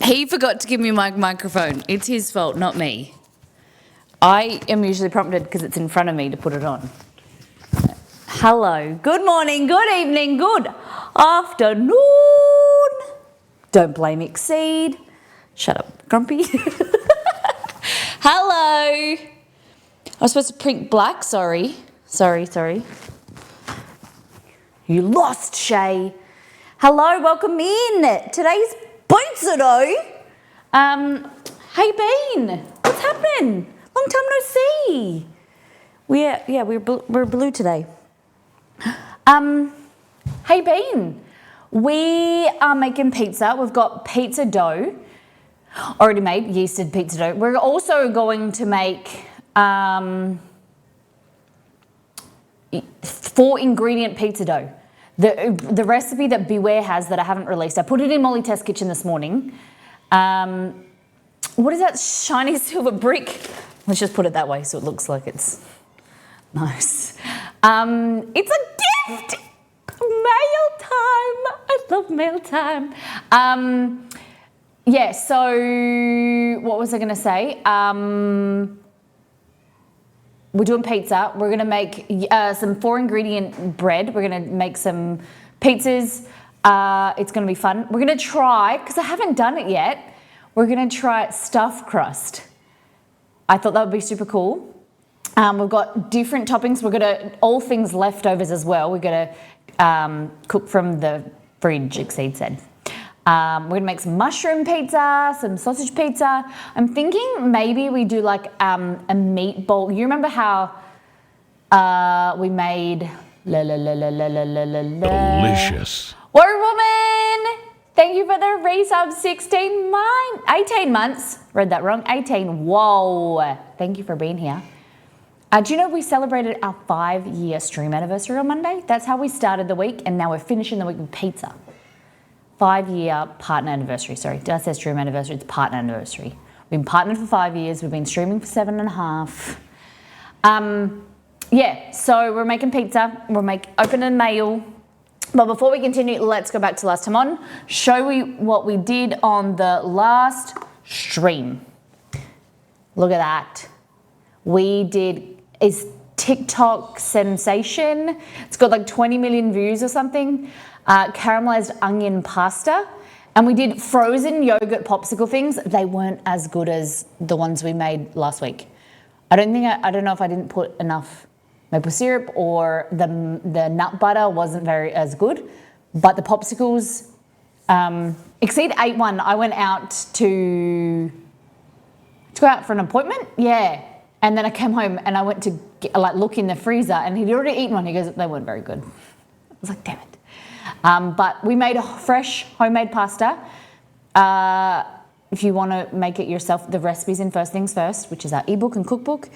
He forgot to give me my microphone. It's his fault, not me. I am usually prompted because it's in front of me to put it on. Hello, good morning, good evening, good afternoon. Don't blame Exceed. Shut up, Grumpy. Hello. I was supposed to print black, sorry. Sorry. You lost, Shay. Hello, welcome in. Today's pizza dough. Hey Bean, what's happening? Long time no see. We're blue today. Hey Bean, we are making pizza. We've got pizza dough, already made, yeasted pizza dough. We're also going to make 4-ingredient pizza dough. The recipe that Beware has that I haven't released. I put it in Molly Test Kitchen this morning. What is that shiny silver brick? Let's just put it that way so it looks like it's nice. It's a gift. Mail time. I love mail time. Yeah, so what was I going to say? We're doing pizza. We're going to make some 4-ingredient bread. We're going to make some pizzas. It's going to be fun. We're going to try, because I haven't done it yet, we're going to try stuffed crust. I thought that would be super cool. We've got different toppings. We're going to, all things leftovers as well. We're going to cook from the fridge, Exceed said. We're going to make some mushroom pizza, some sausage pizza. I'm thinking maybe we do like a meatball. You remember how we made delicious. Warrior Woman, thank you for the resub. 18 months. Read that wrong. 18. Whoa. Thank you for being here. Do you know we celebrated our 5-year stream anniversary on Monday? That's how we started the week, and now we're finishing the week with pizza. 5-year partner anniversary. Sorry, did I say stream anniversary? It's partner anniversary. We've been partnered for 5 years. We've been streaming for 7.5. Yeah, so we're making pizza. We'll open a mail. But before we continue, let's go back to last time on. Show you what we did on the last stream. Look at that. We did is TikTok sensation. It's got like 20 million views or something. Caramelized onion pasta, and we did frozen yogurt popsicle things. They weren't as good as the ones we made last week. I don't know if I didn't put enough maple syrup or the nut butter wasn't as good, but the popsicles, Exceed ate one. I went out to go out for an appointment. Yeah. And then I came home and I went to look in the freezer, and he'd already eaten one. He goes, they weren't very good. I was like, damn it. But we made a fresh homemade pasta. If you want to make it yourself, the recipe's in First Things First, which is our ebook and cookbook.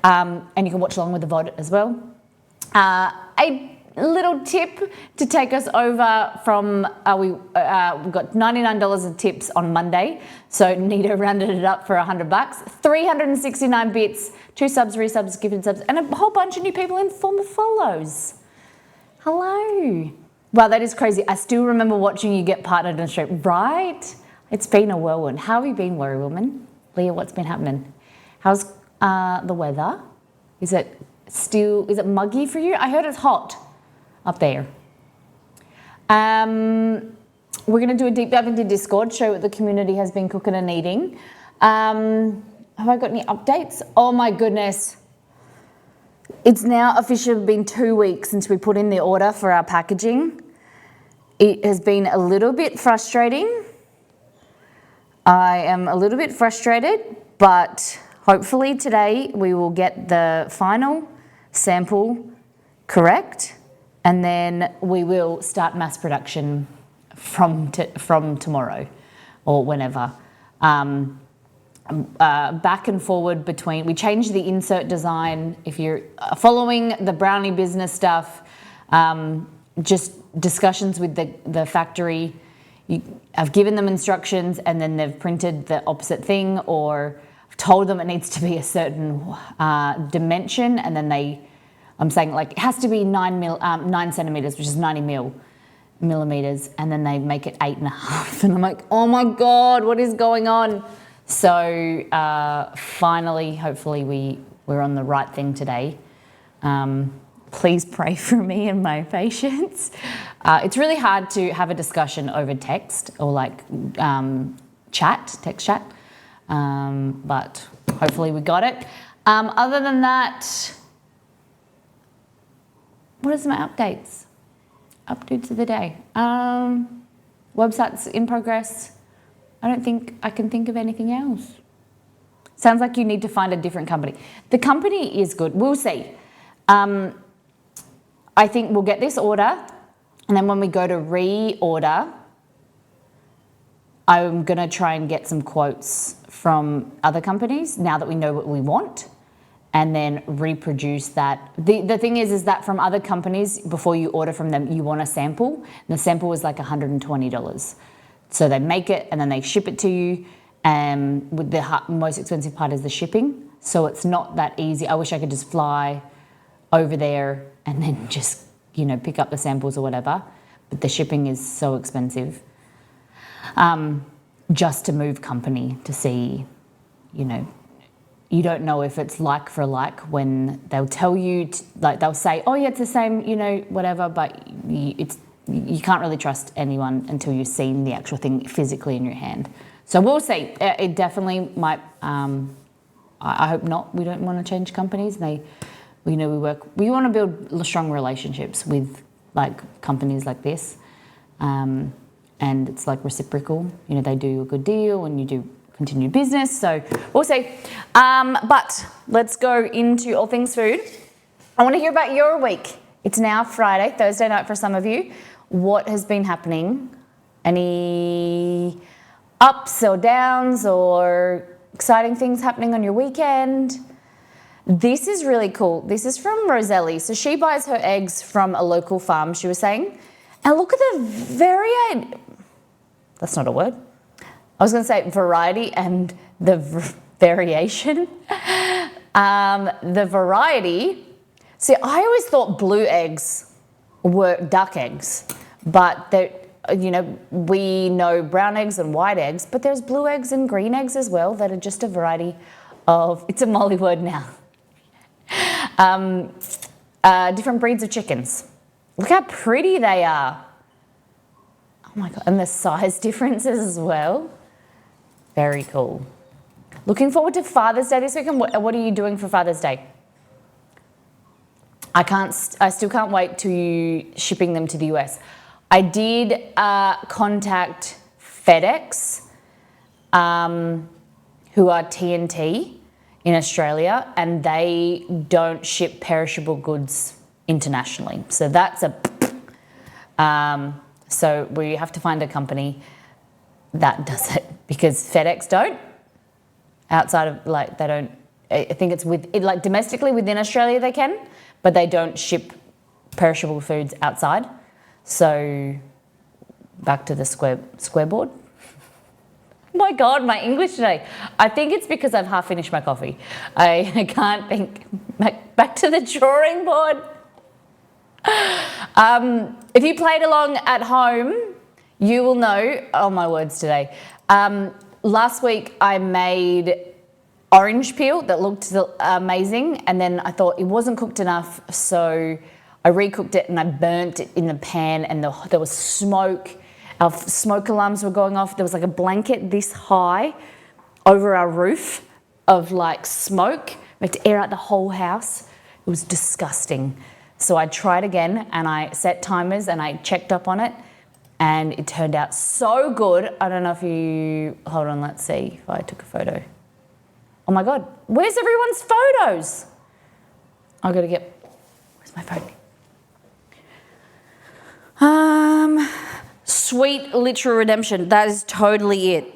And you can watch along with the VOD as well. A little tip to take us over from, we got $99 of tips on Monday. So Nita rounded it up for $100. 369 bits, 2 subs, resubs, gifted subs, and a whole bunch of new people in form of follows. Hello. Wow, that is crazy. I still remember watching you get partnered on stream, right? It's been a whirlwind. How have you been, Warrior Woman? Leah, what's been happening? How's the weather? Is it muggy for you? I heard it's hot up there. We're going to do a deep dive into Discord, show what the community has been cooking and eating. Have I got any updates? Oh my goodness. It's now officially been 2 weeks since we put in the order for our packaging. It has been a little bit frustrating. I am a little bit frustrated, but hopefully today we will get the final sample correct, and then we will start mass production from tomorrow or whenever. Back and forward between, we changed the insert design. If you're following the Brownie business stuff, just discussions with the factory, I've given them instructions and then they've printed the opposite thing, or I've told them it needs to be a certain dimension, and then I'm saying like it has to be 9 centimeters, which is 90 mil. millimeters, and then they make it 8.5, and I'm like, oh my God, what is going on? So finally, hopefully we're on the right thing today. Please pray for me and my patience. It's really hard to have a discussion over text or like text chat, but hopefully we got it. Other than that, what is my updates? Updates of the day. Website's in progress. I don't think I can think of anything else. Sounds like you need to find a different company. The company is good. We'll see. I think we'll get this order, and then when we go to reorder, I'm going to try and get some quotes from other companies now that we know what we want, and then reproduce that. The thing is that from other companies, before you order from them, you want a sample, and the sample is like $120. So they make it and then they ship it to you, and with the most expensive part is the shipping. So it's not that easy. I wish I could just fly over there and then just, pick up the samples or whatever. But the shipping is so expensive. Just to move company to see, you don't know if it's like for like when they'll tell you, they'll say, oh yeah, it's the same, whatever, but you can't really trust anyone until you've seen the actual thing physically in your hand. So we'll see. It definitely might, I hope not. We don't want to change companies. We want to build strong relationships with like companies like this. And it's like reciprocal. They do a good deal and you do continued business. So we'll see. But let's go into all things food. I want to hear about your week. It's now Friday, Thursday night for some of you. What has been happening? Any ups or downs or exciting things happening on your weekend? This is really cool. This is from Roselli. So she buys her eggs from a local farm, she was saying. And look at the that's not a word. I was going to say variety and the variation. The variety. See, I always thought blue eggs were duck eggs, but we know brown eggs and white eggs, but there's blue eggs and green eggs as well that are just a variety of, it's a Molly word now, different breeds of chickens. Look how pretty they are. Oh my God, and the size differences as well. Very cool. Looking forward to Father's Day this weekend. What are you doing for Father's Day? I still can't wait to shipping them to the US. I did contact FedEx, who are TNT in Australia, and they don't ship perishable goods internationally. So that's so we have to find a company that does it, because FedEx don't. Outside of they don't. I think it's domestically within Australia they can, but they don't ship perishable foods outside. So back to the square board. My God, my English today. I think it's because I've half finished my coffee. I can't think. Back to the drawing board. If you played along at home, you will know, oh my words today. Last week I made orange peel that looked amazing, and then I thought it wasn't cooked enough, so I recooked it and I burnt it in the pan, and there was smoke. Our smoke alarms were going off. There was like a blanket this high over our roof of like smoke. We had to air out the whole house. It was disgusting. So I tried again and I set timers and I checked up on it, and it turned out so good. I don't know if you, hold on, let's see if I took a photo. Oh my God, where's everyone's photos? I've got to where's my phone? Sweet literal redemption. That is totally it.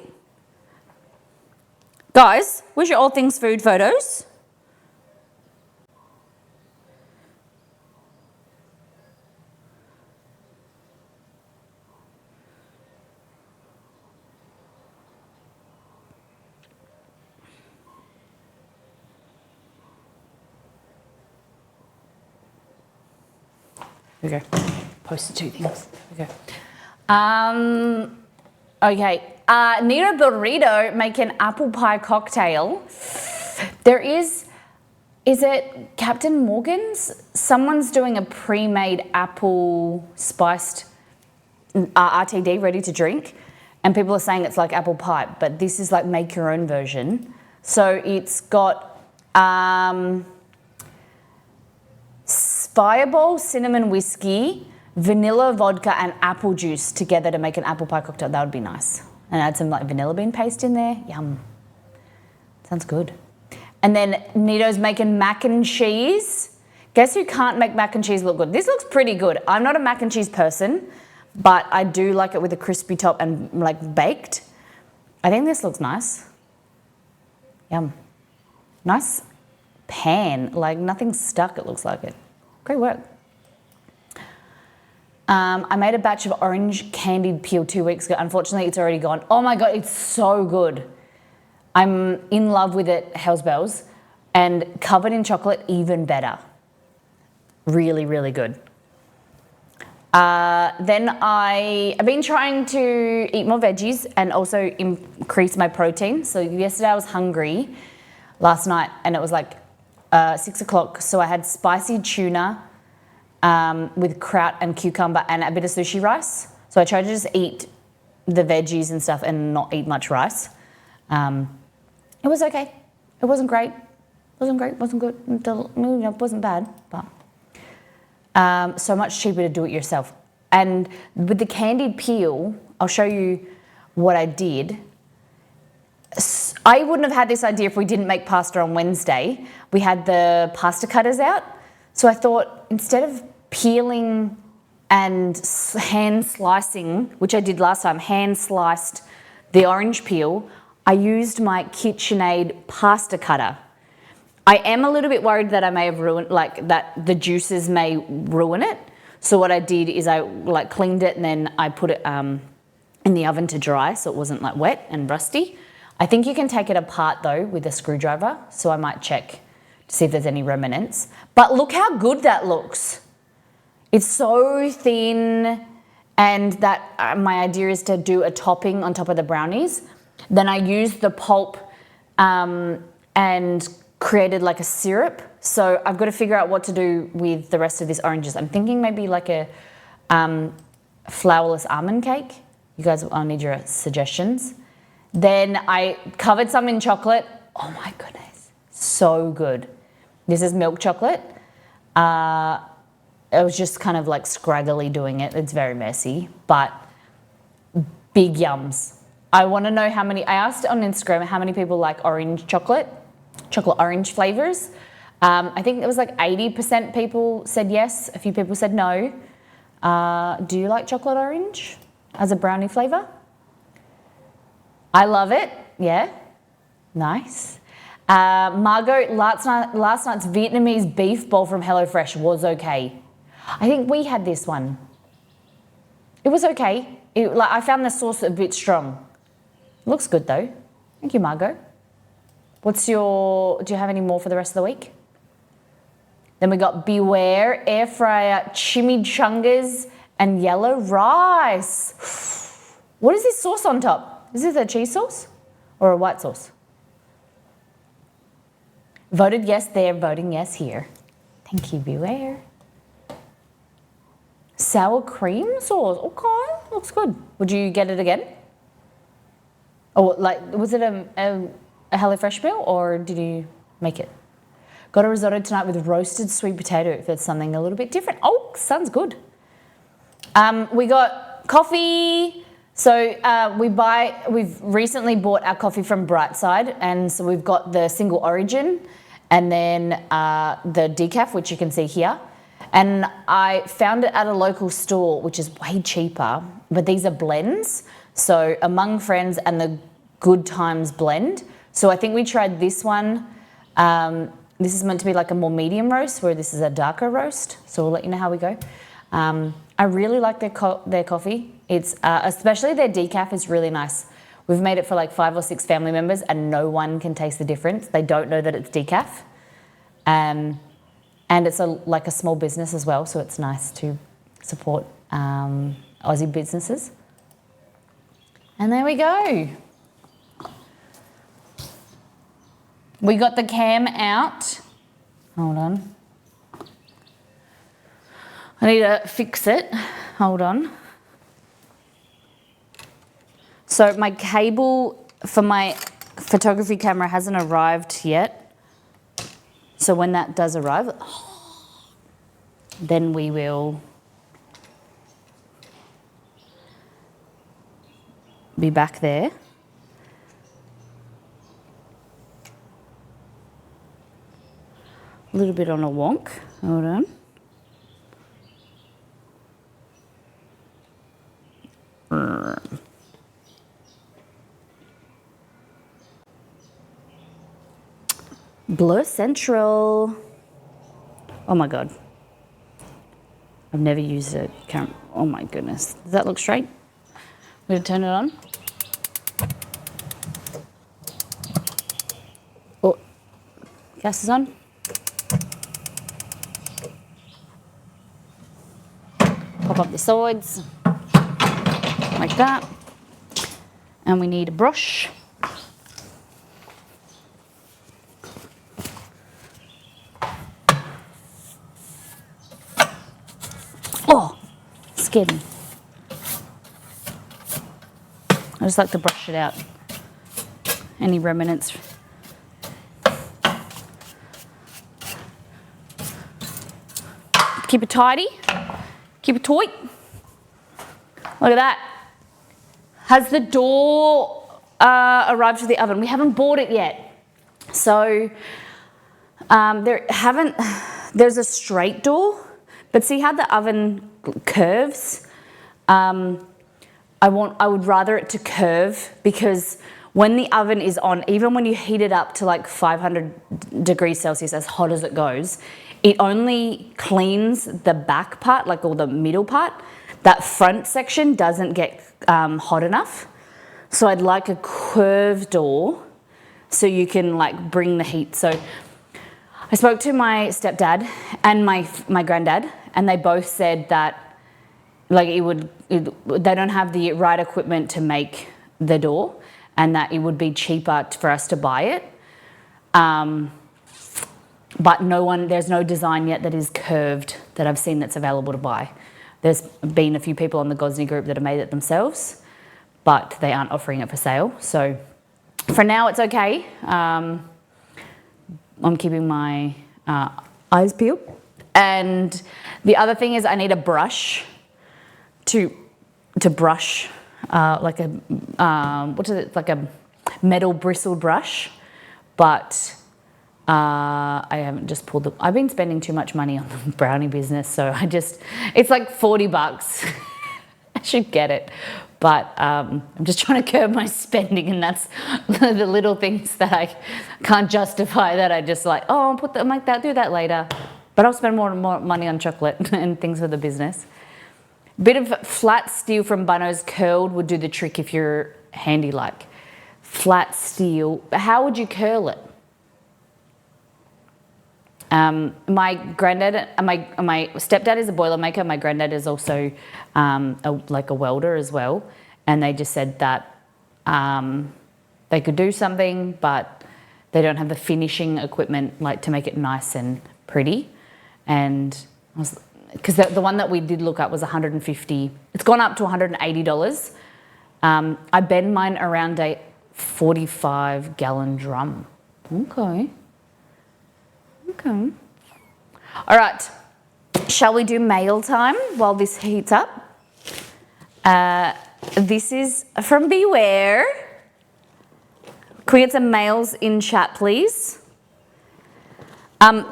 Guys, where's your all things food photos? Okay. posted two things. Okay. Okay. Nito Burrito make an apple pie cocktail. There is it Captain Morgan's? Someone's doing a pre-made apple spiced RTD ready to drink. And people are saying it's like apple pie, but this is like make your own version. So it's got Fireball, cinnamon whiskey, vanilla vodka, and apple juice together to make an apple pie cocktail. That would be nice. And add some like vanilla bean paste in there. Yum. Sounds good. And then Nito's making mac and cheese. Guess who can't make mac and cheese look good? This looks pretty good. I'm not a mac and cheese person, but I do like it with a crispy top and like baked. I think this looks nice. Yum. Nice pan, like nothing's stuck, it looks like it. Great work. I made a batch of orange candied peel 2 weeks ago. Unfortunately, it's already gone. Oh my God, it's so good. I'm in love with it, Hell's Bells, and covered in chocolate, even better. Really, really good. Then I've been trying to eat more veggies and also increase my protein. So yesterday I was hungry last night and it was like 6 o'clock. So I had spicy tuna with kraut and cucumber and a bit of sushi rice. So I tried to just eat the veggies and stuff and not eat much rice. It was okay. It wasn't great. Wasn't great. Wasn't good. It wasn't bad, but so much cheaper to do it yourself. And with the candied peel, I'll show you what I did. I wouldn't have had this idea if we didn't make pasta on Wednesday. We had the pasta cutters out. So I thought instead of peeling and hand slicing, which I did last time, hand sliced the orange peel, I used my KitchenAid pasta cutter. I am a little bit worried that I may have ruined, like that the juices may ruin it. So what I did is I like cleaned it and then I put it in the oven to dry so it wasn't like wet and rusty. I think you can take it apart though with a screwdriver. So I might check to see if there's any remnants. But look how good that looks. It's so thin, and that my idea is to do a topping on top of the brownies. Then I used the pulp and created like a syrup. So I've got to figure out what to do with the rest of these oranges. I'm thinking maybe like a flourless almond cake. You guys, I'll need your suggestions. Then I covered some in chocolate. Oh my goodness, so good. This is milk chocolate. I was just kind of like scraggly doing it. It's very messy, but big yums. I want to know how many, I asked on Instagram how many people like orange chocolate orange flavors. I think it was like 80% people said yes. A few people said no. Do you like chocolate orange as a brownie flavor? I love it. Yeah. Nice. Margot, last night's Vietnamese beef bowl from HelloFresh was okay. I think we had this one. It was okay. I found the sauce a bit strong. Looks good though. Thank you, Margot. Do you have any more for the rest of the week? Then we got Beware, air fryer, chimichangas, and yellow rice. What is this sauce on top? Is this a cheese sauce or a white sauce? Voted yes there, voting yes here. Thank you, Beware. Sour cream sauce, okay, looks good. Would you get it again? Oh, like, was it a HelloFresh meal or did you make it? Got a risotto tonight with roasted sweet potato if that's something a little bit different. Oh, sounds good. We got coffee. So we've recently bought our coffee from Brightside, and so we've got the single origin and then the decaf, which you can see here. And I found it at a local store, which is way cheaper, but these are blends. So Among Friends and the Good Times blend. So I think we tried this one. This is meant to be like a more medium roast, where this is a darker roast. So we'll let you know how we go. I really like their coffee. It's especially their decaf is really nice. We've made it for like 5 or 6 family members, and no one can taste the difference. They don't know that it's decaf, and it's like a small business as well. So it's nice to support Aussie businesses. And there we go. We got the cam out. Hold on. I need to fix it. Hold on. So my cable for my photography camera hasn't arrived yet. So when that does arrive, then we will be back there. A little bit on a wonk. Hold on. Blur Central. Oh my God. I've never used a camera. Oh my goodness. Does that look straight? I'm going to turn it on. Oh, gas is on. Pop up the sides like that. And we need a brush. Oh, scared me. I just like to brush it out. Any remnants. Keep it tidy. Keep it tight. Look at that. Has the door arrived to the oven? We haven't bought it yet. So there's a straight door, but see how the oven curves? I would rather it to curve, because when the oven is on, even when you heat it up to like 500 degrees Celsius, as hot as it goes, it only cleans the back part, like all the middle part. That front section doesn't get hot enough. So I'd like a curved door so you can like bring the heat. So I spoke to my stepdad and my granddad, and they both said that like they don't have the right equipment to make the door, and that it would be cheaper for us to buy it. But there's no design yet that is curved that I've seen that's available to buy. There's been a few people on the Gosney group that have made it themselves, but they aren't offering it for sale. So for now, it's okay. I'm keeping my eyes peeled. And the other thing is I need a brush to brush like a like a metal bristled brush, but I haven't just pulled the. I've been spending too much money on the brownie business, so it's like $40. I should get it, but I'm just trying to curb my spending, and that's the little things that I can't justify. That I just like, oh, I'll make that, do that later, but I'll spend more money on chocolate and things for the business. Bit of flat steel from Bunno's curled would do the trick if you're handy like. Flat steel. How would you curl it? My granddad, my stepdad is a Boilermaker. My granddad is also like a welder as well. And they just said that they could do something, but they don't have the finishing equipment like to make it nice and pretty. And because the one that we did look at was $150. It's gone up to $180. I bend mine around a 45-gallon drum. Okay. Okay. All right. Shall we do mail time while this heats up? This is from Beware. Can we get some mails in chat, please?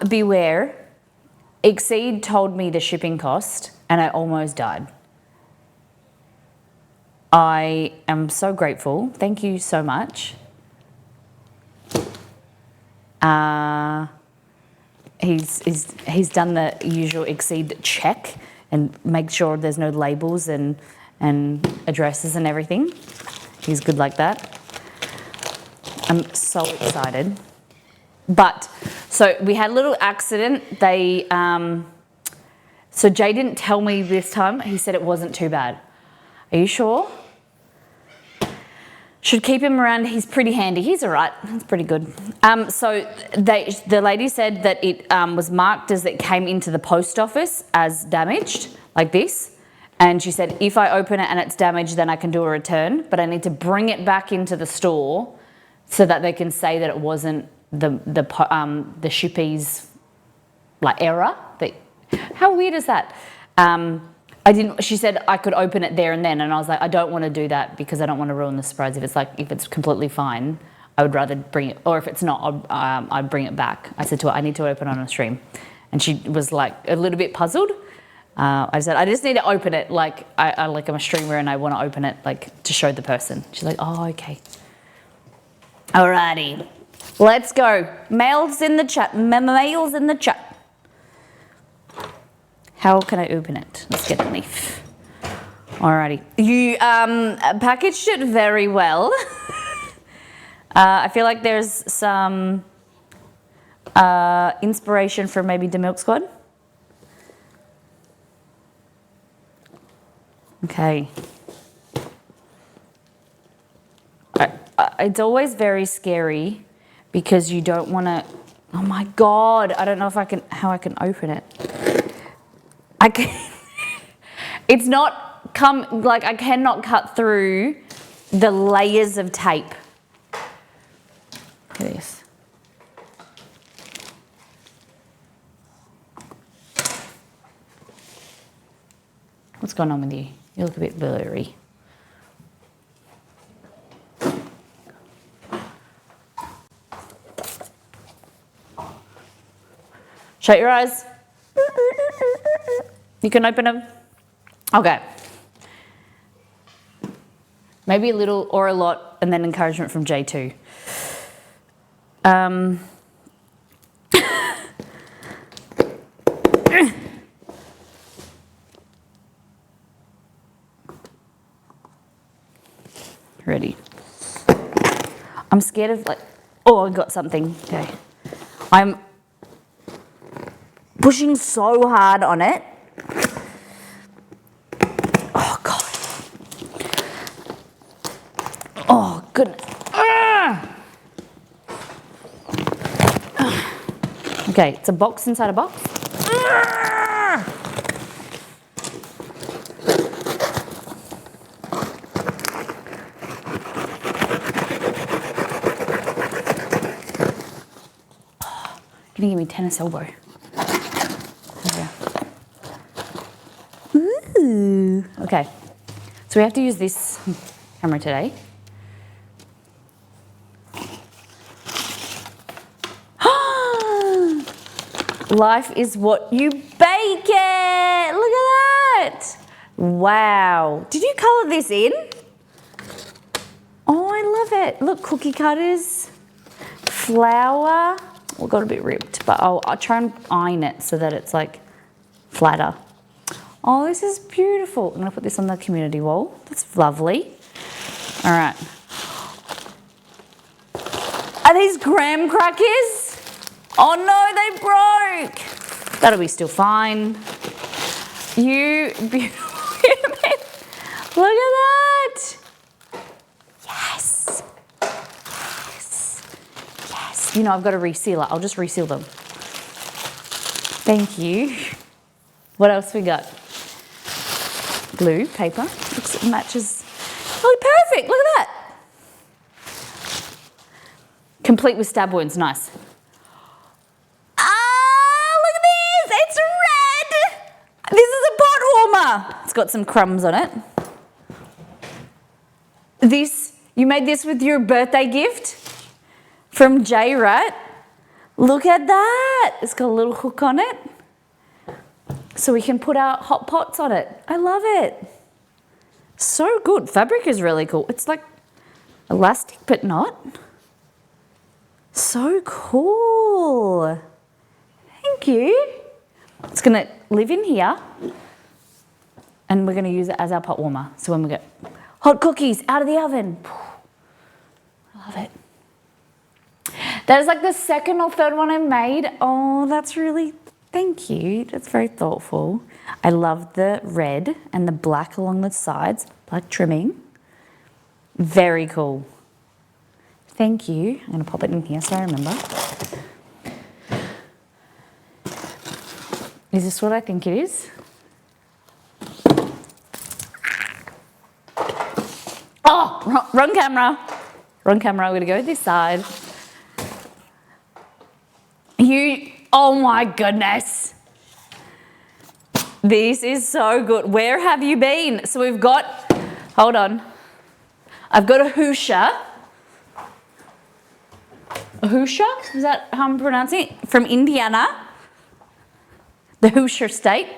Beware. Exceed told me the shipping cost, and I almost died. I am so grateful. Thank you so much. He's done the usual Exceed check and make sure there's no labels and addresses and everything. He's good like that. I'm so excited. But so we had a little accident. So Jay didn't tell me this time. He said it wasn't too bad. Are you sure? Should keep him around. He's pretty handy. He's all right. That's pretty good. So the lady said that it was marked as it came into the post office as damaged, like this. And she said, if I open it and it's damaged, then I can do a return. But I need to bring it back into the store so that they can say that it wasn't the shippy's like error. How weird is that? She said I could open it there and then, and I was like, I don't want to do that because I don't want to ruin the surprise. If it's completely fine, I would rather bring it, or if it's not, I'd bring it back. I said to her, I need to open on a stream. And she was like a little bit puzzled. I said, I just need to open it, like I'm a streamer and I want to open it like to show the person. She's like, oh, okay. Alrighty, let's go. Mail's in the chat. Mail's in the chat. How can I open it? Let's get a leaf. Alrighty. You packaged it very well. I feel like there's some inspiration from maybe the Milk Squad. Okay. It's always very scary because you don't want to. Oh my God! I don't know if how I can open it. I can. It's not I cannot cut through the layers of tape. Look at this. What's going on with you? You look a bit blurry. Shut your eyes. You can open them. Okay. Maybe a little or a lot, and then encouragement from J2. Ready. I'm scared of oh, I got something. Okay. I'm pushing so hard on it. Oh, God. Oh, goodness. Okay, it's a box inside a box. Can you give me tennis elbow? Ooh. Okay, so we have to use this camera today. Life is what you bake it. Look at that. Wow. Did you colour this in? Oh, I love it. Look, cookie cutters, flour. Well, got a bit ripped, but I'll try and iron it so that it's like flatter. Oh, this is beautiful. I'm gonna put this on the community wall. That's lovely. All right. Are these graham crackers? Oh no, they broke. That'll be still fine. You beautiful human. Look at that. Yes. Yes. Yes. You know, I've got to reseal it. I'll just reseal them. Thank you. What else we got? Blue paper. Looks it matches. Oh, perfect. Look at that. Complete with stab wounds. Nice. It's got some crumbs on it. You made this with your birthday gift from Jay, right? Look at that. It's got a little hook on it. So we can put our hot pots on it. I love it. So good. Fabric is really cool. It's like elastic, but not. So cool. Thank you. It's going to live in here. And we're going to use it as our pot warmer. So when we get hot cookies out of the oven. I love it. That is like the second or third one I made. Oh, that's really, Thank you. That's very thoughtful. I love the red and the black along the sides, black trimming. Very cool. Thank you. I'm going to pop it in here so I remember. Is this what I think it is? Oh, wrong camera. Wrong camera. I'm going to go this side. Oh my goodness. This is so good. Where have you been? So we've got, hold on. I've got a Husha. A Husha? Is that how I'm pronouncing it? From Indiana. The Hoosier State.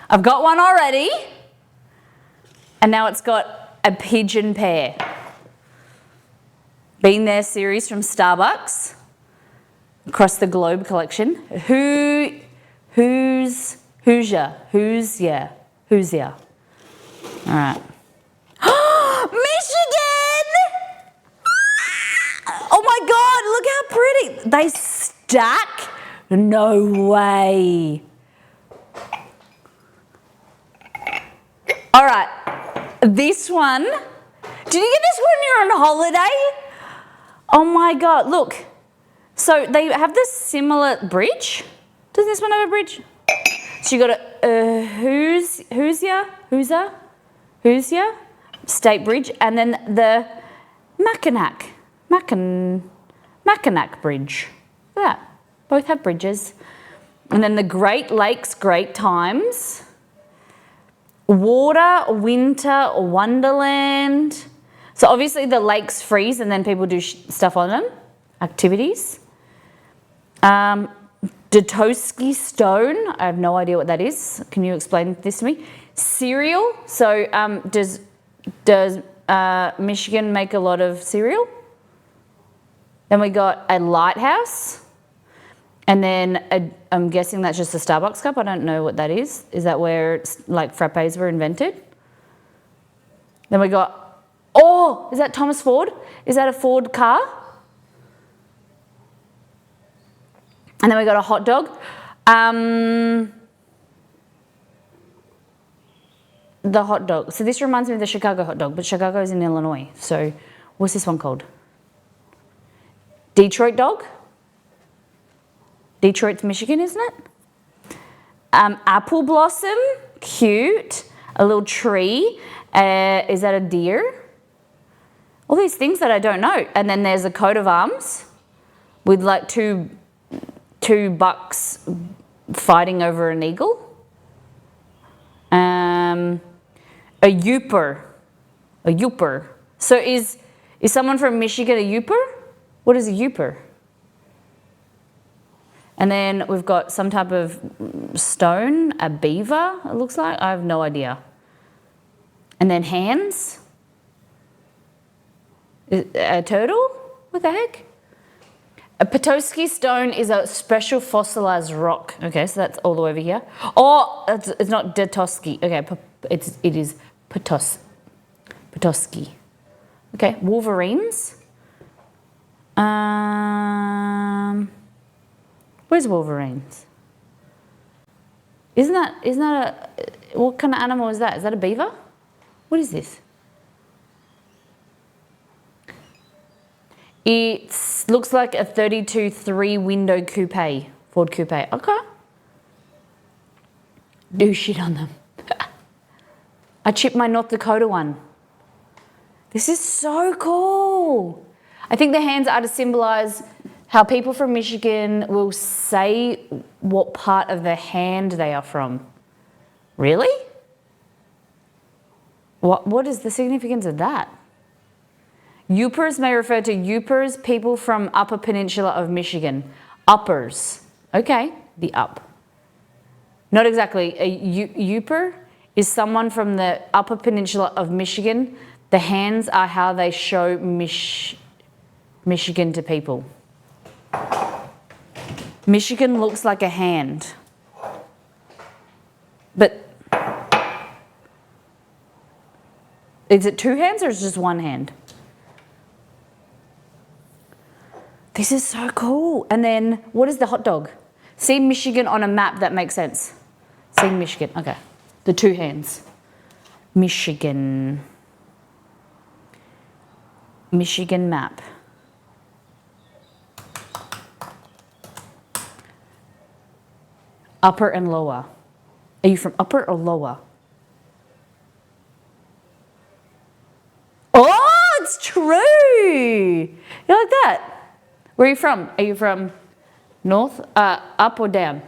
I've got one already. And now it's got a pigeon pair. Been There series from Starbucks. Across the Globe collection. Who's ya? All right. Michigan! Oh my God, look how pretty. They stack? No way. All right, this one. Did you get this when you were on holiday? Oh my God, look. So they have this similar bridge. Does this one have a bridge? So you got a Hoosier State Bridge, and then the Mackinac Bridge. Look at that. Both have bridges. And then the Great Lakes Great Times. Water, Winter, Wonderland. So obviously the lakes freeze and then people do stuff on them. Activities. Detoski Stone, I have no idea what that is. Can you explain this to me? Cereal, so does Michigan make a lot of cereal? Then we got a lighthouse, and then I'm guessing that's just a Starbucks cup. I don't know what that is. Is that where like frappes were invented? Then we got, oh, is that Thomas Ford? Is that a Ford car? And then we got a hot dog. The hot dog. So this reminds me of the Chicago hot dog, but Chicago is in Illinois. So what's this one called? Detroit dog? Detroit's Michigan, isn't it? Apple blossom, cute. A little tree. Is that a deer? All these things that I don't know. And then there's a coat of arms with like two bucks fighting over an eagle. A Yooper. So is someone from Michigan a Yooper? What is a Yooper? And then we've got some type of stone, a beaver, it looks like. I have no idea. And then hands. A turtle? What the heck? A Petoskey stone is a special fossilized rock. Okay, so that's all the way over here. Oh, it's not Detoski. Okay, it is Petoskey. Okay, Wolverines. Where's Wolverines? Isn't that a, what kind of animal is that? Is that a beaver? What is this? It looks like a 32 3-window coupe, Ford coupe. Okay. Do shit on them. I chipped my North Dakota one. This is so cool. I think the hands are to symbolize how people from Michigan will say what part of the hand they are from. Really? What is the significance of that? Yoopers may refer to Yoopers, people from Upper Peninsula of Michigan. Uppers. Okay, the up. Not exactly. A Yooper is someone from the Upper Peninsula of Michigan. The hands are how they show Michigan to people. Michigan looks like a hand. But is it two hands or is it just one hand? This is so cool. And then what is the hot dog? See Michigan on a map, that makes sense. See Michigan, okay. The two hands. Michigan. Michigan map. Upper and lower. Are you from upper or lower? Oh, it's true. You like that? Where are you from? Are you from north, up or down?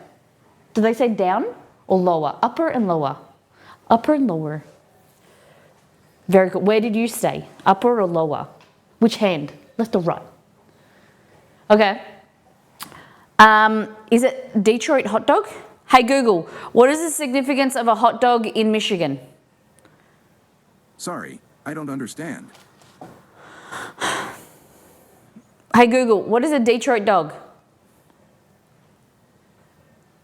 Do they say down or lower? Upper and lower. Upper and lower. Very good. Where did you stay? Upper or lower? Which hand? Left or right? Okay. Is it Detroit hot dog? Hey Google, what is the significance of a hot dog in Michigan? Sorry, I don't understand. Hey Google, what is a Detroit dog?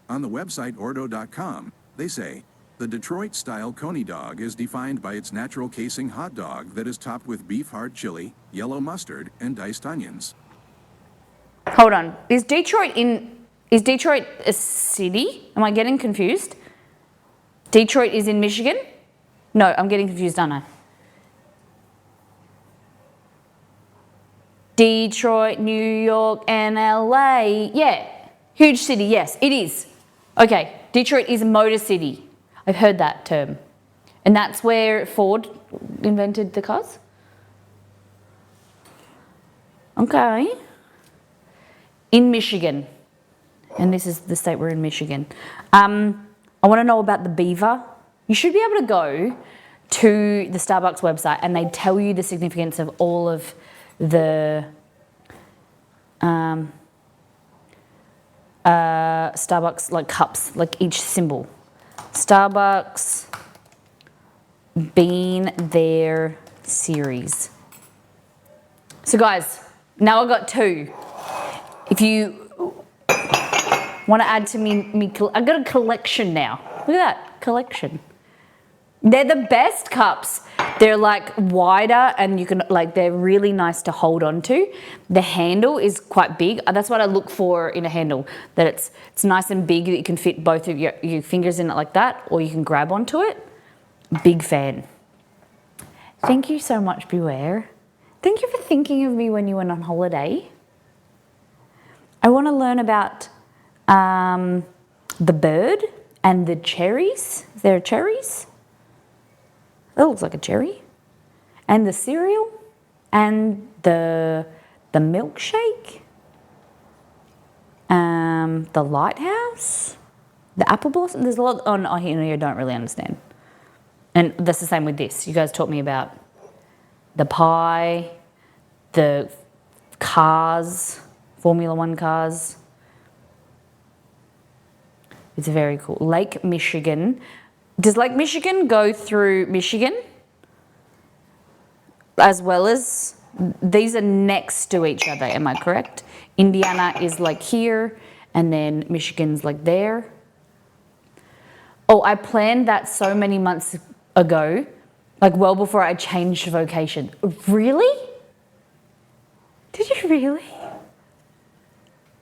On the website ordo.com, they say, the Detroit-style coney dog is defined by its natural casing hot dog that is topped with beef hard chili, yellow mustard, and diced onions. Hold on, is Detroit a city? Am I getting confused? Detroit is in Michigan? No, I'm getting confused, aren't I? Detroit, New York, and LA. Yeah, huge city, yes, it is. Okay, Detroit is a motor city. I've heard that term. And that's where Ford invented the cars? Okay. In Michigan. And this is the state we're in, Michigan. I want to know about the beaver. You should be able to go to the Starbucks website and they tell you the significance of all of the Starbucks like cups, like each symbol. Starbucks Been There series. So guys, now I've got two. If you want to add to me, I've got a collection now. Look at that, collection. They're the best cups. They're like wider and you can they're really nice to hold on to. The handle is quite big. That's what I look for in a handle, that it's nice and big, that you can fit both of your fingers in it like that, or you can grab onto it. Big fan. Thank you so much, Beware. Thank you for thinking of me when you went on holiday. I want to learn about the bird and the cherries. Is there cherries? That looks like a cherry. And the cereal and the milkshake. The lighthouse. The apple blossom. There's a lot on here I don't really understand. And that's the same with this. You guys taught me about the pie, the cars, Formula One cars. It's very cool. Lake Michigan. Does Lake Michigan go through Michigan? As well as, these are next to each other, am I correct? Indiana is like here, and then Michigan's like there. Oh, I planned that so many months ago, like well before I changed vocation. Really? Did you really?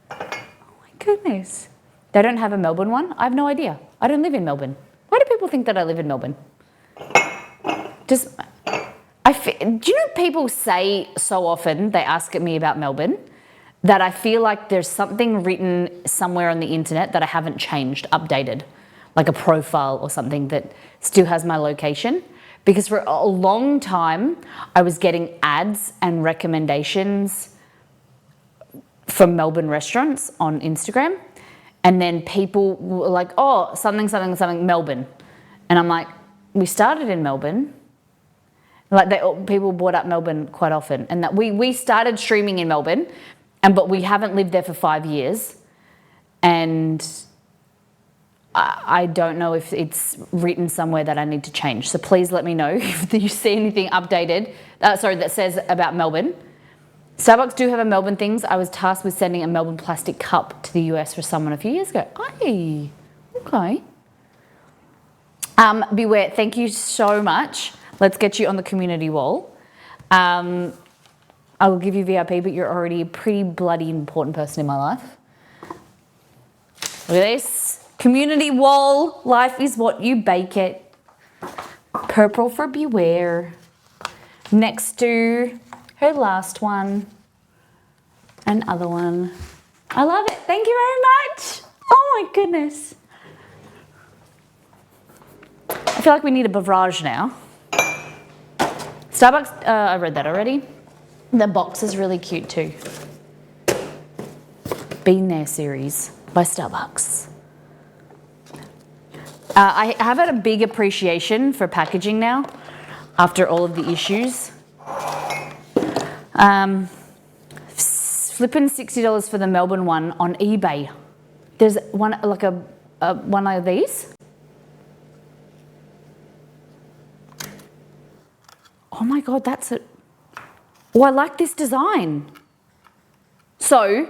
Oh my goodness. They don't have a Melbourne one? I have no idea. I don't live in Melbourne. Why do people think that I live in Melbourne? Do you know people say so often, they ask me about Melbourne, that I feel like there's something written somewhere on the internet that I haven't changed, updated, like a profile or something that still has my location. Because for a long time, I was getting ads and recommendations from Melbourne restaurants on Instagram. And then people were like, oh, something, Melbourne. And I'm like, we started in Melbourne. Like people brought up Melbourne quite often. And that we started streaming in Melbourne, but we haven't lived there for 5 years. And I don't know if it's written somewhere that I need to change. So please let me know if you see anything updated, that says about Melbourne. Starbucks do have a Melbourne things. I was tasked with sending a Melbourne plastic cup to the US for someone a few years ago. Aye, okay. Beware, thank you so much. Let's get you on the community wall. I will give you VIP, but you're already a pretty bloody important person in my life. Look at this. Community wall. Life is what you bake it. Purple for Beware. Next to her last one. Another one. I love it. Thank you very much. Oh my goodness. I feel like we need a beverage now. Starbucks, I read that already. The box is really cute too. Been There series by Starbucks. I have had a big appreciation for packaging now after all of the issues. Flipping $60 for the Melbourne one on eBay. There's one like a one of these. Oh my God, that's it. Oh, I like this design. So,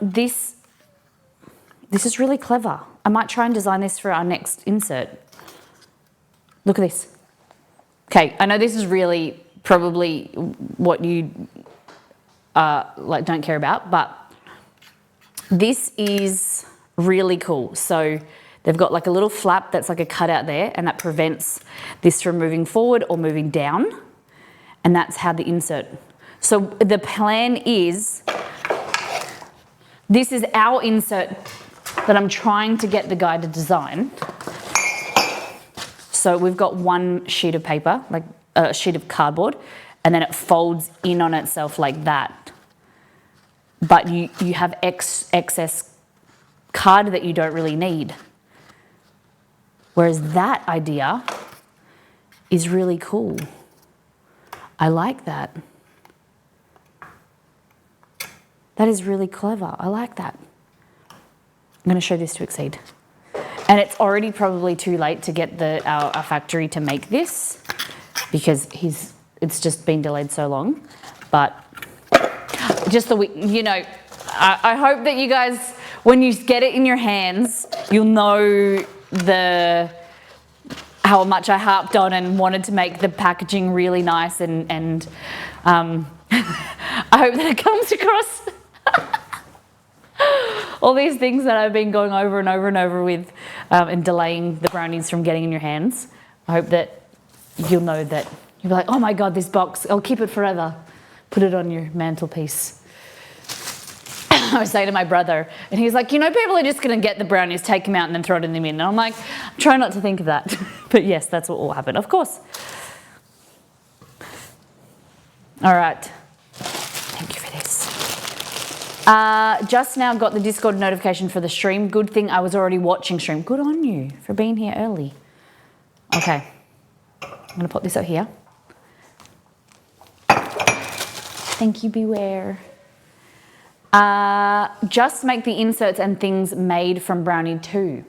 this is really clever. I might try and design this for our next insert. Look at this. Okay, I know this is really probably what you like don't care about, but this is really cool. So they've got like a little flap that's like a cutout there, and that prevents this from moving forward or moving down. And that's how the insert. So the plan is, this is our insert that I'm trying to get the guy to design. So we've got one sheet of paper, like a sheet of cardboard, and then it folds in on itself like that. But you have excess card that you don't really need. Whereas that idea is really cool. I like that. That is really clever. I like that. I'm going to show this to Exceed. And it's already probably too late to get our factory to make this because it's just been delayed so long. But just I hope that you guys, when you get it in your hands, you'll know how much I harped on and wanted to make the packaging really nice and I hope that it comes across. All these things that I've been going over and over and over with and delaying the brownies from getting in your hands. I hope that you'll know that you'll be like, oh my God, this box, I'll keep it forever. Put it on your mantelpiece. I was saying to my brother, and he's like, people are just going to get the brownies, take them out, and then throw it in the bin. And I'm like, try not to think of that. But yes, that's what will happen, of course. All right. Thank you for this. Just now got the Discord notification for the stream. Good thing I was already watching stream. Good on you for being here early. Okay. I'm going to put this out here. Thank you, Beware. Just make the inserts and things made from Brownie 2.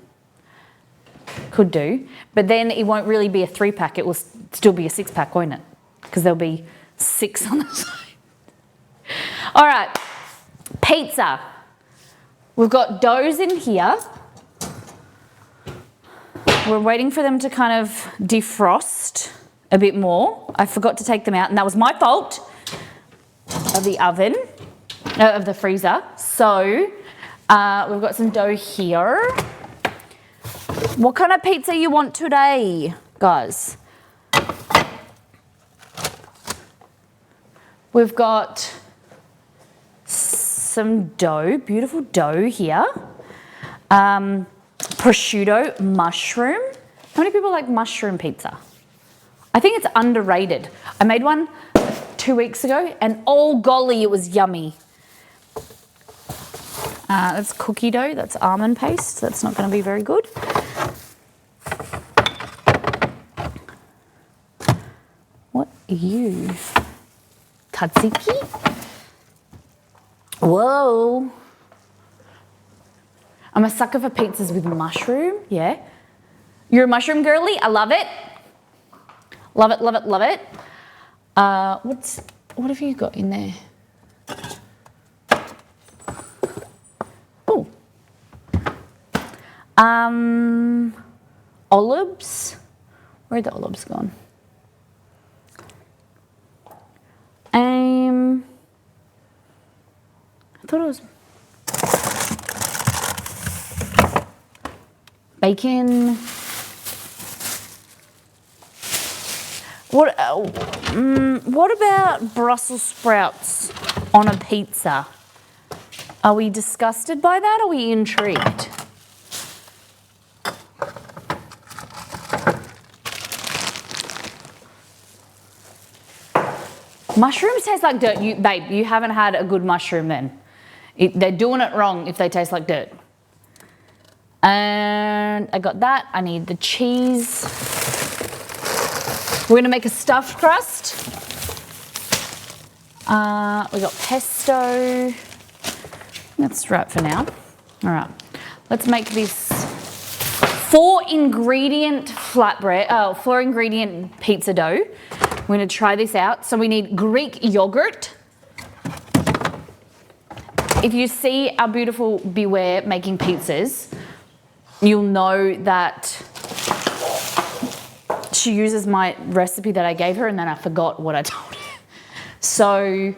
Could do. But then it won't really be a 3-pack. It will still be a 6-pack, won't it? Because there'll be 6 on the side. All right. Pizza. We've got doughs in here. We're waiting for them to kind of defrost a bit more. I forgot to take them out, and that was my fault, of the oven. Of the freezer. So we've got some dough here. What kind of pizza you want today, guys? We've got some dough, beautiful dough here. Prosciutto, mushroom. How many people like mushroom pizza? I think it's underrated. I made one 2 weeks ago and oh golly, it was yummy. That's cookie dough, that's almond paste. That's not going to be very good. What are you? Tzatziki? Whoa. I'm a sucker for pizzas with mushroom, yeah. You're a mushroom girly? I love it. Love it, love it, love it. What have you got in there? Oh. Olives. Where are the olives gone? I thought it was. bacon. What about Brussels sprouts on a pizza? Are we disgusted by that? Or are we intrigued? Mushrooms taste like dirt. Babe, you haven't had a good mushroom then. They're doing it wrong if they taste like dirt. And I got that. I need the cheese. We're gonna make a stuffed crust. We got pesto. That's right for now. All right, let's make this 4-ingredient flatbread, 4-ingredient pizza dough. We're gonna try this out. So we need Greek yogurt. If you see our beautiful Beware making pizzas, you'll know that she uses my recipe that I gave her and then I forgot what I told her. So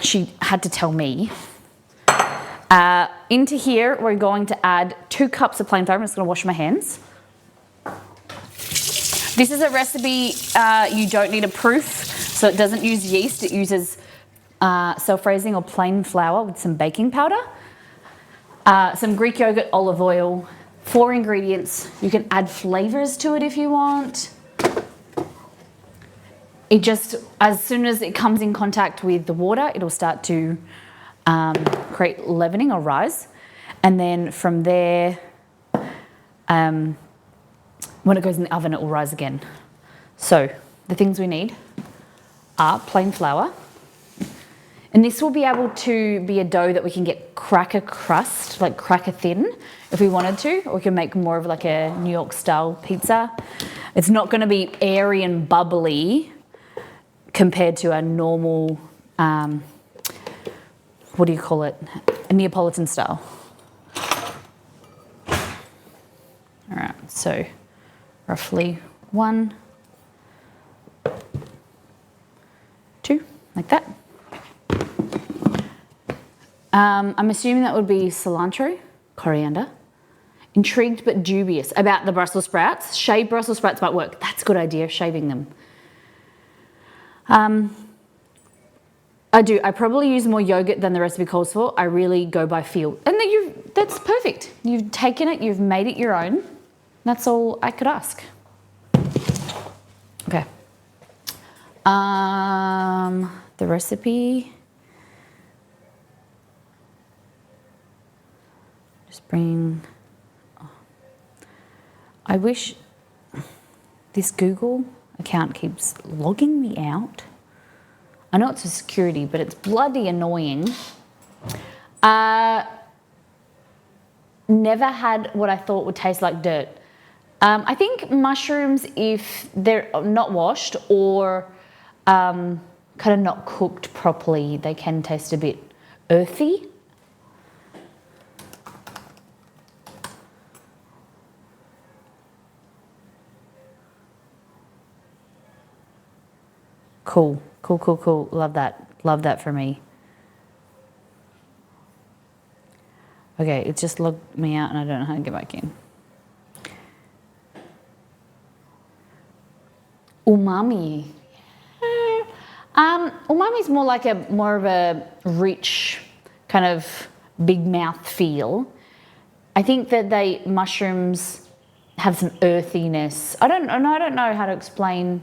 she had to tell me. Into here, we're going to add 2 cups of plain flour. I'm just gonna wash my hands. This is a recipe, you don't need a proof, so it doesn't use yeast. It uses self-raising or plain flour with some baking powder, some Greek yogurt, olive oil, 4 ingredients. You can add flavors to it if you want. It just, as soon as it comes in contact with the water, it'll start to create leavening or rise. And then from there, when it goes in the oven, it will rise again. So the things we need are plain flour. And this will be able to be a dough that we can get cracker crust, like cracker thin, if we wanted to, or we can make more of like a New York style pizza. It's not gonna be airy and bubbly compared to a normal, what do you call it? A Neapolitan style. All right, so roughly 1, 2, like that. I'm assuming that would be cilantro, coriander. Intrigued but dubious about the Brussels sprouts. Shaved Brussels sprouts might work. That's a good idea, shaving them. I probably use more yogurt than the recipe calls for. I really go by feel. And that's perfect. You've taken it, you've made it your own. That's all I could ask. Okay. The recipe. Just bring. I wish this Google account keeps logging me out. I know it's for security, but it's bloody annoying. Never had what I thought would taste like dirt. I think mushrooms, if they're not washed or kind of not cooked properly, they can taste a bit earthy. Cool, cool, cool, cool. Love that. Love that for me. Okay, it just logged me out and I don't know how to get back in. Umami. Umami is more of a rich, kind of big mouth feel. I think that mushrooms have some earthiness. I don't know how to explain.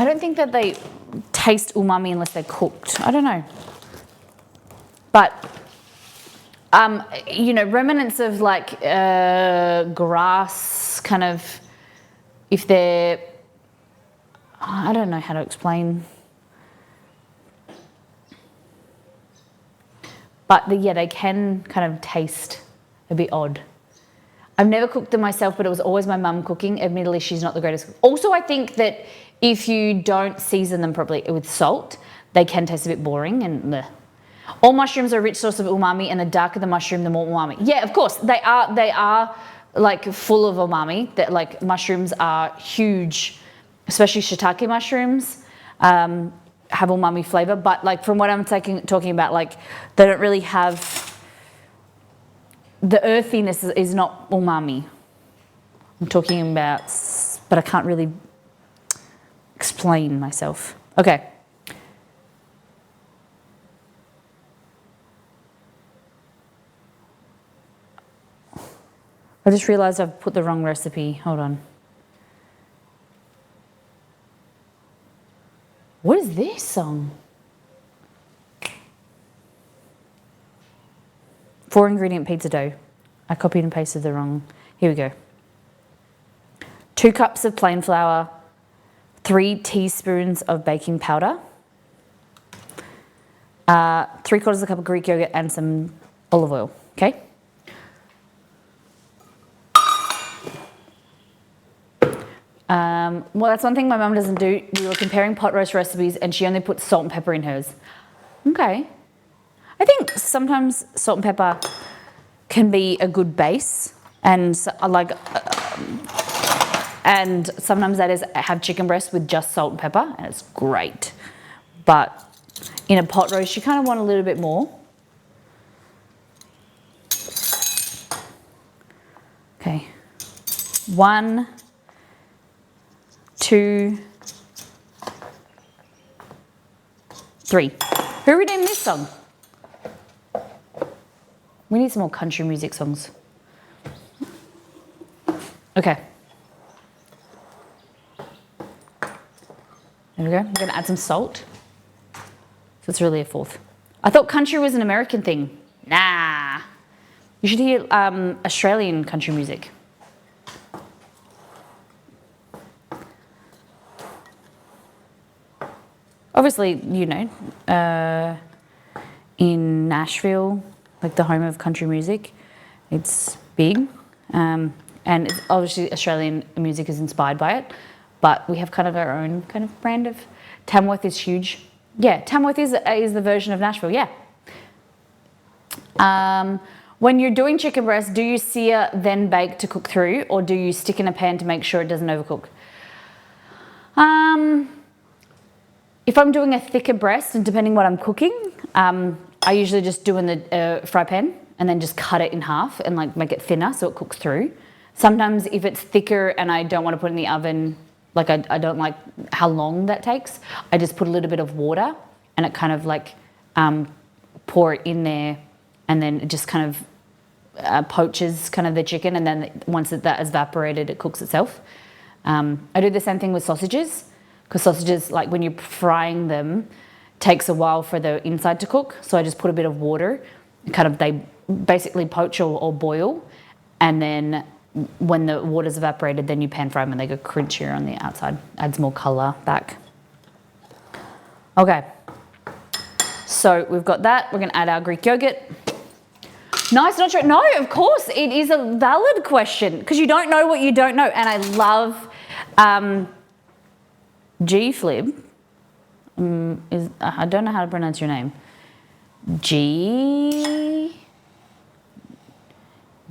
I don't think that they taste umami unless they're cooked. I don't know. But, remnants of like grass kind of, if they're, I don't know how to explain. But they can kind of taste a bit odd. I've never cooked them myself, but it was always my mum cooking. Admittedly, she's not the greatest cook. Also, I think that if you don't season them properly with salt, they can taste a bit boring and bleh. All mushrooms are a rich source of umami, and the darker the mushroom, the more umami. Yeah, of course, they are like full of umami. That like mushrooms are huge, especially shiitake mushrooms. have umami flavor, but like from what I'm talking about, like they don't really have, the earthiness is not umami. I'm talking about, but I can't really explain myself. Okay. I just realized I've put the wrong recipe. Hold on. What is this song? 4-ingredient pizza dough. I copied and pasted the wrong. Here we go. 2 cups of plain flour, 3 teaspoons of baking powder, 3/4 cup of Greek yogurt, and some olive oil. Okay. Well, that's one thing my mum doesn't do. We were comparing pot roast recipes and she only puts salt and pepper in hers. Okay. I think sometimes salt and pepper can be a good base, and and sometimes that is have chicken breast with just salt and pepper, and it's great. But in a pot roast, you kind of want a little bit more. Okay. 1, 2, 3. Who renamed this song? We need some more country music songs. Okay. There we go. I'm going to add some salt. So it's really a 4th. I thought country was an American thing. Nah. You should hear Australian country music. Obviously, you know, in Nashville, like the home of country music, it's big. And it's obviously Australian music is inspired by it, but we have kind of our own kind of brand of. Tamworth is huge. Yeah, Tamworth is the version of Nashville, yeah. When you're doing chicken breast, do you sear then bake to cook through, or do you stick in a pan to make sure it doesn't overcook? If I'm doing a thicker breast, and depending what I'm cooking, I usually just do in the fry pan and then just cut it in half and like make it thinner so it cooks through. Sometimes if it's thicker and I don't want to put it in the oven, like I don't like how long that takes, I just put a little bit of water and it kind of like pour it in there, and then it just kind of poaches kind of the chicken, and then once that is evaporated, it cooks itself. I do the same thing with sausages, because sausages, like when you're frying them, takes a while for the inside to cook. So I just put a bit of water, they basically poach or boil, and then when the water's evaporated, then you pan fry them and they go crunchier on the outside. Adds more colour back. Okay, so we've got that. We're going to add our Greek yogurt. Nice, not true. No, of course, it is a valid question, because you don't know what you don't know. And I love G-Flib. I don't know how to pronounce your name.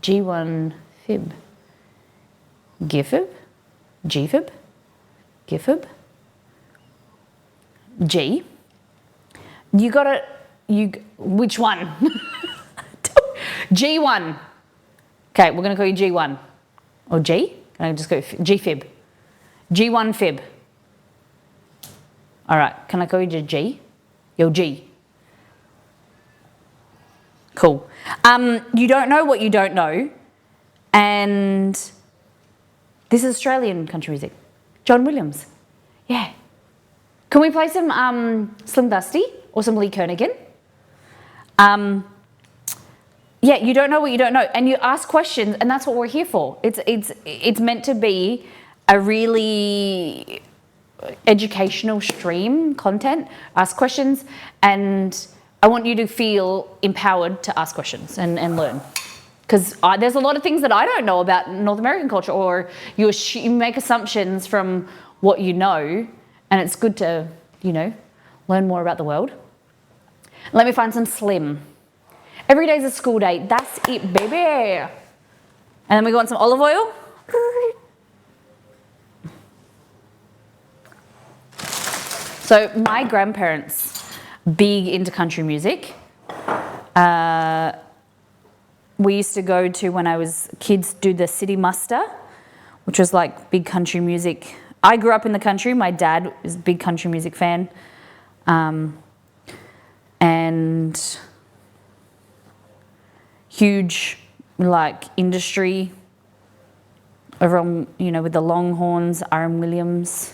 G1 Fib. Gifib? Gfib? Gifib? G. You got it. Which one? G1. Okay, we're going to call you G1. Or G? Can I just go G-Fib? G1 Fib. All right, can I call you G? Yo, G. Cool. You don't know what you don't know, and this is Australian country music. John Williams. Yeah. Can we play some Slim Dusty or some Lee Kernaghan? Yeah, you don't know what you don't know, and you ask questions, and that's what we're here for. It's meant to be a really educational stream content. Ask questions, and I want you to feel empowered to ask questions and learn. Because there's a lot of things that I don't know about North American culture, or you make assumptions from what you know, and it's good to, learn more about the world. Let me find some Slim. Every day's a school day. That's it, baby. And then we want some olive oil. So my grandparents, big into country music. We used to go to, when I was kids, do the city muster, which was like big country music. I grew up in the country. My dad is a big country music fan. And huge like industry over on, you know, with the Longhorns, R.M. Williams.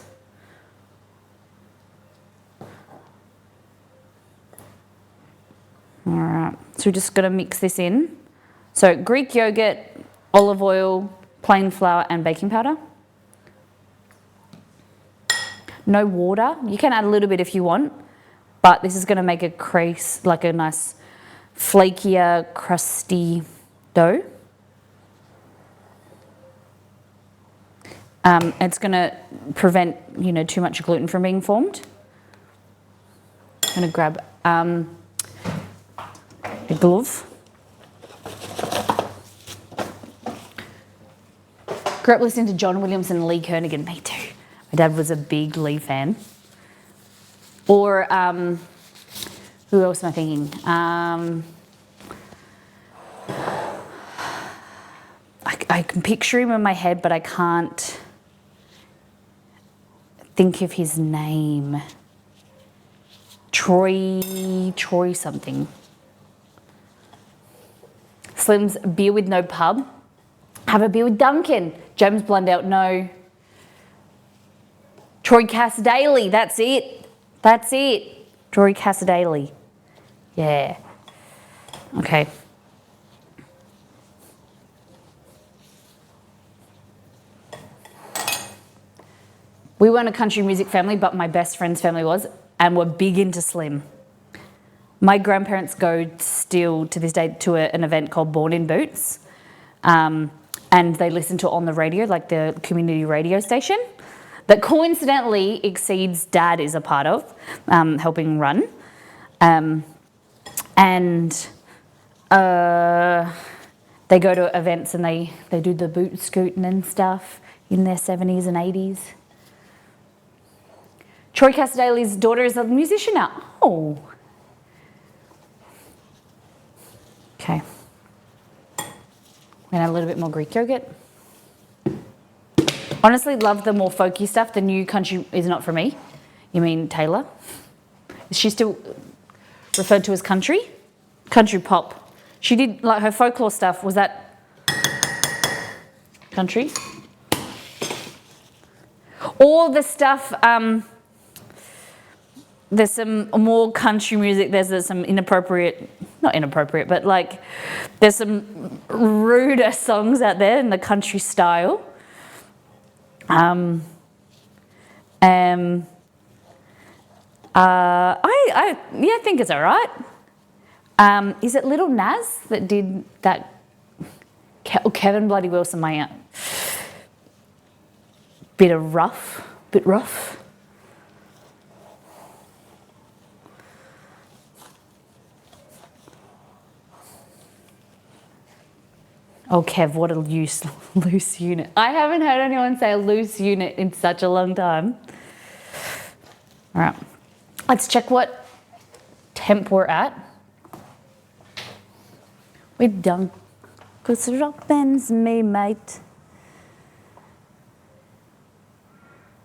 All right, so we're just gonna mix this in. So Greek yogurt, olive oil, plain flour and baking powder. No water. You can add a little bit if you want, but this is gonna make a crease, like a nice flakier, crusty dough. It's gonna prevent, you know, too much gluten from being formed. I'm gonna grab a glove. Grew up listening to John Williams and Lee Kernaghan. Me too. My dad was a big Lee fan. Or who else am I thinking? I can picture him in my head, but I can't think of his name. Troy something. Slim's beer with no pub. Have a beer with Duncan. James Blundell, no. Troy Cassadaly, that's it. That's it. Troy Cassadaly. Yeah. Okay. We weren't a country music family, but my best friend's family was, and were big into Slim. My grandparents go still to this day to an event called Born in Boots, and they listen to it on the radio, like the community radio station, that coincidentally Exceed's dad is a part of, helping run. And they go to events and they do the boot scooting and stuff in their 70s and 80s. Troy Cassadaly's daughter is a musician now. Oh. Okay. I'm gonna add a little bit more Greek yogurt. Honestly, love the more folky stuff. The new country is not for me. You mean Taylor? Is she still referred to as country? Country pop. She did, like, her folklore stuff, was that country? All the stuff, there's some more country music, there's some inappropriate, not inappropriate, but like there's some ruder songs out there in the country style. I think it's all right. Is it Little Nas that did that? Kevin Bloody Wilson, my aunt. Bit rough. Oh, Kev, what a loose unit. I haven't heard anyone say a loose unit in such a long time. All right, let's check what temp we're at. We're done. 'Cause rock bends me, mate.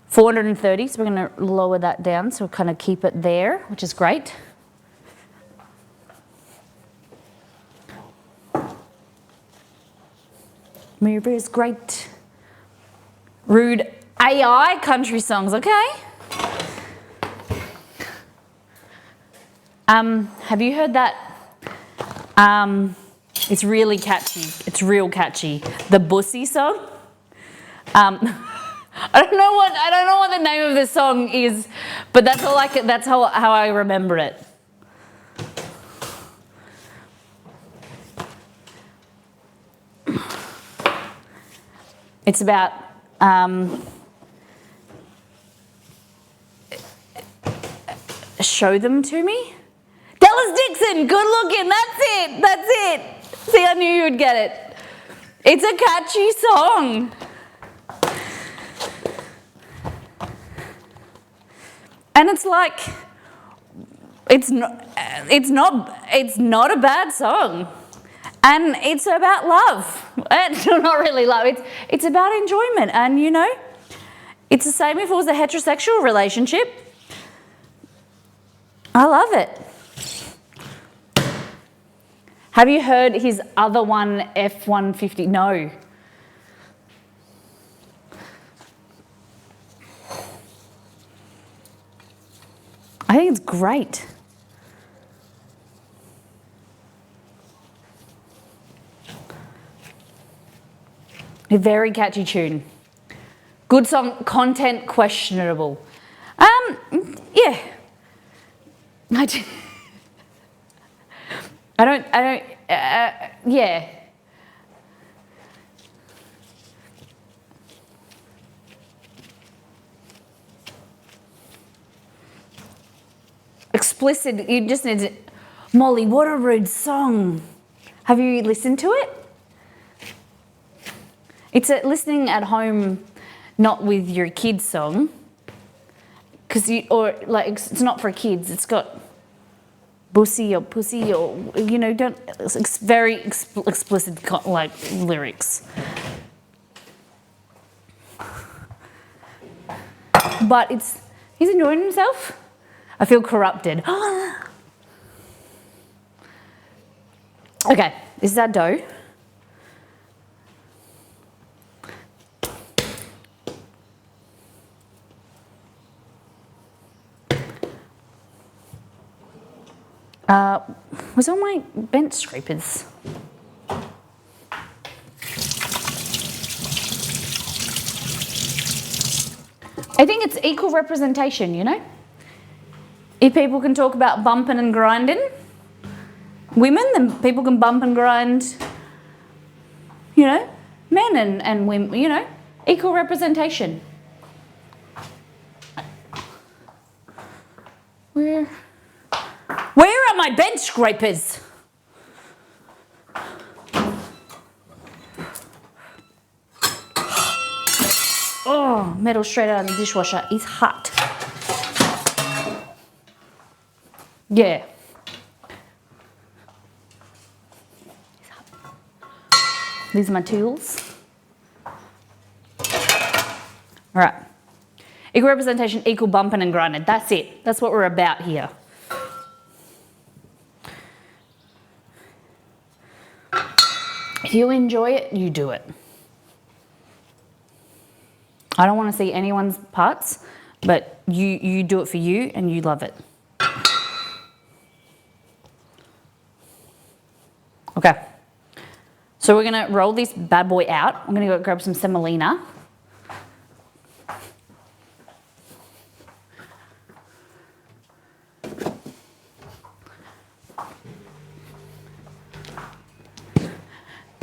430, so we're gonna lower that down, so we'll kind of keep it there, which is great. Mirror is great. Rude AI country songs, okay? Have you heard that? It's really catchy. It's real catchy. The Bussy song. I don't know what the name of the song is, but that's all that's how I remember it. It's about show them to me. Dallas Dixon, good looking. That's it. See, I knew you would get it. It's a catchy song. And it's like, it's not a bad song. And it's about love. It's not really love, it's about enjoyment. And you know, it's the same if it was a heterosexual relationship. I love it. Have you heard his other one, F-150? No. I think it's great. A very catchy tune. Good song, content questionable. Yeah. Yeah. Explicit, you just need to, Molly, what a rude song. Have you listened to it? It's a listening at home, not with your kids song. It's not for kids, it's got bussy or pussy or, you know, it's very explicit lyrics. But he's enjoying himself. I feel corrupted. Okay, this is our dough. Was on my bench scrapers. I think it's equal representation, you know? If people can talk about bumping and grinding women, then people can bump and grind, you know, men and women, you know, equal representation. Where are my bench scrapers? Oh, metal straight out of the dishwasher is hot. Yeah. These are my tools. All right. Equal representation, equal bumping and grinding. That's it. That's what we're about here. If you enjoy it, you do it. I don't want to see anyone's parts, but you do it for you and you love it. Okay. So we're going to roll this bad boy out. I'm going to go grab some semolina.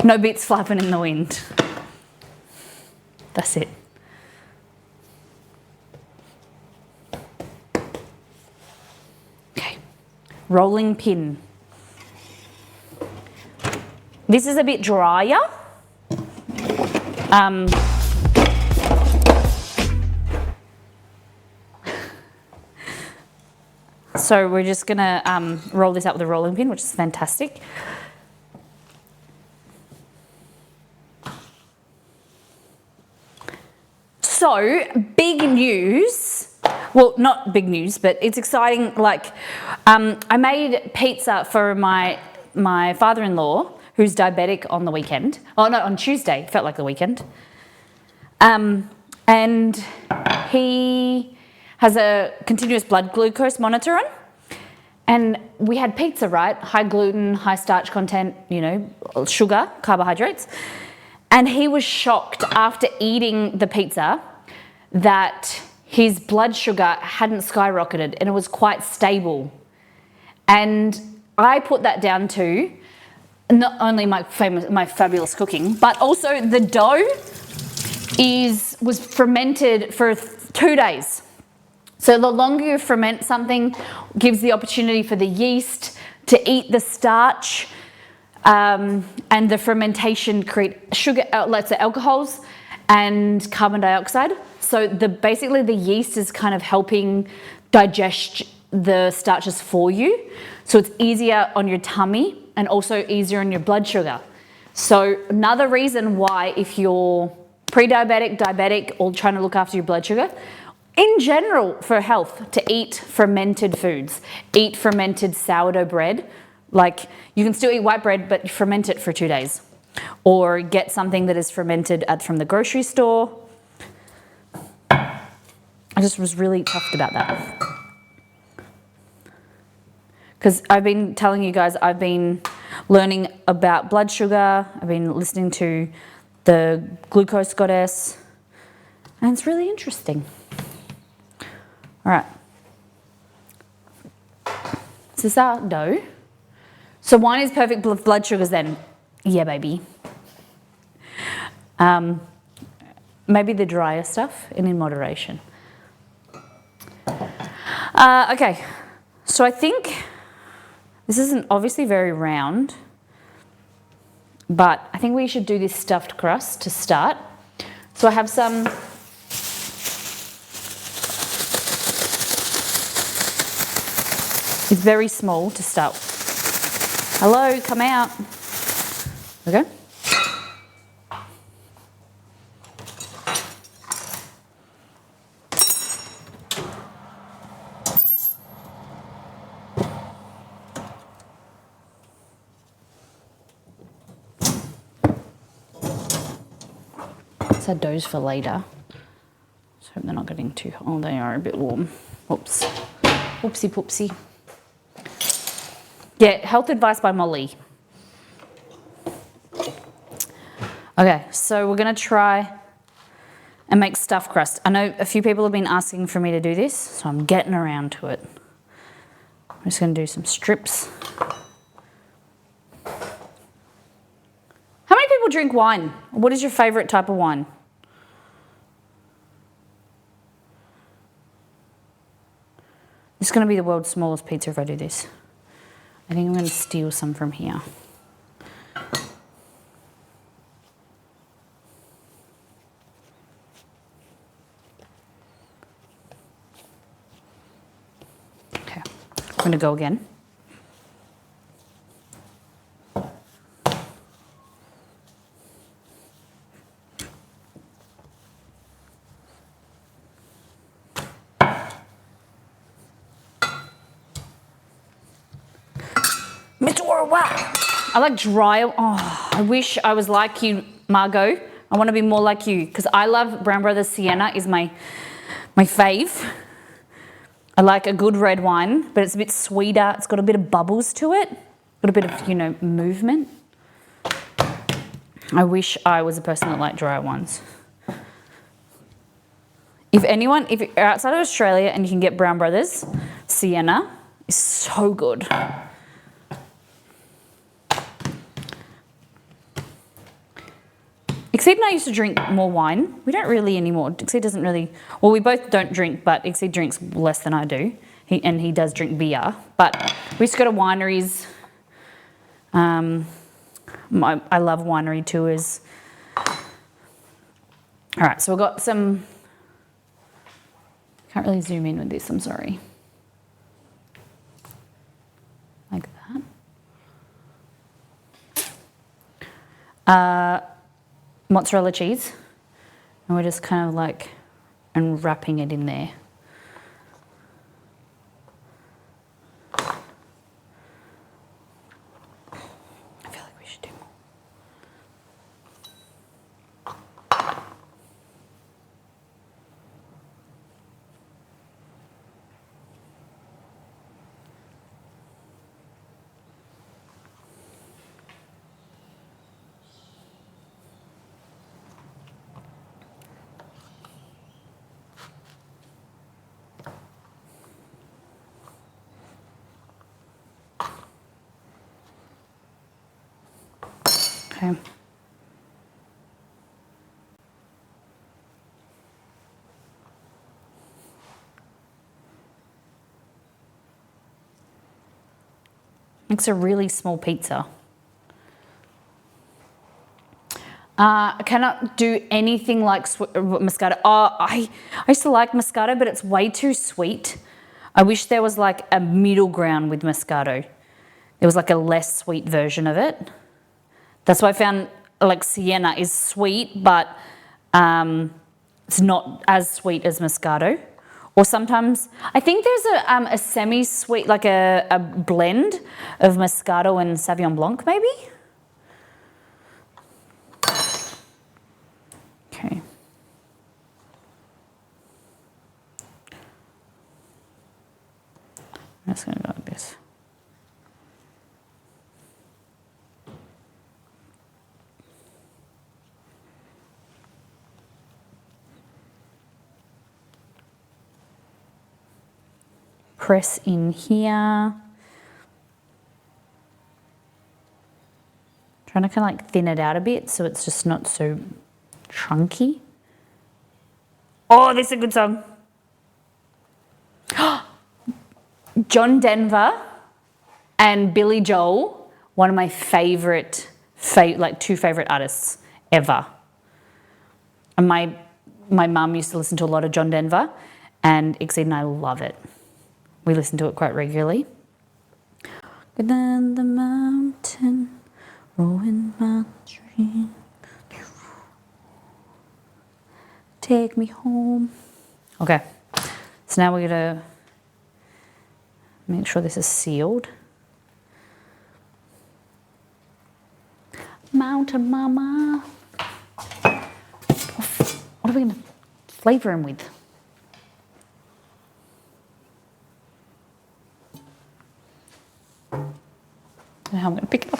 No bits flapping in the wind. That's it. Okay. Rolling pin. This is a bit drier. So we're just gonna roll this out with a rolling pin, which is fantastic. So, big news. Well, not big news, but it's exciting. Like, I made pizza for my father-in-law, who's diabetic, on the weekend. Oh, no, on Tuesday. Felt like the weekend. And he has a continuous blood glucose monitor on. And we had pizza, right? High gluten, high starch content, you know, sugar, carbohydrates. And he was shocked after eating the pizza that his blood sugar hadn't skyrocketed and it was quite stable. And I put that down to not only my fabulous cooking, but also the dough was fermented for 2 days. So the longer you ferment something, gives the opportunity for the yeast to eat the starch, and the fermentation create sugar, let's say alcohols and carbon dioxide. So basically the yeast is kind of helping digest the starches for you. So it's easier on your tummy and also easier on your blood sugar. So another reason why, if you're pre-diabetic, diabetic, or trying to look after your blood sugar, in general for health, to eat fermented foods, eat fermented sourdough bread. Like, you can still eat white bread, but ferment it for 2 days. Or get something that is fermented from the grocery store. I just was really chuffed about that. Because I've been telling you guys, I've been learning about blood sugar. I've been listening to the Glucose Goddess. And it's really interesting. All right. So this is our dough. So wine is perfect blood sugars then. Yeah, baby. Maybe the drier stuff and in moderation. Okay, so I think this isn't obviously very round, but I think we should do this stuffed crust to start. So I have some it's very small to start. Hello, come out. Okay. Let's add those for later. Let's hope they're not getting too hot. Oh, they are a bit warm. Oops. Oopsie poopsie. Yeah, health advice by Molly. Okay, so we're gonna try and make stuffed crust. I know a few people have been asking for me to do this, so I'm getting around to it. I'm just gonna do some strips. How many people drink wine? What is your favorite type of wine? This is gonna be the world's smallest pizza if I do this. I think I'm gonna steal some from here. Okay, I'm gonna go again. I like dry. Oh, I wish I was like you, Margot. I want to be more like you because I love Brown Brothers Sienna is my fave. I like a good red wine, but it's a bit sweeter. It's got a bit of bubbles to it. Got a bit of, movement. I wish I was a person that liked dry wines. If you're outside of Australia and you can get Brown Brothers Sienna, it's so good. Exceed and I used to drink more wine. We don't really anymore. Exceed doesn't really, well, we both don't drink, but Exceed drinks less than I do. He does drink beer. But we used to go to wineries. I love winery tours. All right, so we've got some, can't really zoom in with this, I'm sorry. Like that. Mozzarella cheese, and we're just kind of like unwrapping it in there. I feel like we should do more. Okay. Makes a really small pizza. I cannot do anything like Moscato. Oh, I used to like Moscato, but it's way too sweet. I wish there was like a middle ground with Moscato. There was like a less sweet version of it. That's why I found like Sienna is sweet, but it's not as sweet as Moscato. Or sometimes, I think there's a semi-sweet, like a blend of Moscato and Sauvignon Blanc maybe? Okay. I'm just going to go like this. Press in here. Trying to kind of like thin it out a bit so it's just not so chunky. Oh, this is a good song. John Denver and Billy Joel, one of my favorite, like two favorite artists ever. And my mum used to listen to a lot of John Denver, and Exceed and I love it. We listen to it quite regularly. Go down the mountain, rowing my stream. Take me home. Okay, so now we're gonna make sure this is sealed. Mountain Mama. What are we gonna flavor him with? Now I'm gonna pick it up.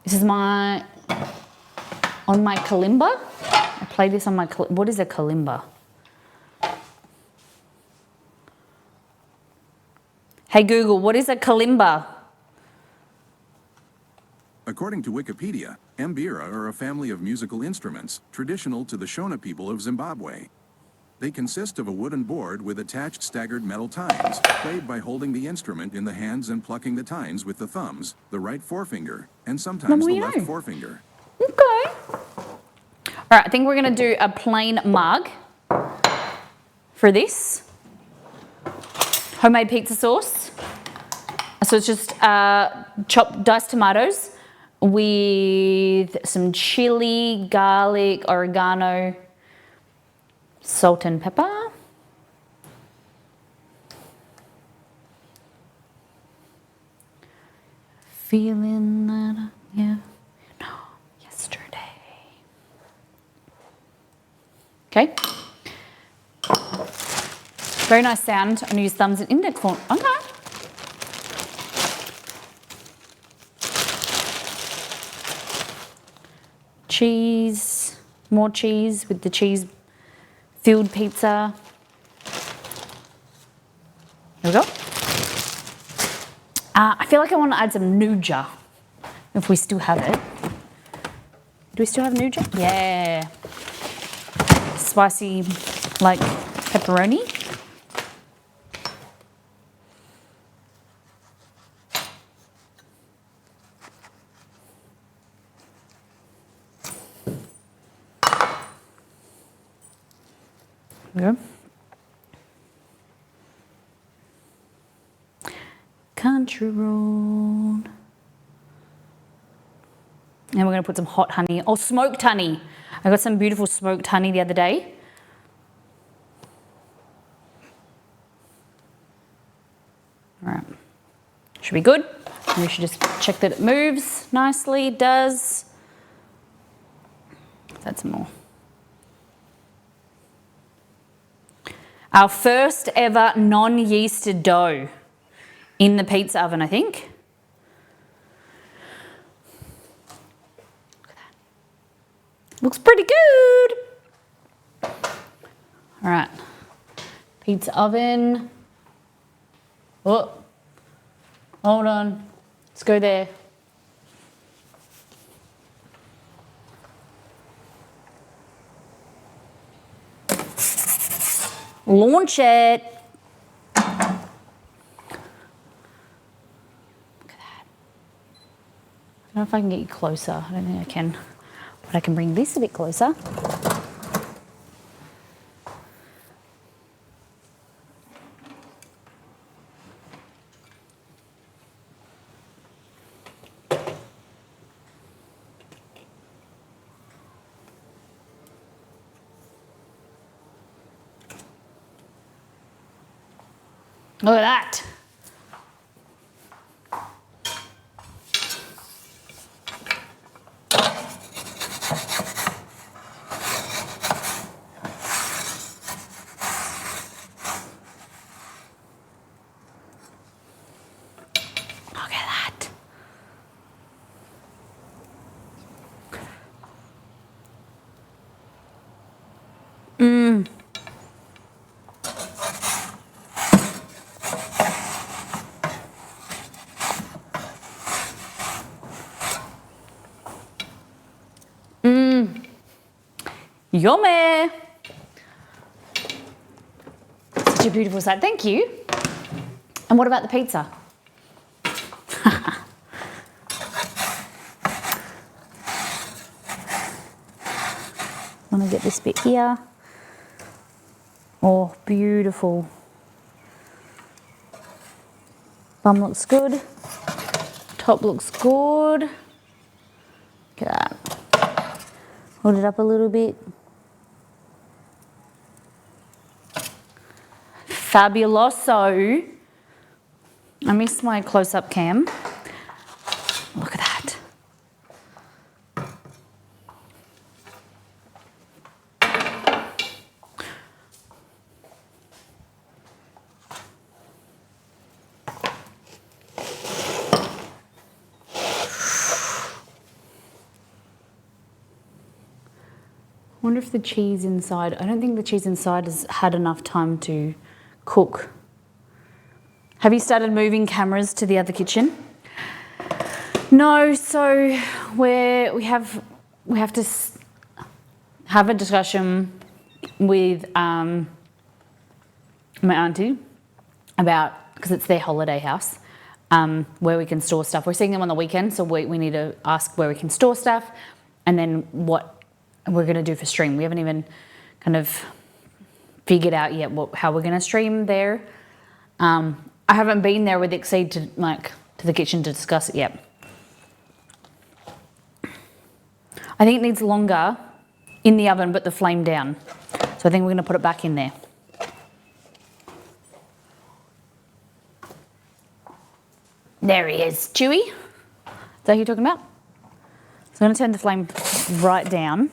This is on my kalimba. I play this on my, what is a kalimba? Hey Google, what is a kalimba? According to Wikipedia, mbira are a family of musical instruments traditional to the Shona people of Zimbabwe. They consist of a wooden board with attached staggered metal tines, played by holding the instrument in the hands and plucking the tines with the thumbs, the right forefinger, and sometimes the left forefinger. Okay. All right, I think we're going to do a plain mug for this. Homemade pizza sauce. So it's just chopped diced tomatoes with some chili, garlic, oregano, salt and pepper. Feeling that yeah, no, yesterday. Okay. Very nice sound. I'm going to use thumbs and index for. Okay. Cheese, more cheese with the cheese filled pizza. There we go. I feel like I want to add some Nuja, if we still have it. Do we still have Nuja? Yeah. Spicy, like pepperoni. There we go. Country road. And we're going to put some hot honey. Oh, smoked honey. I got some beautiful smoked honey the other day. All right. Should be good. And we should just check that it moves nicely. It does. Let's add some more. Our first ever non-yeasted dough in the pizza oven, I think. Look at that. Looks pretty good. All right. Pizza oven. Oh, hold on. Let's go there. Launch it. Look at that. I don't know if I can get you closer. I don't think I can. But But I can bring this a bit closer. Look at that. Look at that. Yummy. Such a beautiful sight. Thank you. And what about the pizza? Want to get this bit here. Oh, beautiful. Bum looks good. Top looks good. Look at that. Hold it up a little bit. Fabuloso. I missed my close-up cam. Look at that. I wonder if the cheese inside, I don't think the cheese inside has had enough time to cook. Have you started moving cameras to the other kitchen? No, so we have to have a discussion with my auntie about, because it's their holiday house, where we can store stuff. We're seeing them on the weekend, so we need to ask where we can store stuff and then what we're going to do for stream. We haven't even kind of figured out yet how we're going to stream there. I haven't been there with Exceed to the kitchen to discuss it yet. I think it needs longer in the oven, but the flame down. So I think we're going to put it back in there. There he is, Chewy. Is that who you're talking about? So I'm going to turn the flame right down.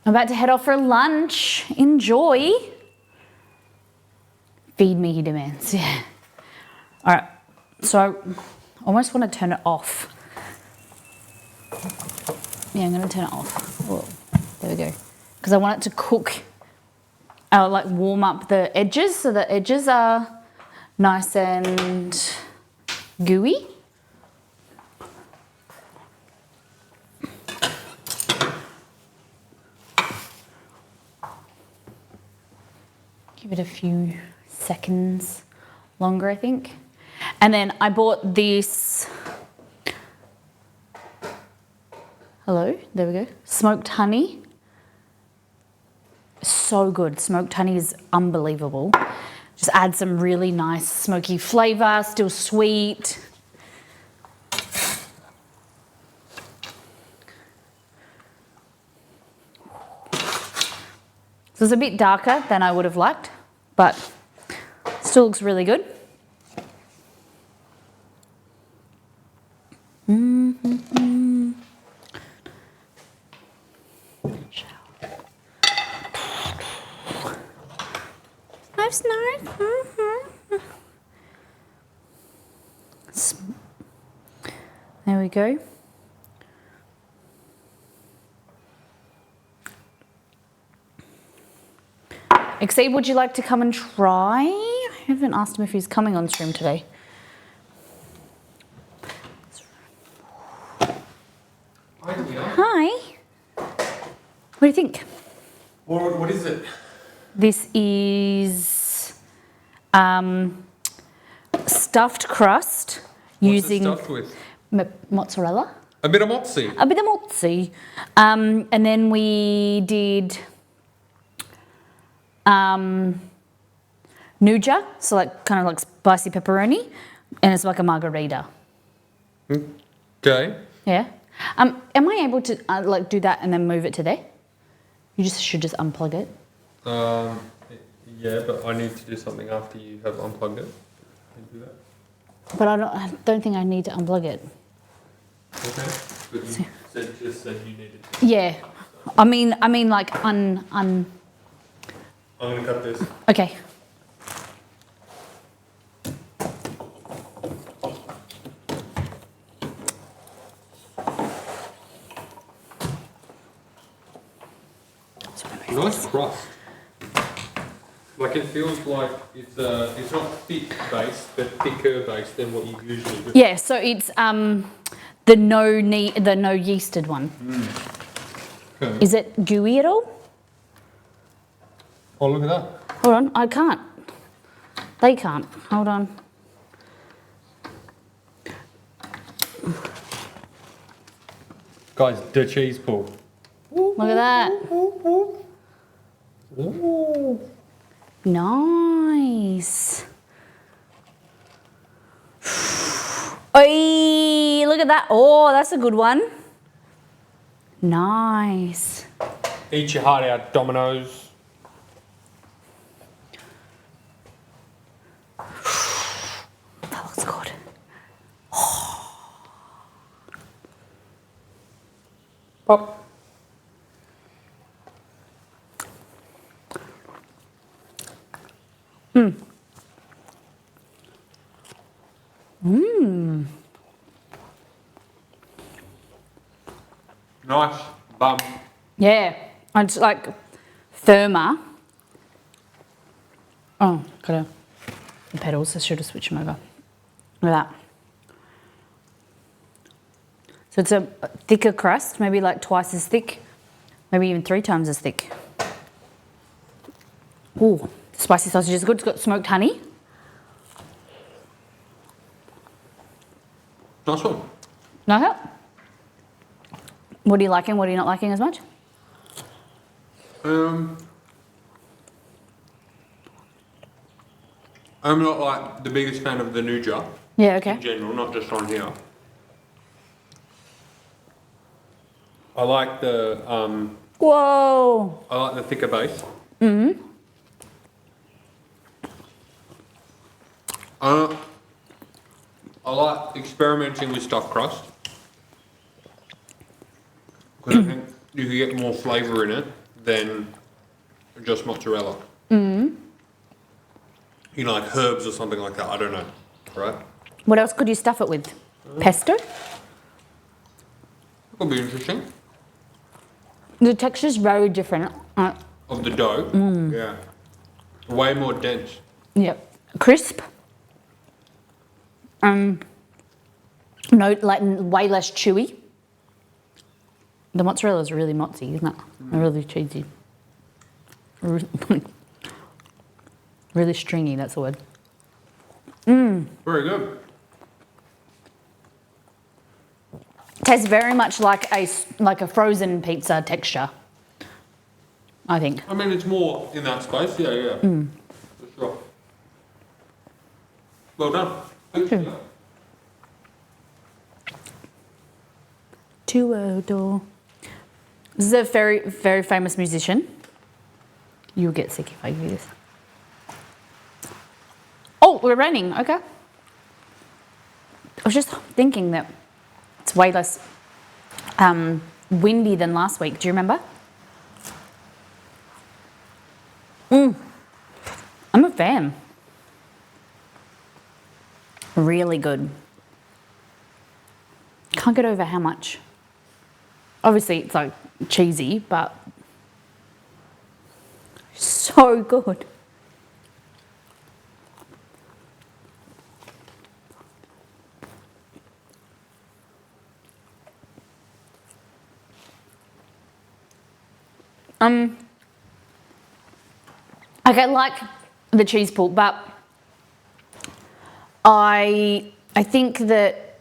I'm about to head off for lunch. Enjoy. Feed me, he demands. Yeah. All right. So I almost want to turn it off. Yeah, I'm going to turn it off. Whoa. There we go. Because I want it to cook, warm up the edges so the edges are nice and gooey. Give it a few seconds longer, I think. And then I bought this, hello, there we go, smoked honey. So good, smoked honey is unbelievable. Just add some really nice smoky flavour, still sweet. So it's a bit darker than I would have liked, but still looks really good. Nice, nice. There we go. Exceed, would you like to come and try? I haven't asked him if he's coming on stream today. Hi, Leah. Hi. What do you think? What is it? This is stuffed crust What's using it stuffed with? mozzarella. A bit of mozzie. A bit of mozzie. And then we did Nuja, so like kind of like spicy pepperoni, and it's like a margarita. Okay. Yeah. Am I able to like do that and then move it to there? You just should just unplug it. Yeah, but I need to do something after you have unplugged it. Can you do that? But I don't think I need to unplug it. Okay. But you just said you needed to. Yeah. I mean like I'm gonna cut this. Okay. Nice crust. Like it feels like it's not thick base, but thicker base than what you usually do. Yeah, so it's the no yeasted one. Okay. Is it gooey at all? Oh, look at that. Hold on, I can't. They can't. Hold on. Guys, the cheese pull. Look at that. Ooh. Nice. Oi, look at that. Oh, that's a good one. Nice. Eat your heart out, Dominoes. That looks good. Pop. Nice bum. Yeah, it's like firmer. Oh, got the pedals. I should have switched them over. Look at that. So it's a thicker crust, maybe like twice as thick, maybe even 3 times as thick. Ooh, the spicy sausage is good. It's got smoked honey. Nice one. Like it? What are you liking? What are you not liking as much? I'm not like the biggest fan of the Nuja Yeah, okay. in general, not just on here. I like the Whoa. thicker base. I like experimenting with stuffed crust because I think you can get more flavour in it than just mozzarella. You know, like herbs or something like that. I don't know, right? What else could you stuff it with? Pesto? Could be interesting. The texture's very different. Of the dough, yeah, way more dense. Yep. Crisp. No, like way less chewy. The mozzarella is really mozzy, isn't it? Really cheesy. Really stringy, that's the word. Very good. Tastes very much like a frozen pizza texture, I think. I mean, it's more in that space. Yeah, for sure. Well done. Thank you. Tuodo. This is a very, very famous musician. You'll get sick if I do this. Oh, we're raining. Okay. I was just thinking that it's way less windy than last week. Do you remember? I'm a fan. Really good. Can't get over how much. Obviously, it's like cheesy, but so good. I like the cheese pull, but I think that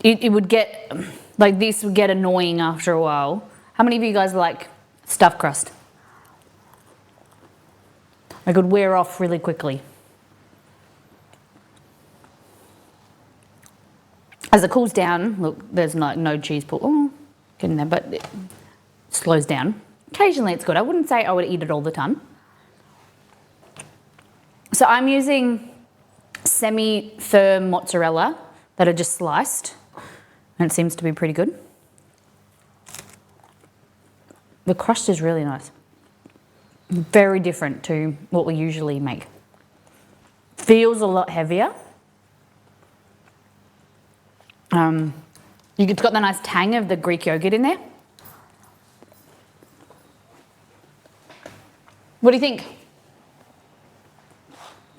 it would get, like this would get annoying after a while. How many of you guys like stuffed crust? I could wear off really quickly. As it cools down, look, there's no cheese pull. Oh, getting there, but it slows down. Occasionally it's good. I wouldn't say I would eat it all the time. So I'm using semi-firm mozzarella that are just sliced, and it seems to be pretty good. The crust is really nice. Very different to what we usually make. Feels a lot heavier. It's got the nice tang of the Greek yogurt in there. What do you think?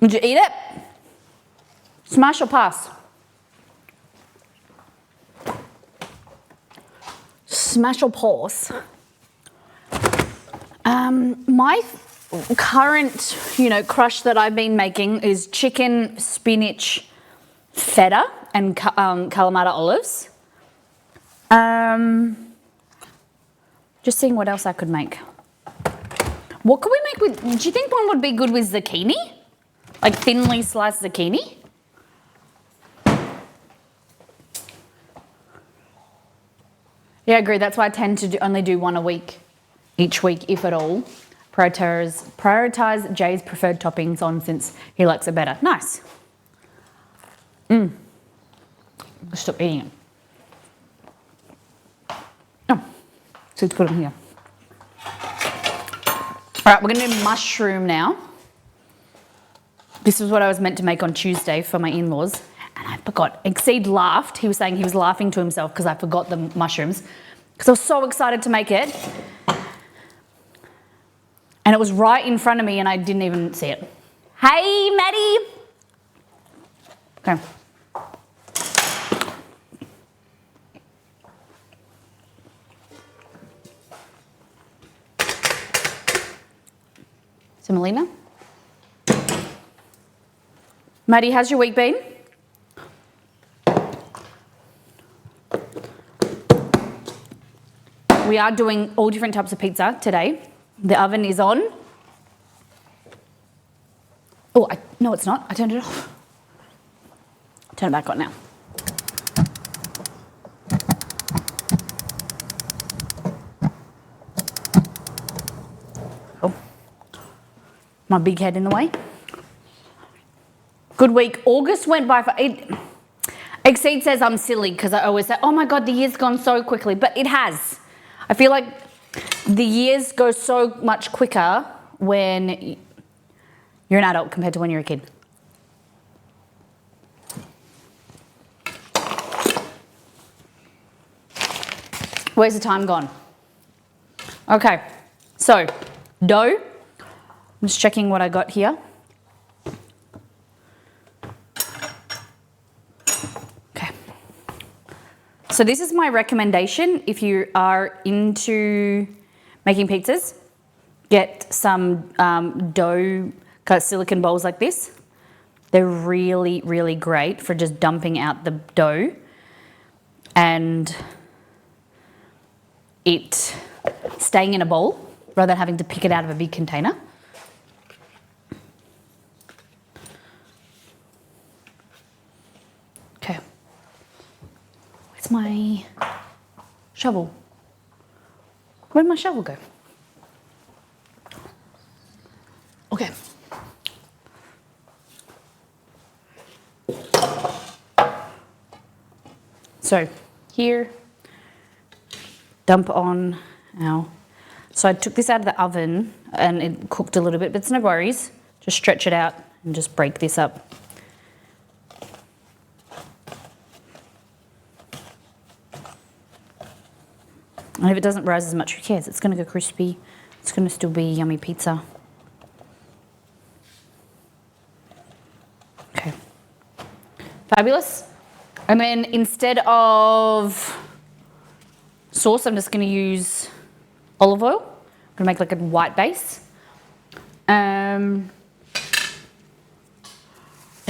Would you eat it? Smash or pass? Smash or pause? My current, crush that I've been making is chicken, spinach, feta, and Kalamata olives. Just seeing what else I could make. What could we make with, do you think one would be good with zucchini? Like thinly sliced zucchini? Yeah, I agree. That's why I tend to only do one a week, each week, if at all. Prioritize Jay's preferred toppings on since he likes it better. Nice. Stop eating it. Oh, so let's put them here. All right, we're going to do mushroom now. This is what I was meant to make on Tuesday for my in-laws, and I forgot. Exceed laughed. He was saying he was laughing to himself because I forgot the mushrooms because I was so excited to make it. And it was right in front of me and I didn't even see it. Hey, Maddie. Okay. Semolina. Maddie, how's your week been? We are doing all different types of pizza today. The oven is on. Oh, no, it's not. I turned it off. Turn it back on now. Oh, my big head in the way. Good week. August went by. Exceed says I'm silly because I always say, oh my God, the year's gone so quickly. But it has. I feel like the years go so much quicker when you're an adult compared to when you're a kid. Where's the time gone? Okay, so dough. I'm just checking what I got here. Okay. So this is my recommendation if you are into making pizzas. Get some dough, silicone bowls like this. They're really, really great for just dumping out the dough and it staying in a bowl rather than having to pick it out of a big container. Okay. Where's my shovel? Where'd my shovel go? Okay. So here, dump on now. So I took this out of the oven and it cooked a little bit, but it's no worries. Just stretch it out and just break this up. And if it doesn't rise as much, who cares? It's going to go crispy. It's going to still be yummy pizza. Okay. Fabulous. And then instead of sauce, I'm just going to use olive oil. I'm going to make like a white base. And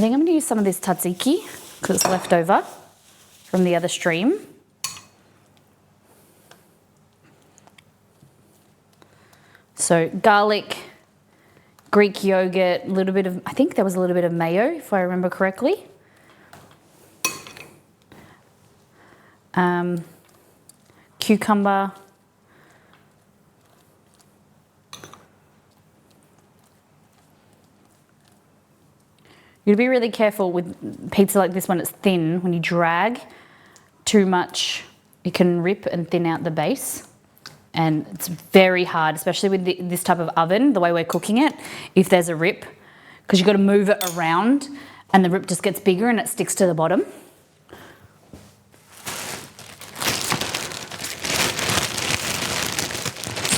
think I'm going to use some of this tzatziki because it's left over from the other stream. So garlic, Greek yogurt, a little bit of, I think there was a little bit of mayo if I remember correctly. Cucumber. You'd be really careful with pizza like this when it's thin. When you drag too much, it can rip and thin out the base. And it's very hard, especially with this type of oven, the way we're cooking it, if there's a rip, because you've got to move it around and the rip just gets bigger and it sticks to the bottom.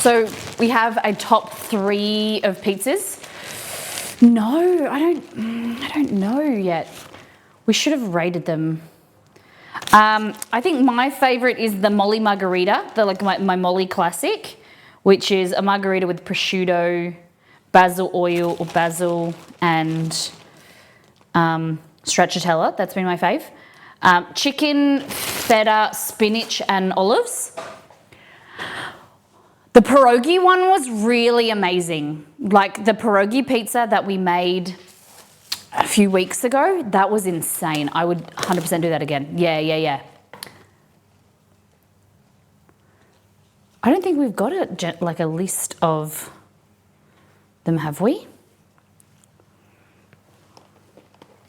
So we have a top 3 of pizzas. No, I don't know yet. We should have rated them. I think my favorite is the Molly Margarita, my Molly classic, which is a margarita with prosciutto, basil oil or basil, and stracciatella. That's been my fave. Chicken, feta, spinach, and olives. The pierogi one was really amazing. Like the pierogi pizza that we made a few weeks ago, that was insane. I would 100% do that again. Yeah. I don't think we've got a list of them, have we?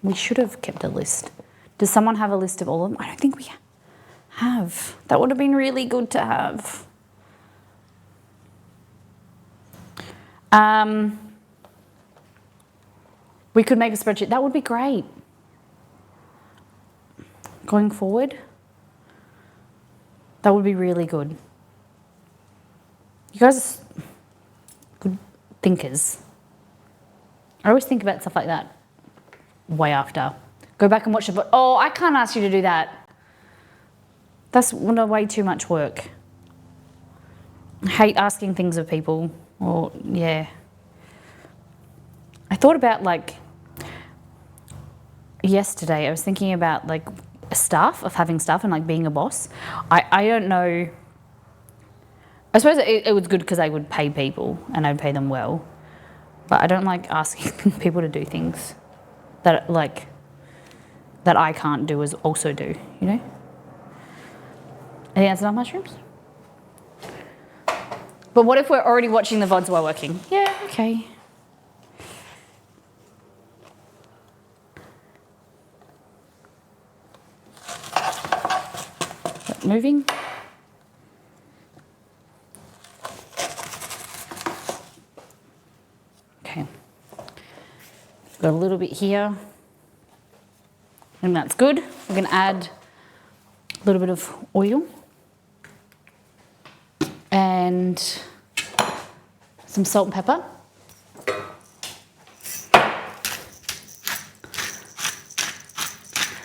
We should have kept a list. Does someone have a list of all of them? I don't think we have. That would have been really good to have. We could make a spreadsheet. That would be great. Going forward, that would be really good. You guys are good thinkers. I always think about stuff like that way after. Go back and watch it, but oh, I can't ask you to do that. That's way too much work. I hate asking things of people. Or, yeah. I thought about yesterday, I was thinking about having staff and being a boss. I don't know. I suppose it was good because I would pay people and I'd pay them well. But I don't like asking people to do things that I can't do also do, you know? Any answer on mushrooms? But what if we're already watching the VODs while working? Yeah, okay. Moving. Okay. Got a little bit here. And that's good. We're going to add a little bit of oil. And some salt and pepper.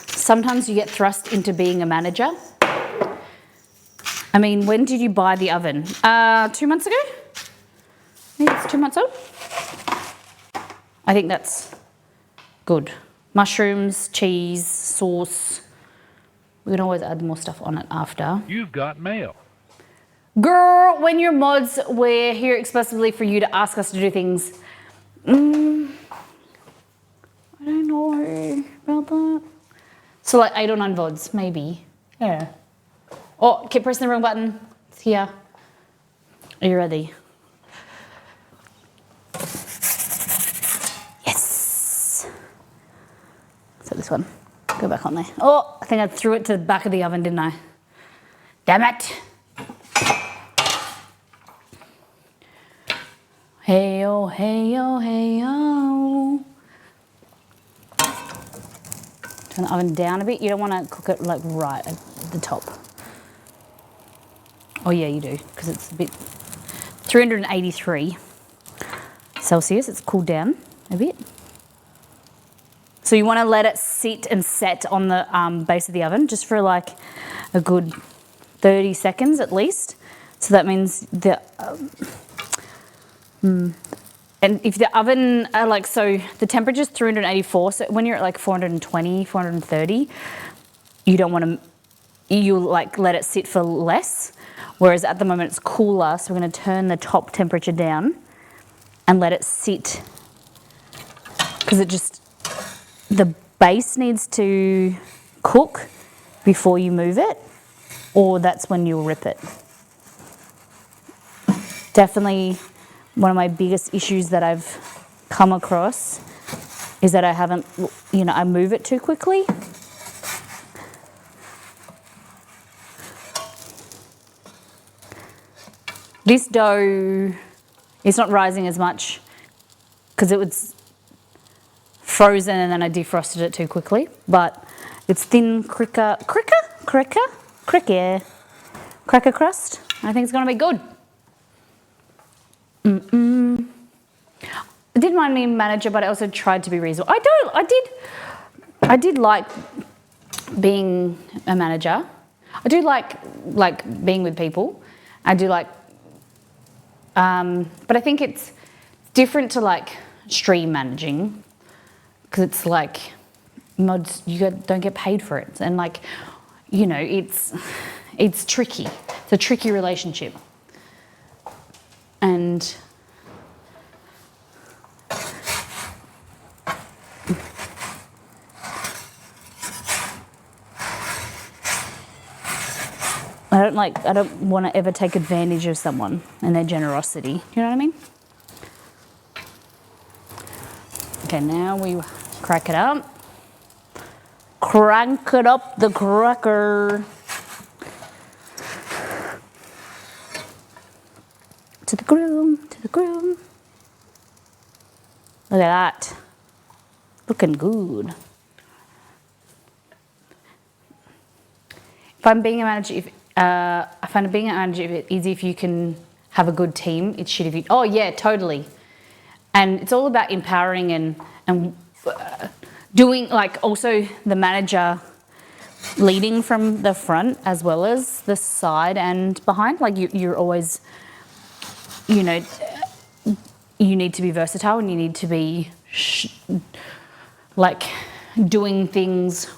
Sometimes you get thrust into being a manager. I mean, when did you buy the oven? 2 months ago? I think it's 2 months old. I think that's good. Mushrooms, cheese, sauce. We can always add more stuff on it after. You've got mail. Girl, when you're mods, we're here explicitly for you to ask us to do things. I don't know about that. So 8 or 9 VODs, maybe. Yeah. Oh, keep pressing the wrong button. It's here. Are you ready? Yes. So this one. Go back on there. Oh, I think I threw it to the back of the oven, didn't I? Damn it. Hey-oh, hey-oh, hey-oh. Turn the oven down a bit. You don't want to cook it right at the top. Oh yeah, you do, because it's a bit 383 Celsius. It's cooled down a bit. So you want to let it sit and set on the base of the oven just for a good 30 seconds at least. So that means the And if the oven, so the temperature's 384, so when you're at like 420, 430, you don't want to, you like let it sit for less. Whereas at the moment it's cooler, so we're going to turn the top temperature down and let it sit, because the base needs to cook before you move it, or that's when you'll rip it. Definitely one of my biggest issues that I've come across is that I haven't, I move it too quickly. This dough is not rising as much because it was frozen and then I defrosted it too quickly, but it's thin cracker crust. I think it's going to be good. I didn't mind being manager, but I also tried to be reasonable. I did like being a manager. I do like being with people. I do like, but I think it's different to like stream managing, because it's like mods, don't get paid for it, and like, it's tricky. It's a tricky relationship. And I don't want to ever take advantage of someone and their generosity. You know what I mean? Okay, now we crack it up. Crank it up the cracker. To the grill, to the grill. Look at that. Looking good. If I'm being a manager, I find being a manager easy if you can have a good team. It's shit if you, oh yeah, totally. And it's all about empowering and doing, like, also the manager leading from the front as well as the side and behind. Like you're always, you need to be versatile, and you need to be like doing things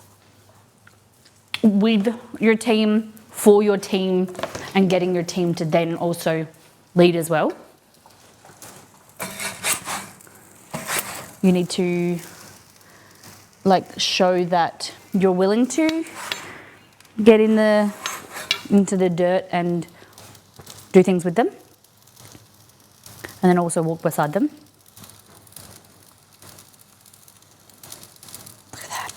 with your team, for your team, and getting your team to then also lead as well. You need to like show that you're willing to get into the dirt and do things with them, and then also walk beside them. Look at that.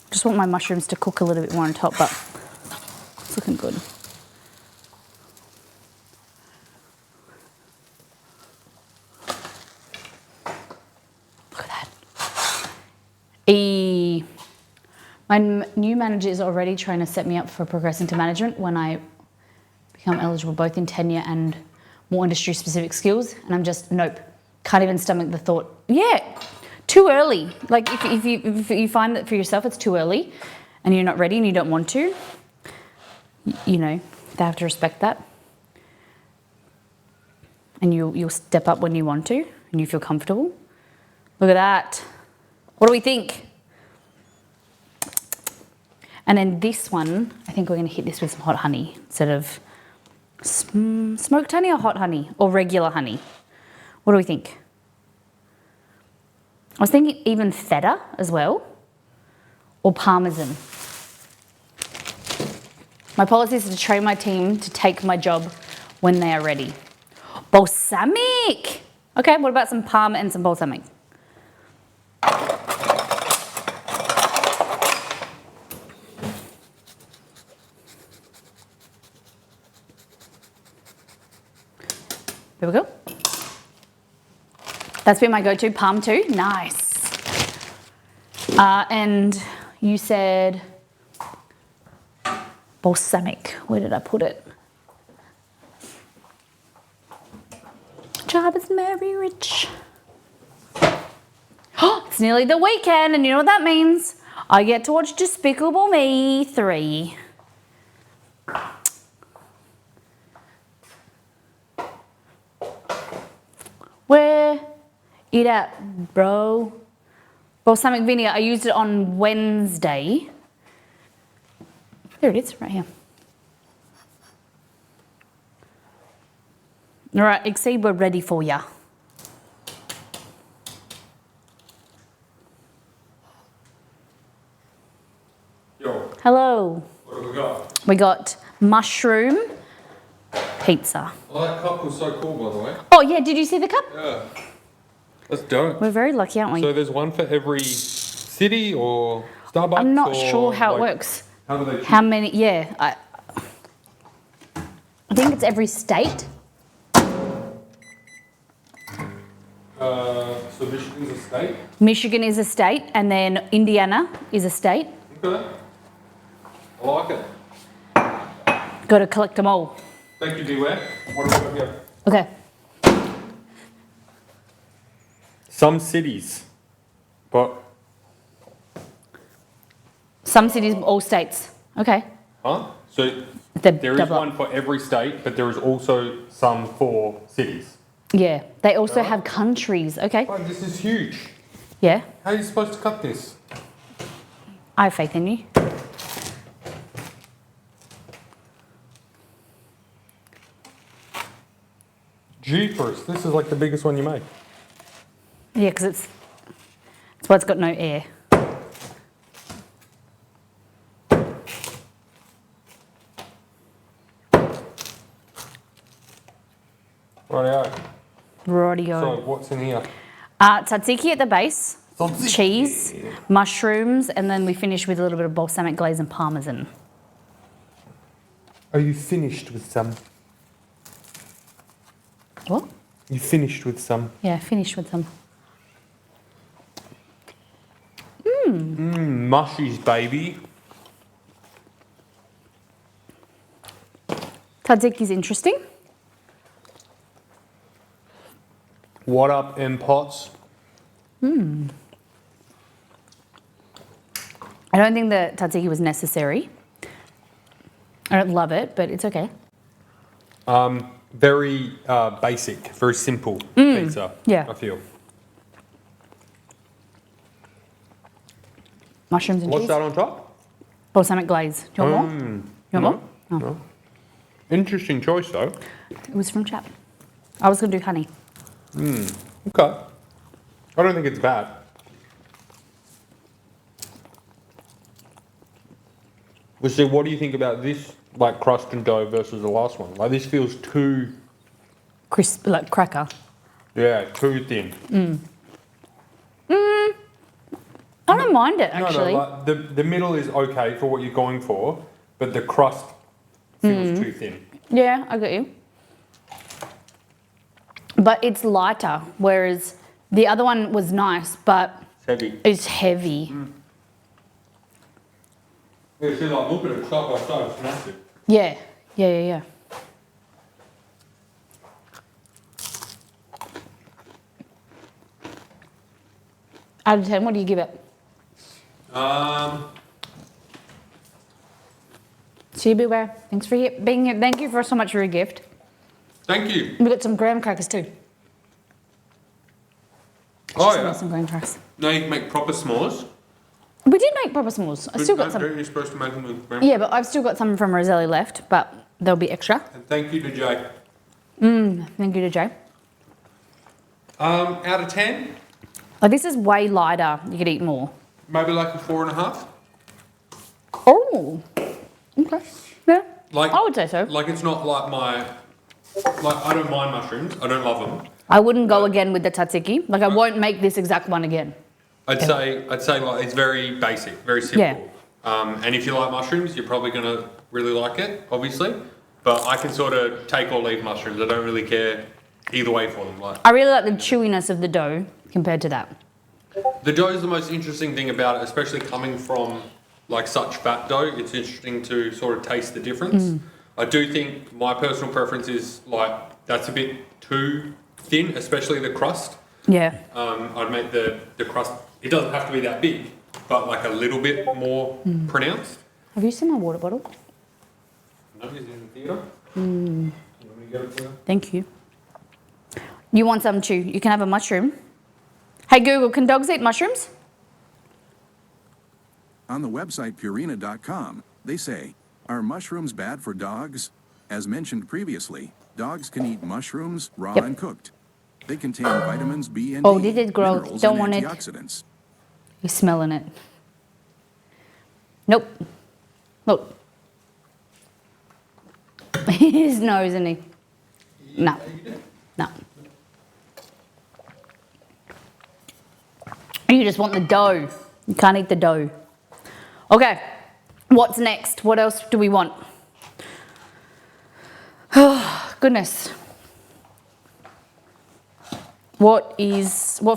Just want my mushrooms to cook a little bit more on top, but it's looking good. Look at that. My new manager is already trying to set me up for progressing to management when I become eligible, both in tenure and more industry-specific skills. And I'm just, nope, can't even stomach the thought. Yeah, too early. Like if you find that for yourself it's too early and you're not ready and you don't want to, they have to respect that. And you'll step up when you want to and you feel comfortable. Look at that. What do we think? And then this one, I think we're going to hit this with some hot honey instead of smoked honey or hot honey or regular honey. What do we think? I was thinking even feta as well, or parmesan. My policy is to train my team to take my job when they are ready. Balsamic! Okay, what about some parm and some balsamic? There we go. That's been my go-to, palm too. Nice. And you said balsamic. Where did I put it? Job is very rich. Oh, it's nearly the weekend, and you know what that means? I get to watch Despicable Me 3. Eat out, bro. Balsamic vinegar. I used it on Wednesday. There it is, right here. All right, Exceed, we're ready for ya. Yo, Hello. what have we got? We got mushroom pizza. Oh, that cup was so cool, by the way. Oh yeah, did you see the cup? Yeah. That's dope. We're very lucky, aren't we? So there's one for every city or Starbucks? I'm not or, sure how it like, works. How do they choose? How many? Yeah, I think it's every state. So Michigan's a state? Michigan is a state, and then Indiana is a state. Okay. I like it. Got to collect them all. Thank you, Beware. What have we got here? Okay. Some cities, but... Some cities, all states. Okay. Huh? So The there is double up. one for every state, but there is also some for cities. Yeah. They also Alright. have countries. Okay. Oh, this is huge. Yeah. How are you supposed to cut this? I have faith in you. Jeepers, this is like the biggest one you make. Yeah, because it's why it's got no air. Rightio. Rightio. So what's in here? Tzatziki at the base, cheese, mushrooms, and then we finish with a little bit of balsamic glaze and parmesan. Are you finished with some? What? You finished with some? Yeah, finished with some. Mushies, baby. Tzatziki's interesting. What up, M Pots? I don't think the tzatziki was necessary. I don't love it, but it's okay. Very basic, very simple pizza. yeah. I feel. Mushrooms and What's cheese. that on top? Balsamic glaze. Do you want more? You want more? No. Interesting choice though. It was from Chap. I was going to do honey. Okay. I don't think it's bad. So what do you think about this, like crust and dough versus the last one? Like this feels too, Crisp, like cracker. yeah, too thin. I don't mind it, actually. No, like the middle is okay for what you're going for, but the crust feels too thin. Yeah, I got you. But it's lighter, whereas the other one was nice, but It's heavy. it's heavy. Yeah, see, like look at it side by side, it's massive. Yeah, yeah. Out of 10, what do you give it? See you, Beware. Thanks for being here. Thank you for so much for your gift. Thank you. We got some graham crackers too. Oh Send me yeah. some graham crackers. Now you can make proper s'mores. We did make proper s'mores. I still got some. You're supposed to make them with graham. Yeah, but I've still got some from Roselli left, but there'll be extra. And thank you to Jay. Thank you to Jay. Out of 10, Oh, this is way lighter. You could eat more. maybe like a 4.5. Oh, okay. Yeah, Like I would say so. Like it's not like I don't mind mushrooms. I don't love them. I wouldn't go again with the tzatziki. Like I won't make this exact one again. I'd say like it's very basic, very simple. Yeah. And if you like mushrooms, you're probably gonna really like it, obviously. But I can sort of take or leave mushrooms. I don't really care either way for them. Like I really like the chewiness of the dough compared to that. the dough is the most interesting thing about it, especially coming from like such fat dough. It's interesting to sort of taste the difference. I do think my personal preference is like that's a bit too thin, especially the crust. Yeah. I'd make the crust, it doesn't have to be that big, but like a little bit more pronounced. Have you seen my water bottle? No, he's in the theatre. You want me to get it for you? Thank you. You want some too? You can have a mushroom. Hey Google, can dogs eat mushrooms? On the website Purina.com, they say, are mushrooms bad for dogs? As mentioned previously, dogs can eat mushrooms raw Yep. and cooked. They contain vitamins B and Oh, D, did it grow? minerals, Don't and want it. antioxidants. You're smelling it. Nope. Look. His nose, isn't he? No. No. You just want the dough. You can't eat the dough. Okay. What's next? What else do we want? Oh, goodness. What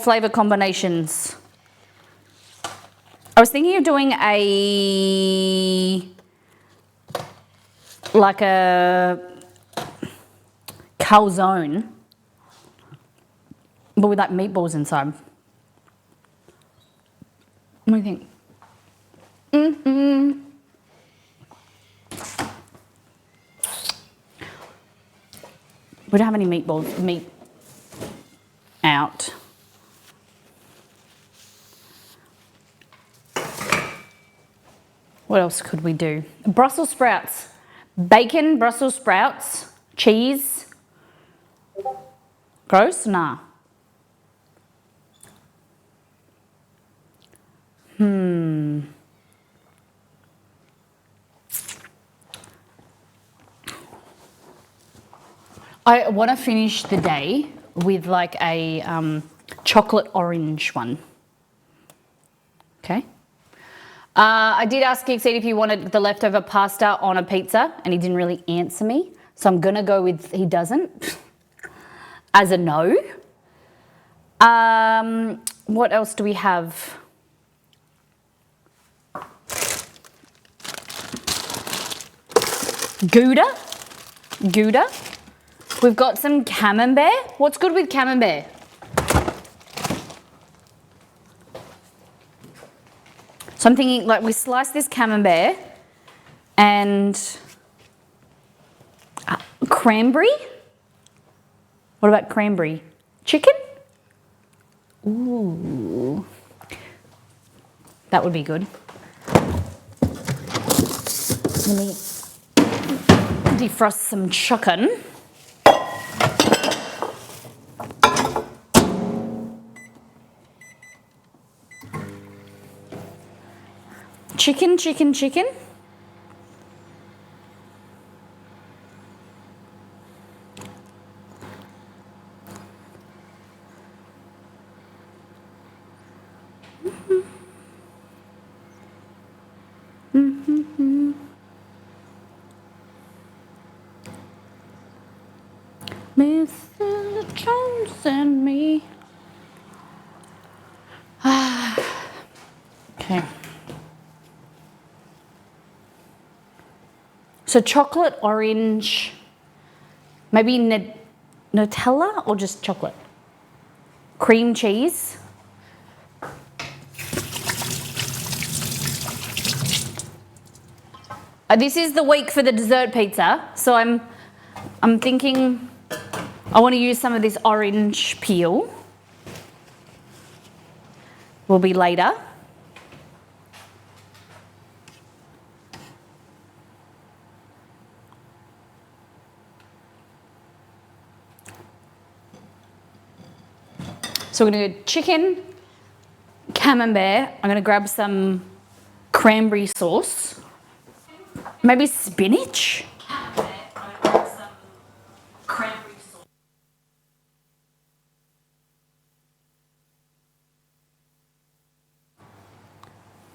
flavor combinations? I was thinking of doing like a calzone, but with like meatballs inside. What do you think? We don't have any meat out. What else could we do? Brussels sprouts. Bacon, Brussels sprouts, cheese. Gross? Nah. I want to finish the day with like a chocolate orange one. Okay. I did ask Geekseed if he wanted the leftover pasta on a pizza, and he didn't really answer me. So I'm gonna go with he doesn't as a no. What else do we have? Gouda. We've got some camembert. What's good with camembert? So I'm thinking like we slice this camembert and cranberry. What about cranberry? Chicken? Ooh. That would be good. Let me defrost some chicken. Chicken. Mr. Jones and me. Okay. So chocolate, orange, maybe Nutella or just chocolate? Cream cheese. This is the week for the dessert pizza, so I'm thinking I want to use some of this orange peel. Will be later. So we're going to do chicken, camembert. I'm going to grab some cranberry sauce. Maybe spinach? Camembert. I'm going to grab some cranberry sauce.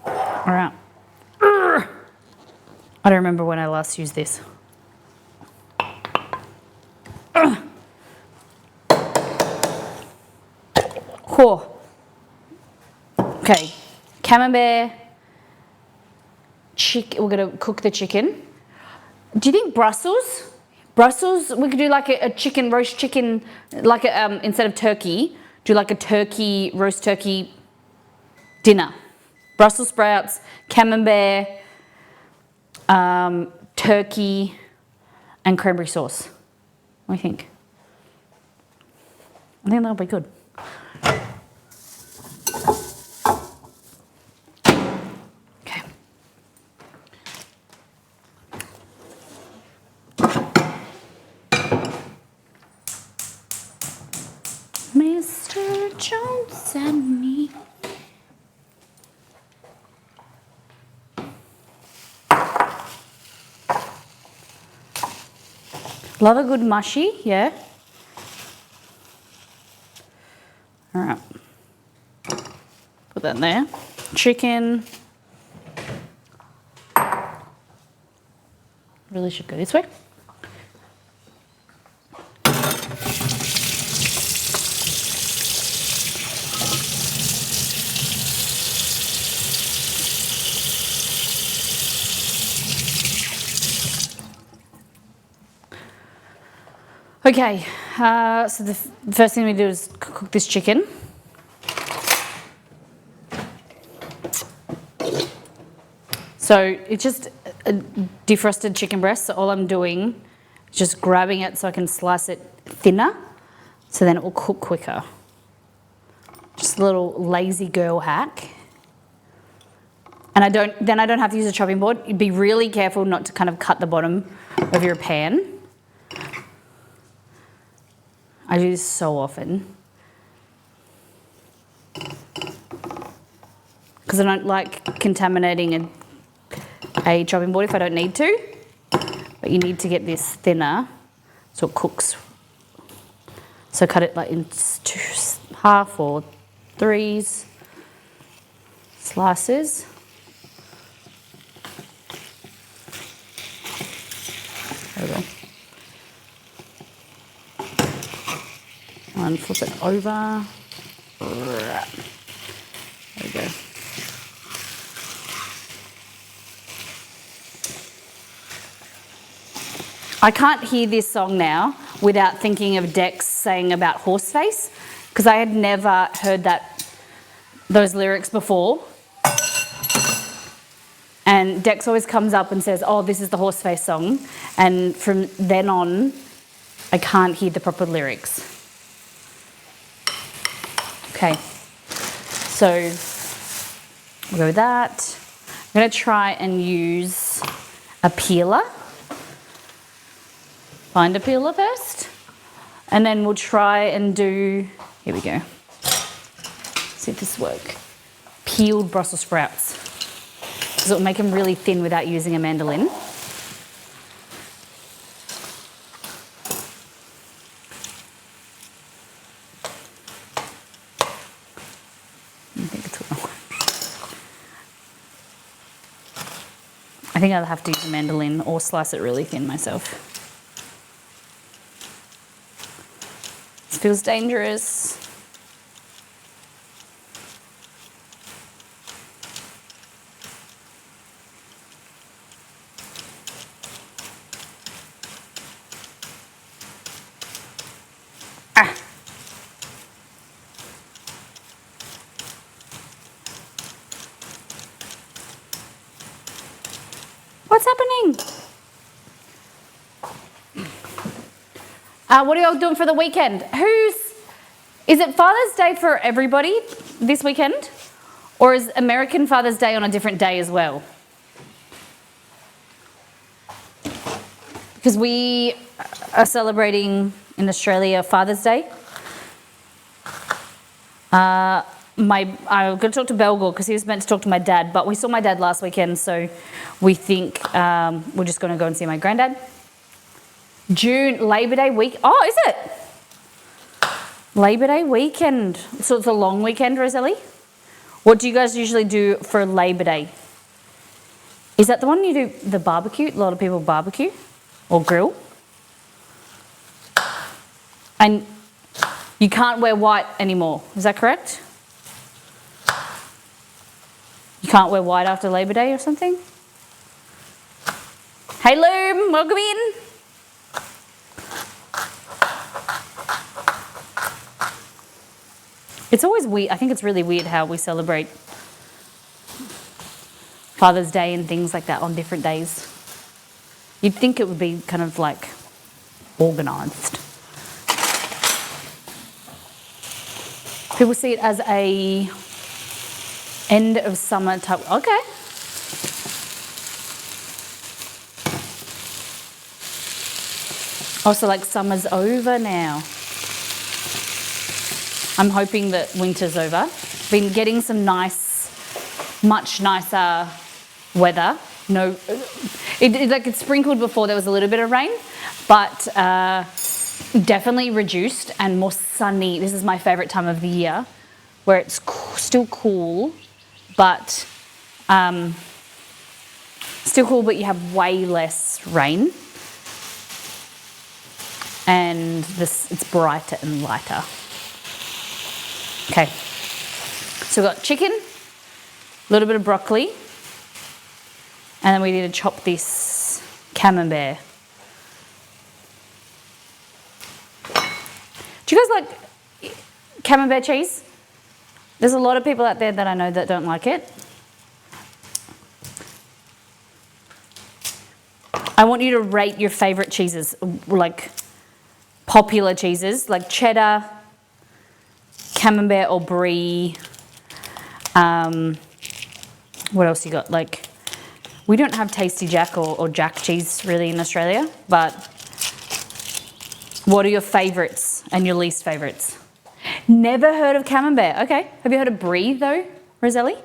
All right. I don't remember when I last used this. Cool. Okay, camembert, we're gonna cook the chicken. Do you think Brussels, we could do like a chicken, roast chicken, like instead of turkey, do like a roast turkey dinner. Brussels sprouts, camembert, turkey, and cranberry sauce. What do you think? I think that'll be good. Jones and me. Love a good mushy, yeah. All right. Put that in there. Chicken. Really should go this way. Okay, so the first thing we do is cook this chicken. So it's just a defrosted chicken breast, so all I'm doing is just grabbing it so I can slice it thinner, so then it will cook quicker. Just a little lazy girl hack. And I don't have to use a chopping board. Be really careful not to kind of cut the bottom of your pan. I do this so often. Because I don't like contaminating a chopping board if I don't need to. But you need to get this thinner so it cooks. So cut it like in half or threes slices. There we go. And flip it over. There we go. I can't hear this song now without thinking of Dex saying about Horseface, because I had never heard those lyrics before. And Dex always comes up and says, oh, this is the Horseface song. And from then on, I can't hear the proper lyrics. Okay, so we'll go with that. I'm going to try and use a peeler. Find a peeler first. And then we'll try and do, here we go. See if this works. Peeled Brussels sprouts. Because it'll make them really thin without using a mandolin. I think I'll have to use a mandolin or slice it really thin myself. This feels dangerous. Ah. What's happening? What are y'all doing for the weekend? Is it Father's Day for everybody this weekend? Or is American Father's Day on a different day as well? Because we are celebrating in Australia Father's Day. I'm going to talk to Belgor because he was meant to talk to my dad, but we saw my dad last weekend, so we think we're just going to go and see my granddad. June, Labor Day week. Oh, is it? Labor Day weekend. So it's a long weekend, Roselli? What do you guys usually do for Labor Day? Is that the one you do the barbecue? A lot of people barbecue or grill. And you can't wear white anymore. Is that correct? You can't wear white after Labor Day or something? Hey Loom, welcome in. It's always weird. I think it's really weird how we celebrate Father's Day and things like that on different days. You'd think it would be kind of like organised. People see it as a end of summer type. Okay. Also, like summer's over now. I'm hoping that winter's over. Been getting some much nicer weather. No, it sprinkled before there was a little bit of rain, but definitely reduced and more sunny. This is my favorite time of the year, where it's still cool, but you have way less rain, and it's brighter and lighter. Okay, so we've got chicken, a little bit of broccoli, and then we need to chop this camembert. Do you guys like camembert cheese? There's a lot of people out there that I know that don't like it. I want you to rate your favourite cheeses, like popular cheeses, like cheddar, camembert or brie. What else you got? Like, we don't have Tasty Jack or Jack cheese really in Australia, but what are your favourites and your least favourites? Never heard of camembert. Okay. Have you heard of brie though, Roselli?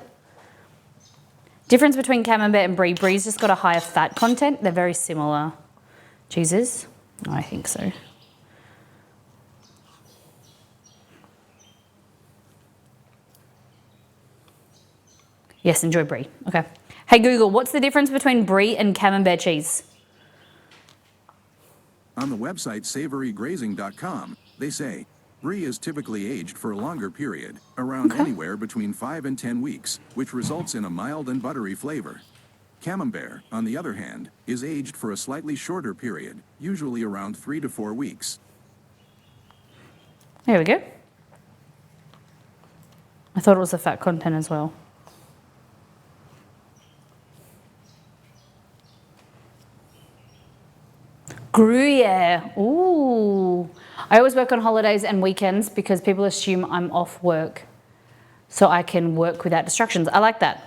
Difference between camembert and brie. Brie's just got a higher fat content. They're very similar cheeses. I think so. Yes, enjoy brie. Okay. Hey Google, what's the difference between brie and camembert cheese? On the website savorygrazing.com, they say, brie is typically aged for a longer period, around anywhere between 5 and 10 weeks, which results in a mild and buttery flavor. Camembert, on the other hand, is aged for a slightly shorter period, usually around 3 to 4 weeks. There we go. I thought it was the fat content as well. Gruyere. Ooh. I always work on holidays and weekends because people assume I'm off work, so I can work without distractions. I like that.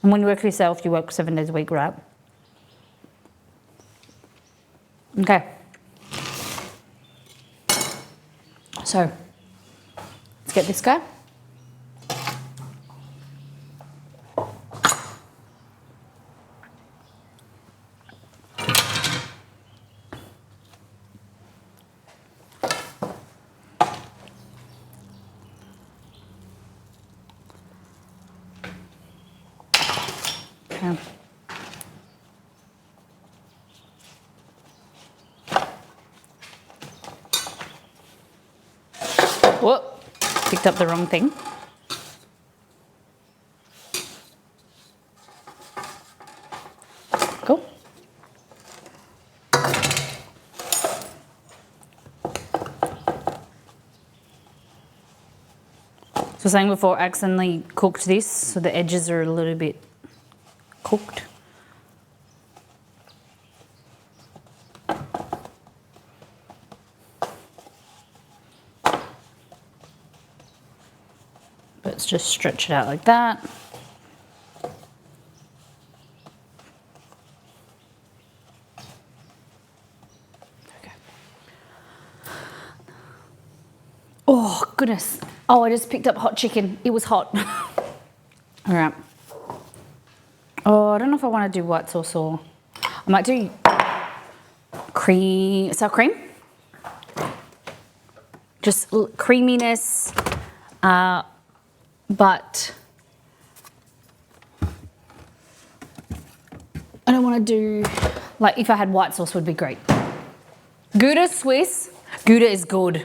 And when you work for yourself, you work 7 days a week, right? Okay. So, let's get this guy. Okay. Whoop, picked up the wrong thing. Cool. So saying before, I accidentally cooked this, so the edges are a little bit cooked. Let's just stretch it out like that. Okay. Oh, goodness. Oh, I just picked up hot chicken. It was hot. All right. Oh, I don't know if I want to do white sauce or I might do sour cream. Just creaminess, but I don't want to do, like if I had white sauce would be great. Gouda Swiss. Gouda is good.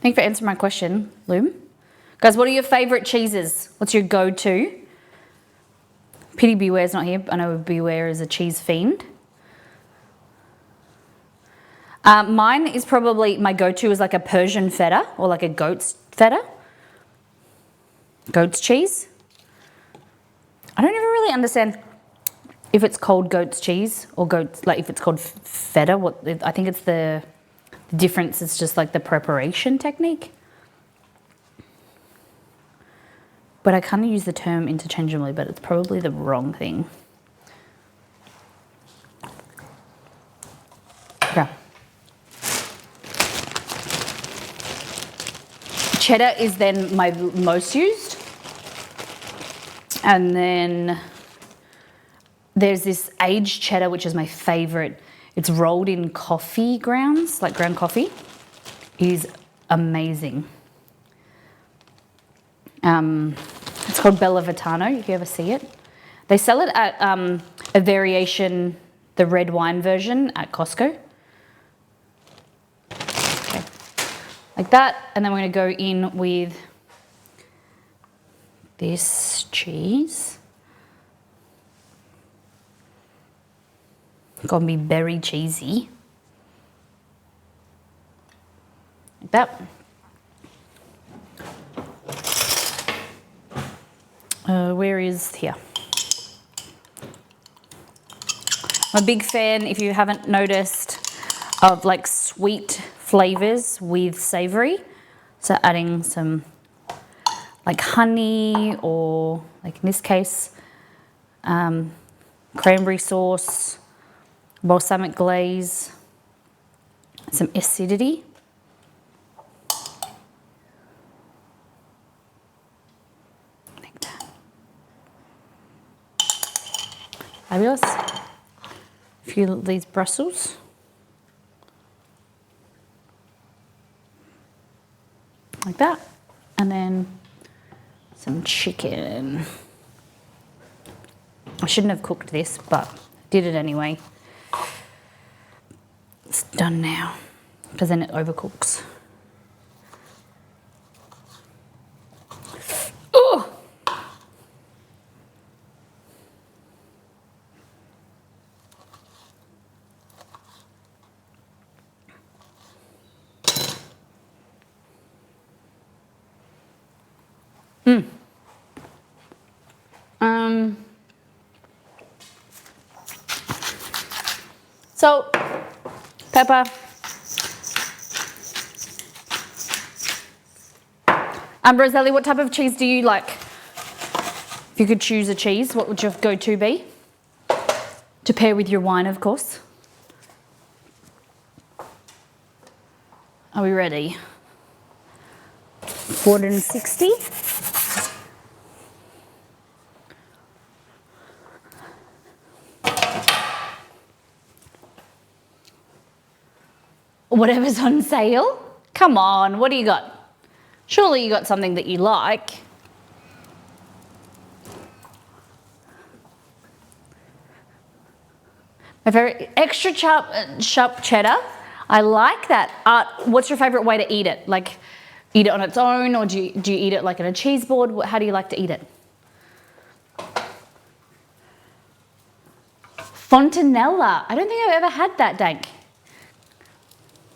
Thanks for answering my question, Loom. Guys, what are your favourite cheeses? What's your go-to? Pity Beware's not here. I know Beware is a cheese fiend. Mine is probably, my go-to is like a Persian feta or like a goat's feta. Goat's cheese. I don't even really understand if it's called goat's cheese or goat's, like if it's called feta. I think it's the difference is just like the preparation technique. But I kind of use the term interchangeably, but it's probably the wrong thing. cheddar is then my most used. And then there's this aged cheddar, which is my favorite. It's rolled in coffee grounds, like ground coffee. It is amazing. It's called Bella Vitano, if you ever see it. They sell it at a variation, the red wine version at Costco. Okay. Like that, and then we're gonna go in with this cheese. It's gonna be very cheesy. Like that. Where is here? I'm a big fan, if you haven't noticed, of like sweet flavors with savory. So adding some like honey, or like in this case, cranberry sauce, balsamic glaze, some acidity. Like that. Fabulous. A few of these Brussels. Like that. And then some chicken. I shouldn't have cooked this, but did it anyway. It's done now, because then it overcooks. Oh! Salt, pepper. Roselli, what type of cheese do you like? If you could choose a cheese, what would your go-to be? To pair with your wine, of course. Are we ready? 460. Whatever's on sale. Come on, what do you got? Surely you got something that you like. My favorite, extra sharp cheddar. I like that. What's your favorite way to eat it? Like, eat it on its own, or do you eat it like in a cheese board? How do you like to eat it? Fontanella. I don't think I've ever had that, Dank.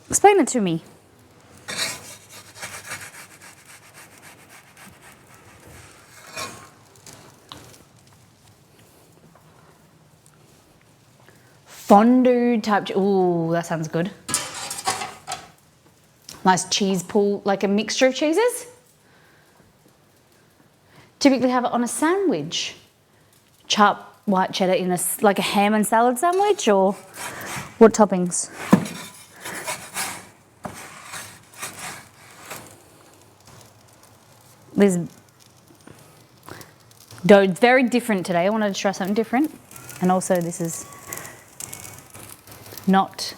Explain it to me. Fondue type, ooh, that sounds good. Nice cheese pool, like a mixture of cheeses. Typically have it on a sandwich. Chopped white cheddar in like a ham and salad sandwich, or what toppings? This dough is very different today. I wanted to try something different. And also this is not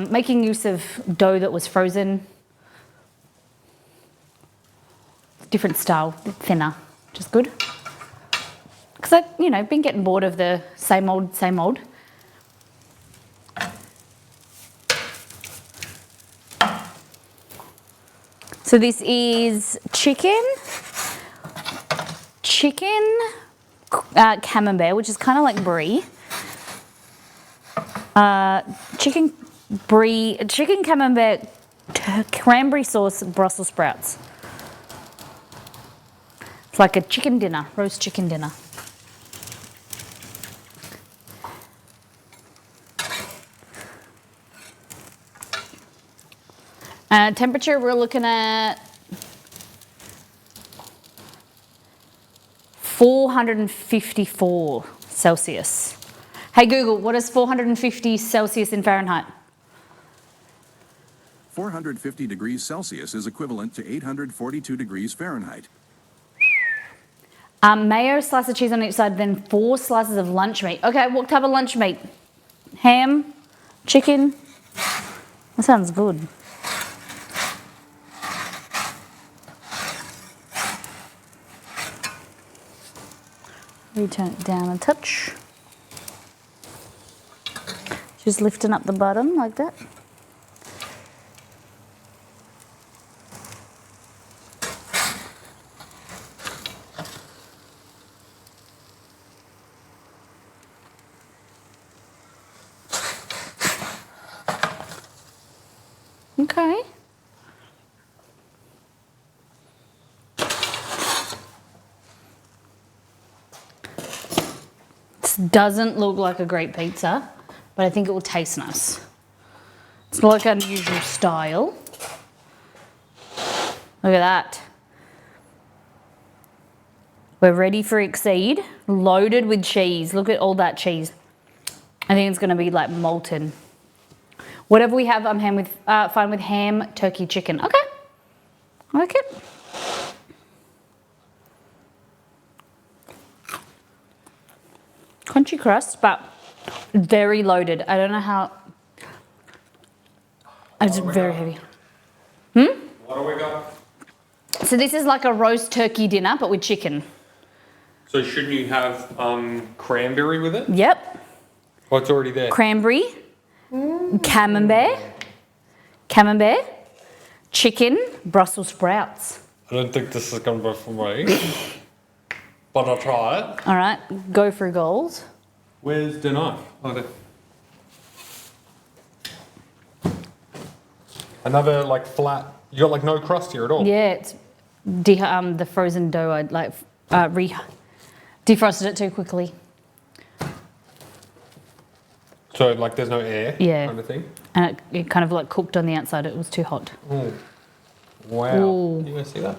making use of dough that was frozen. Different style, thinner, which is good. Because I've, been getting bored of the same old, same old. So this is chicken camembert, which is kind of like brie. Chicken camembert, cranberry sauce, Brussels sprouts. It's like a chicken dinner, roast chicken dinner. Temperature, we're looking at 454 Celsius. Hey Google, what is 450 Celsius in Fahrenheit? 450 degrees Celsius is equivalent to 842 degrees Fahrenheit. Mayo, slice of cheese on each side, then 4 slices of lunch meat. Okay, what type of lunch meat? Ham? Chicken? That sounds good. We turn it down a touch. Just lifting up the bottom like that. Okay. This doesn't look like a great pizza, but I think it will taste nice. It's not like unusual style. Look at that. We're ready for Exceed, loaded with cheese. Look at all that cheese. I think it's gonna be like molten. Whatever we have, I'm fine with ham, turkey, chicken. Okay, I like it. Crunchy crust, but very loaded. I don't know how. It's very heavy. What do we got? So this is like a roast turkey dinner, but with chicken. So shouldn't you have cranberry with it? Yep. What's already there? Cranberry, camembert, chicken, Brussels sprouts. I don't think this is going to be for me, but I'll try it. All right, go for gold. Where's the knife? Oh, there. Another like flat. You got like no crust here at all. Yeah, it's the frozen dough. I like defrosted it too quickly. So like there's no air. Yeah. Kind of thing. And it kind of like cooked on the outside. It was too hot. Ooh. Wow. Ooh. You guys see that?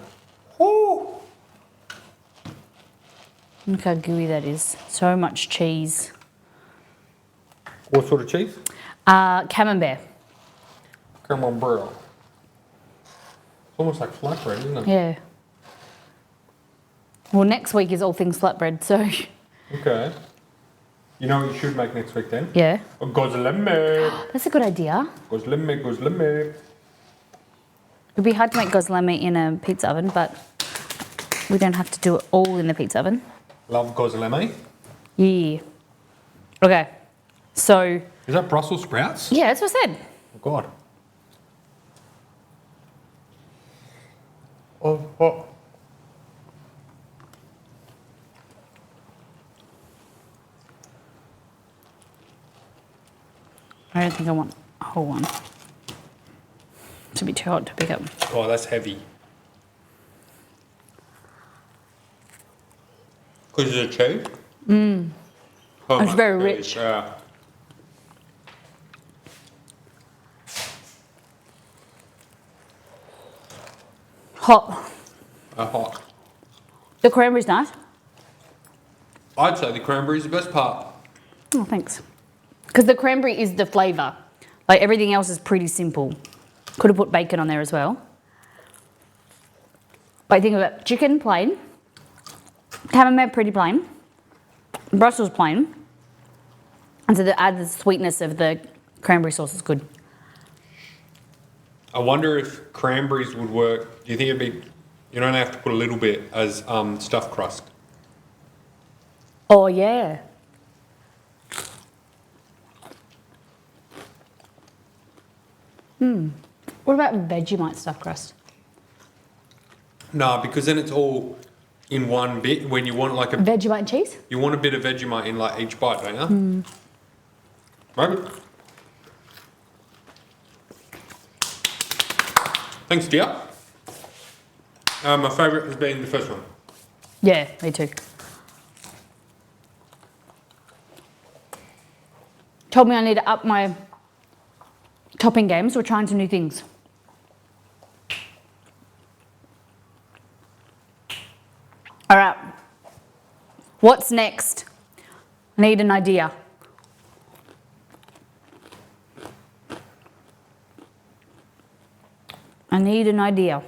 Ooh. Look how gooey that is. So much cheese. What sort of cheese? Camembert. Camembert. It's almost like flatbread, isn't it? Yeah. Well, next week is all things flatbread, so Okay. You know what you should make next week then? yeah. A gozleme. That's a good idea. Gozleme. It'd be hard to make gozleme in a pizza oven, but we don't have to do it all in the pizza oven. Love gozleme. Yeah. Okay. So, Is that Brussels sprouts? yeah, that's what I said. Oh God. Oh. I don't think I want a whole one. It's a bit too hot to pick up. Oh, that's heavy. Because it's a cheese? Oh, It's my very goodness, rich. Yeah. Hot. Hot. The cranberry's nice. I'd say the cranberry's the best part. Oh, thanks. Because the cranberry is the flavour. Like everything else is pretty simple. Could have put bacon on there as well. But I think about chicken, plain. Camembert, pretty plain. Brussels, plain. And so to add the sweetness of the cranberry sauce is good. I wonder if cranberries would work. Do you think it'd be? You don't have to put a little bit as stuffed crust. Oh, yeah. What about Vegemite stuffed crust? No, because then it's all in one bit. When you want like a, Vegemite and cheese? you want a bit of Vegemite in like each bite, don't you? Maybe. Thanks, dear. My favourite has been the first one. Yeah, me too. Told me I need to up my topping game, so we're trying some new things. All right. What's next? I need an idea. I need an idea.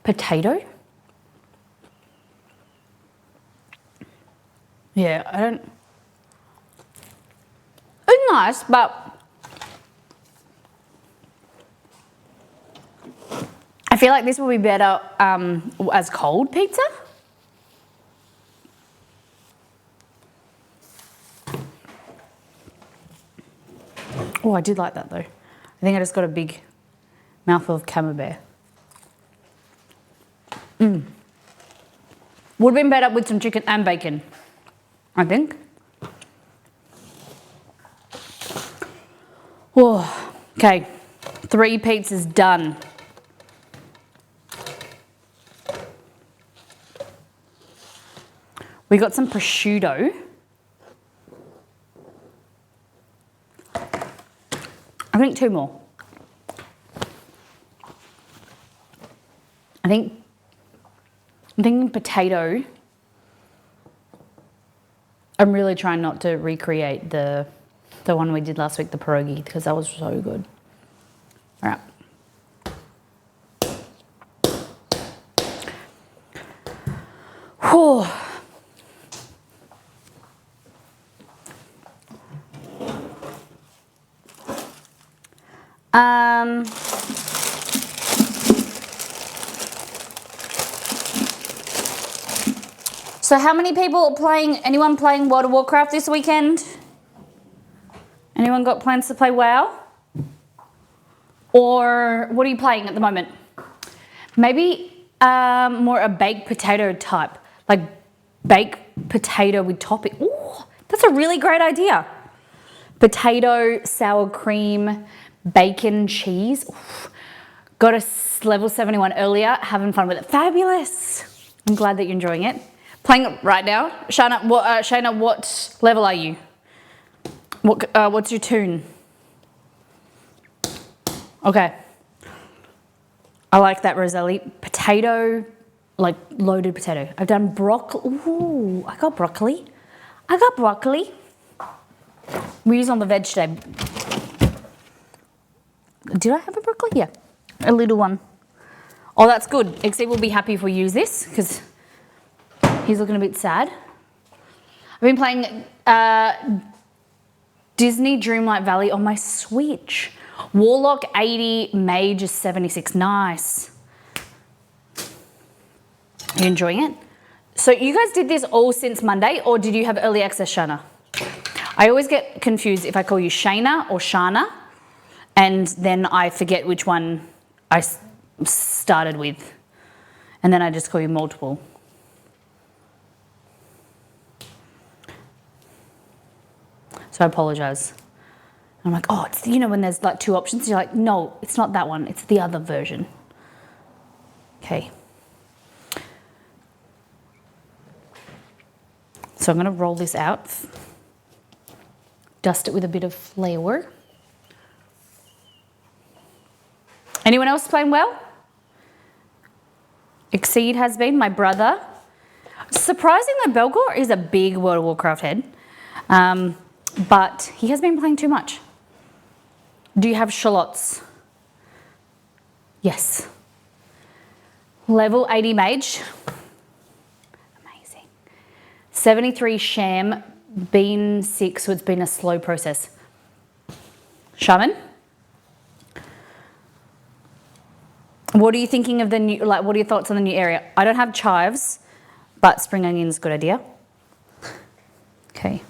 Potato? Yeah, I don't... It's nice, but I feel like this will be better as cold pizza. Oh, I did like that though. I think I just got a big mouthful of camembert. Would have been better with some chicken and bacon, I think. Oh, okay, 3 pizzas done. We got some prosciutto. I think 2 more. I'm thinking potato. I'm really trying not to recreate the one we did last week, the pierogi, because that was so good. All right. Whew. So how many people are playing, anyone playing World of Warcraft this weekend? Anyone got plans to play WoW? Or what are you playing at the moment? Maybe more a baked potato type, like baked potato with topping. Ooh, that's a really great idea. Potato, sour cream, bacon, cheese. Oof. Got a level 71 earlier, having fun with it. Fabulous. I'm glad that you're enjoying it. Playing it right now. Shayna, what level are you? What's your tune? Okay. I like that, Roselli. Potato, like loaded potato. I've done broccoli. Ooh, I got broccoli. We use on the veg today. Did I have a broccoli? Yeah, a little one. Oh, that's good. Exceed will be happy if we use this because he's looking a bit sad. I've been playing Disney Dreamlight Valley on my Switch. Warlock 80, Mage is 76. Nice. Are you enjoying it? So you guys did this all since Monday, or did you have early access, Shana? I always get confused if I call you Shayna or Shana, and then I forget which one I started with, and then I just call you multiple. So I apologize. I'm like, oh, it's, you know, when there's like 2 options, you're like, no, it's not that one, it's the other version. Okay. So I'm gonna roll this out, dust it with a bit of flour. Anyone else playing well? Exceed has been, my brother. Surprisingly, Belgor is a big World of Warcraft head, but he has been playing too much. Do you have shallots? Yes. Level 80 mage. Amazing. 73 sham, been 6, so it's been a slow process. Shaman? What are you thinking of the new, like, what are your thoughts on the new area? I don't have chives, but spring onions, good idea. Okay.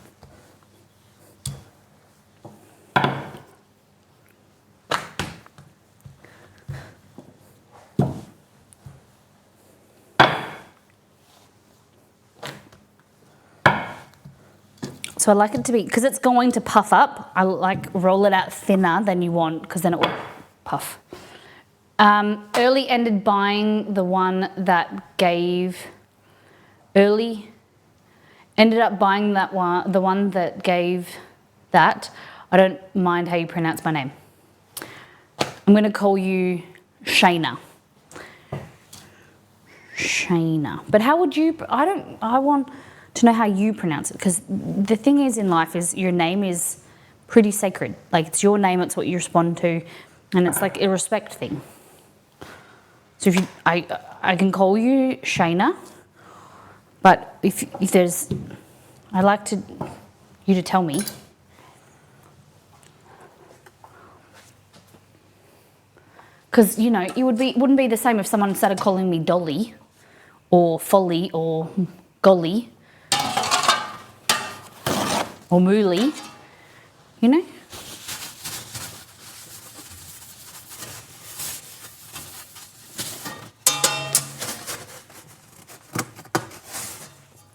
So I like it to be, because it's going to puff up, I like roll it out thinner than you want, because then it will puff. Early ended buying the one that gave, ended up buying that one, the one that gave that. I don't mind how you pronounce my name. I'm going to call you Shayna. Shayna. But how would you, I want to know how you pronounce it, because the thing is in life is your name is pretty sacred. Like, it's your name, it's what you respond to. And it's like a respect thing. So if you, I can call you Shayna, but if there's, I like to you to tell me. Because, you know, it wouldn't be the same if someone started calling me Dolly or Folly or Golly or Mooly, you know?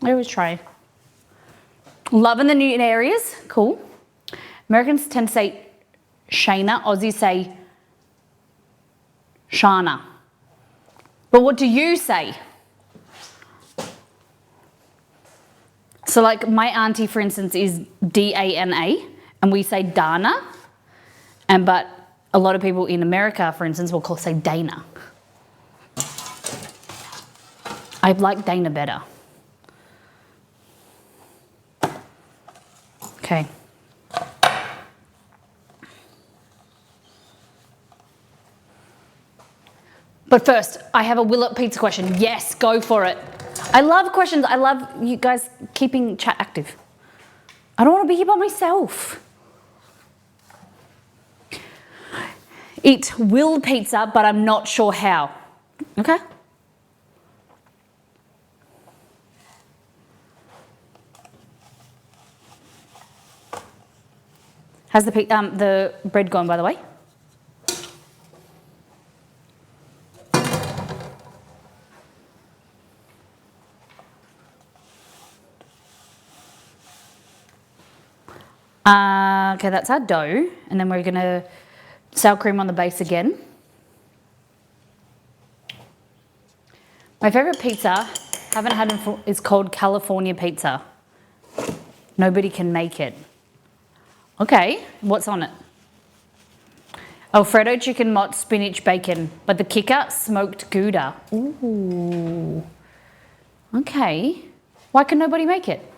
I always try. Loving the new areas, cool. Americans tend to say Shayna, Aussies say Shana. But what do you say? So like my auntie, for instance, is D-A-N-A, and we say Dana, but a lot of people in America, for instance, will say Dana. I like Dana better. Okay. But first, I have a Will It Pizza question. Yes, go for it. I love questions. I love you guys keeping chat active. I don't want to be here by myself. It will pizza, but I'm not sure how. Okay? How's the bread gone, by the way? Okay, that's our dough, and then we're gonna sour cream on the base again. My favorite pizza, haven't had it, is called California pizza. Nobody can make it. Okay, what's on it? Alfredo chicken, mozz, spinach, bacon, but the kicker, smoked Gouda. Ooh. Okay. Why can nobody make it?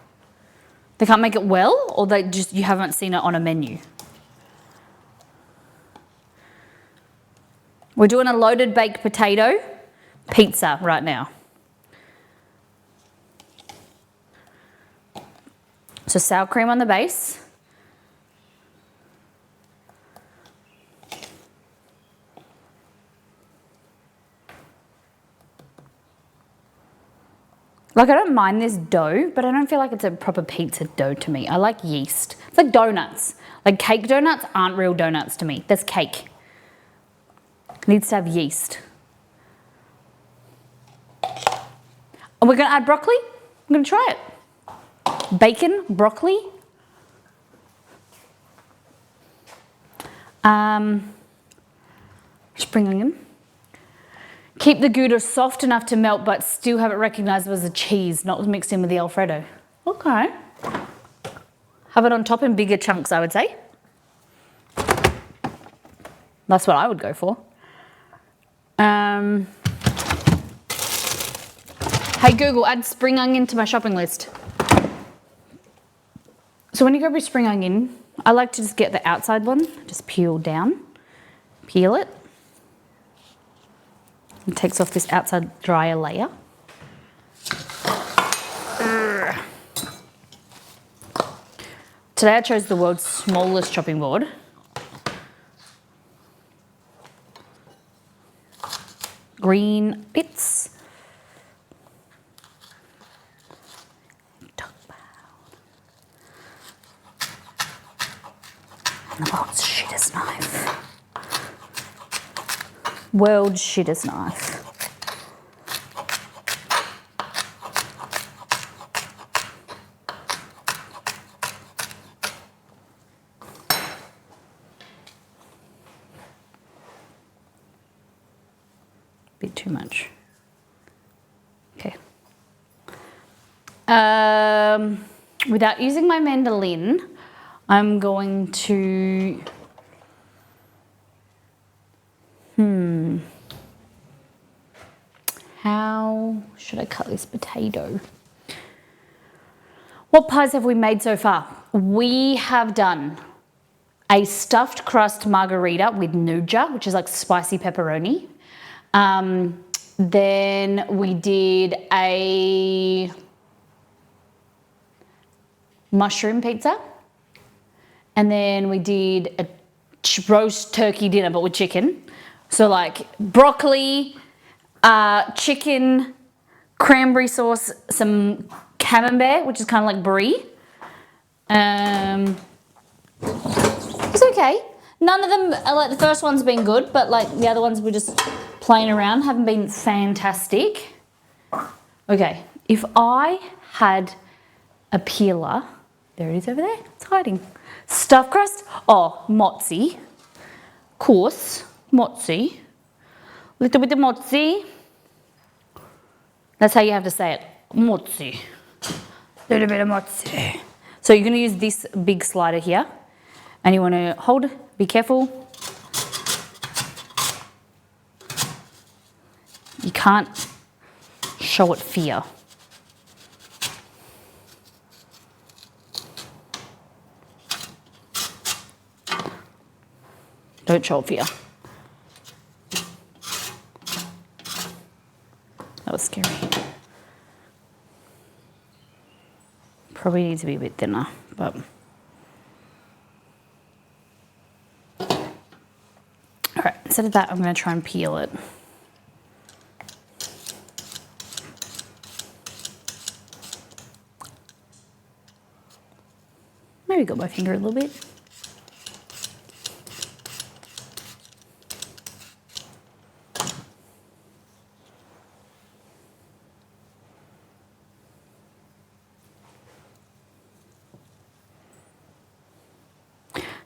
They can't make it well, or you haven't seen it on a menu? We're doing a loaded baked potato pizza right now. So sour cream on the base. Like, I don't mind this dough, but I don't feel like it's a proper pizza dough to me. I like yeast. It's like donuts. Like cake donuts aren't real donuts to me. That's cake. It needs to have yeast. And we're going to add broccoli. I'm going to try it. Bacon, broccoli. Spring onion. Keep the Gouda soft enough to melt, but still have it recognizable as a cheese, not mixed in with the Alfredo. Okay. Have it on top in bigger chunks, I would say. That's what I would go for. Hey Google, add spring onion to my shopping list. So when you grab your spring onion, I like to just get the outside one, just peel down, peel it. It takes off this outside drier layer. Today I chose the world's smallest chopping board. Green bits. And the world's shittest knife. World's shittest knife. Bit too much. Okay. Without using my mandolin, I'm going to how should I cut this potato? What pies have we made so far? We have done a stuffed crust margarita with Nuja, which is like spicy pepperoni. Then we did a mushroom pizza. And then we did a roast turkey dinner, but with chicken. So like broccoli, chicken, cranberry sauce, some camembert, which is kind of like brie. It's okay. None of them are like, the first one's been good, but like the other ones were just playing around, haven't been fantastic. Okay, if I had a peeler, there it is over there, it's hiding. Stuffed crust, oh, mozzi. Course, mozzi. Little bit of mozzi. That's how you have to say it, mozzi. Little bit of mozzi. So you're gonna use this big slider here, and you wanna hold, be careful. You can't show it fear. Don't show it fear. That was scary. Probably needs to be a bit thinner, but. All right, instead of that, I'm gonna try and peel it. Maybe go my finger a little bit.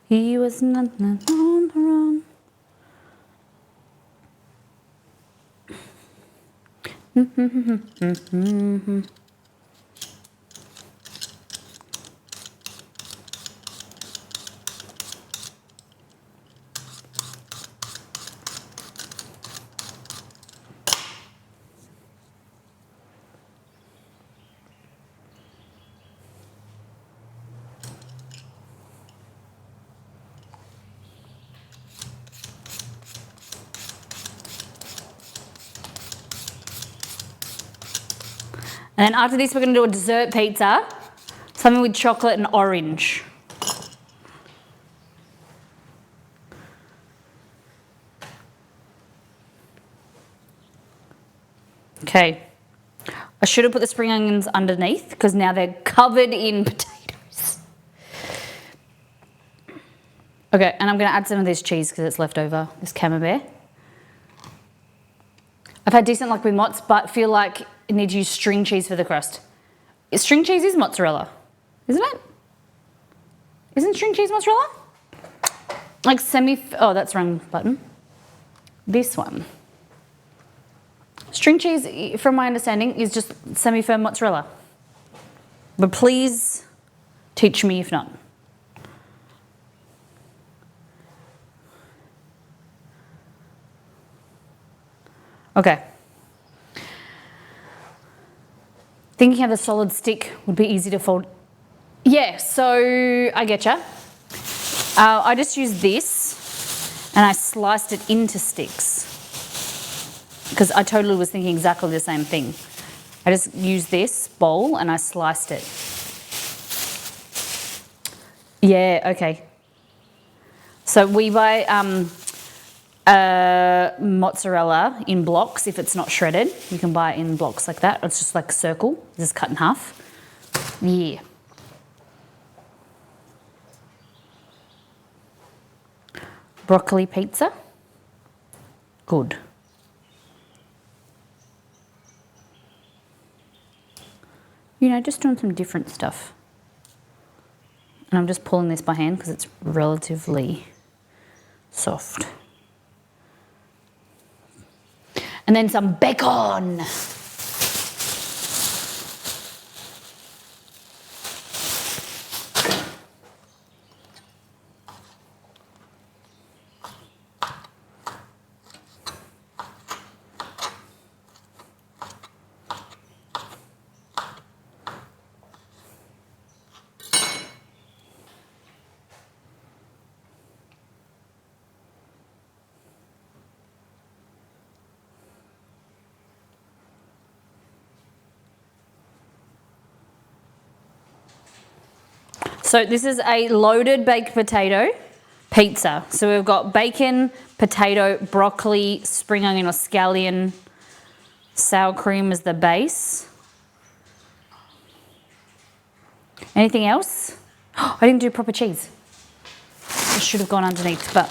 He was not on the run. And then after this, we're gonna do a dessert pizza, something with chocolate and orange. Okay, I should have put the spring onions underneath because now they're covered in potatoes. Okay, and I'm gonna add some of this cheese because it's left over, this camembert. I've had decent luck with mozz, but feel like I need to use string cheese for the crust. String cheese is mozzarella, isn't it? Isn't string cheese mozzarella? Like oh, that's wrong button. This one. String cheese, from my understanding, is just semi-firm mozzarella. But please teach me if not. Okay. Thinking of a solid stick would be easy to fold. Yeah, so I getcha. I just used this and I sliced it into sticks because I totally was thinking exactly the same thing. I just used this bowl and I sliced it. Yeah, okay. So we buy mozzarella in blocks if it's not shredded. You can buy it in blocks like that. It's just like a circle, just cut in half. Yeah. Broccoli pizza. Good. You know, just doing some different stuff. And I'm just pulling this by hand because it's relatively soft. And then some bacon. So this is a loaded baked potato pizza. So we've got bacon, potato, broccoli, spring onion or scallion, sour cream as the base. Anything else? I didn't do proper cheese. It should have gone underneath, but.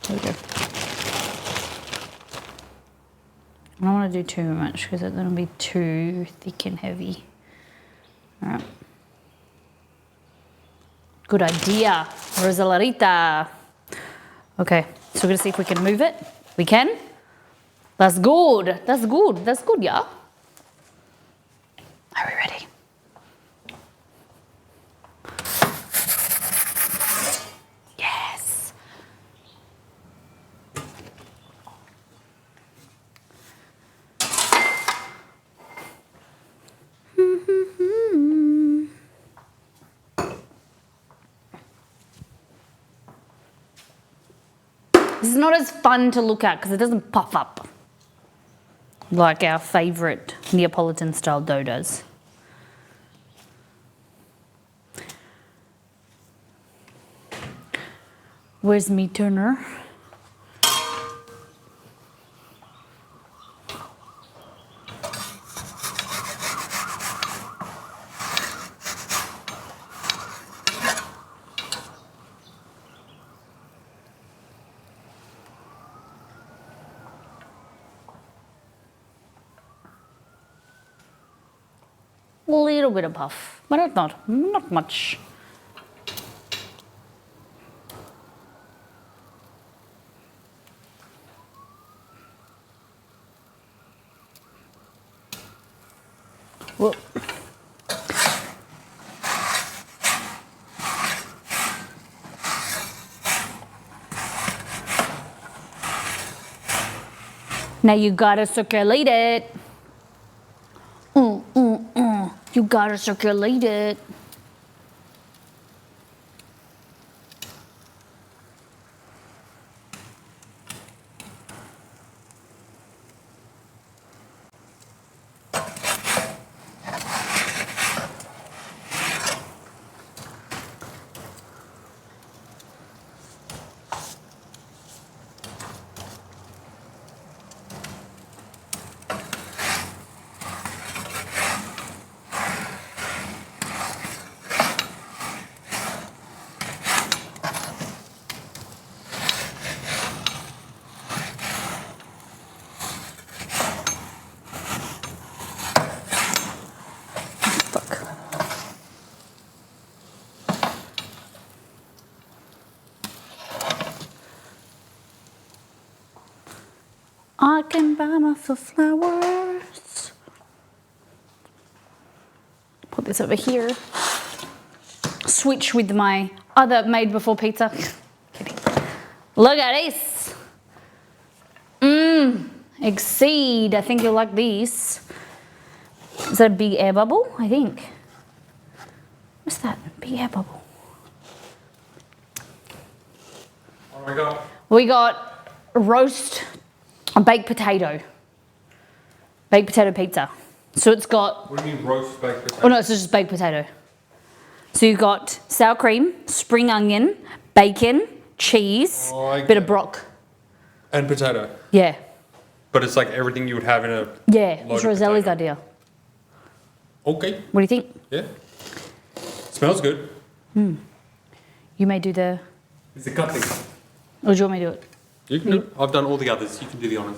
There we go. I don't want to do too much because it'll be too thick and heavy. All right. Good idea, Rosalarita. Okay, so we're gonna see if we can move it. We can. That's good. That's good. That's good, yeah. Are we ready? Yes. This is not as fun to look at because it doesn't puff up like our favourite Neapolitan style dough does. Where's meat turner? A little bit of puff, but not much. Whoa. Now you gotta circulate it. You gotta circulate it. I can buy myself flowers. Put this over here. Switch with my other made before pizza. Kidding. Look at this. Exceed. I think you'll like these. Is that a big air bubble? I think. What's that? Big air bubble. Oh my god. We got roast baked potato. Baked potato pizza. So it's got. What do you mean roast baked potato? Oh no, it's just baked potato. So you've got sour cream, spring onion, bacon, cheese, bit of brock. And potato. Yeah. But it's like everything you would have in a. Yeah, it's loaded Roselli's potato. idea. Okay. What do you think? Yeah. Smells good. You may do the. It's a cutting. Or do you want me to do it? You can do it. I've done all the others. You can do the honours.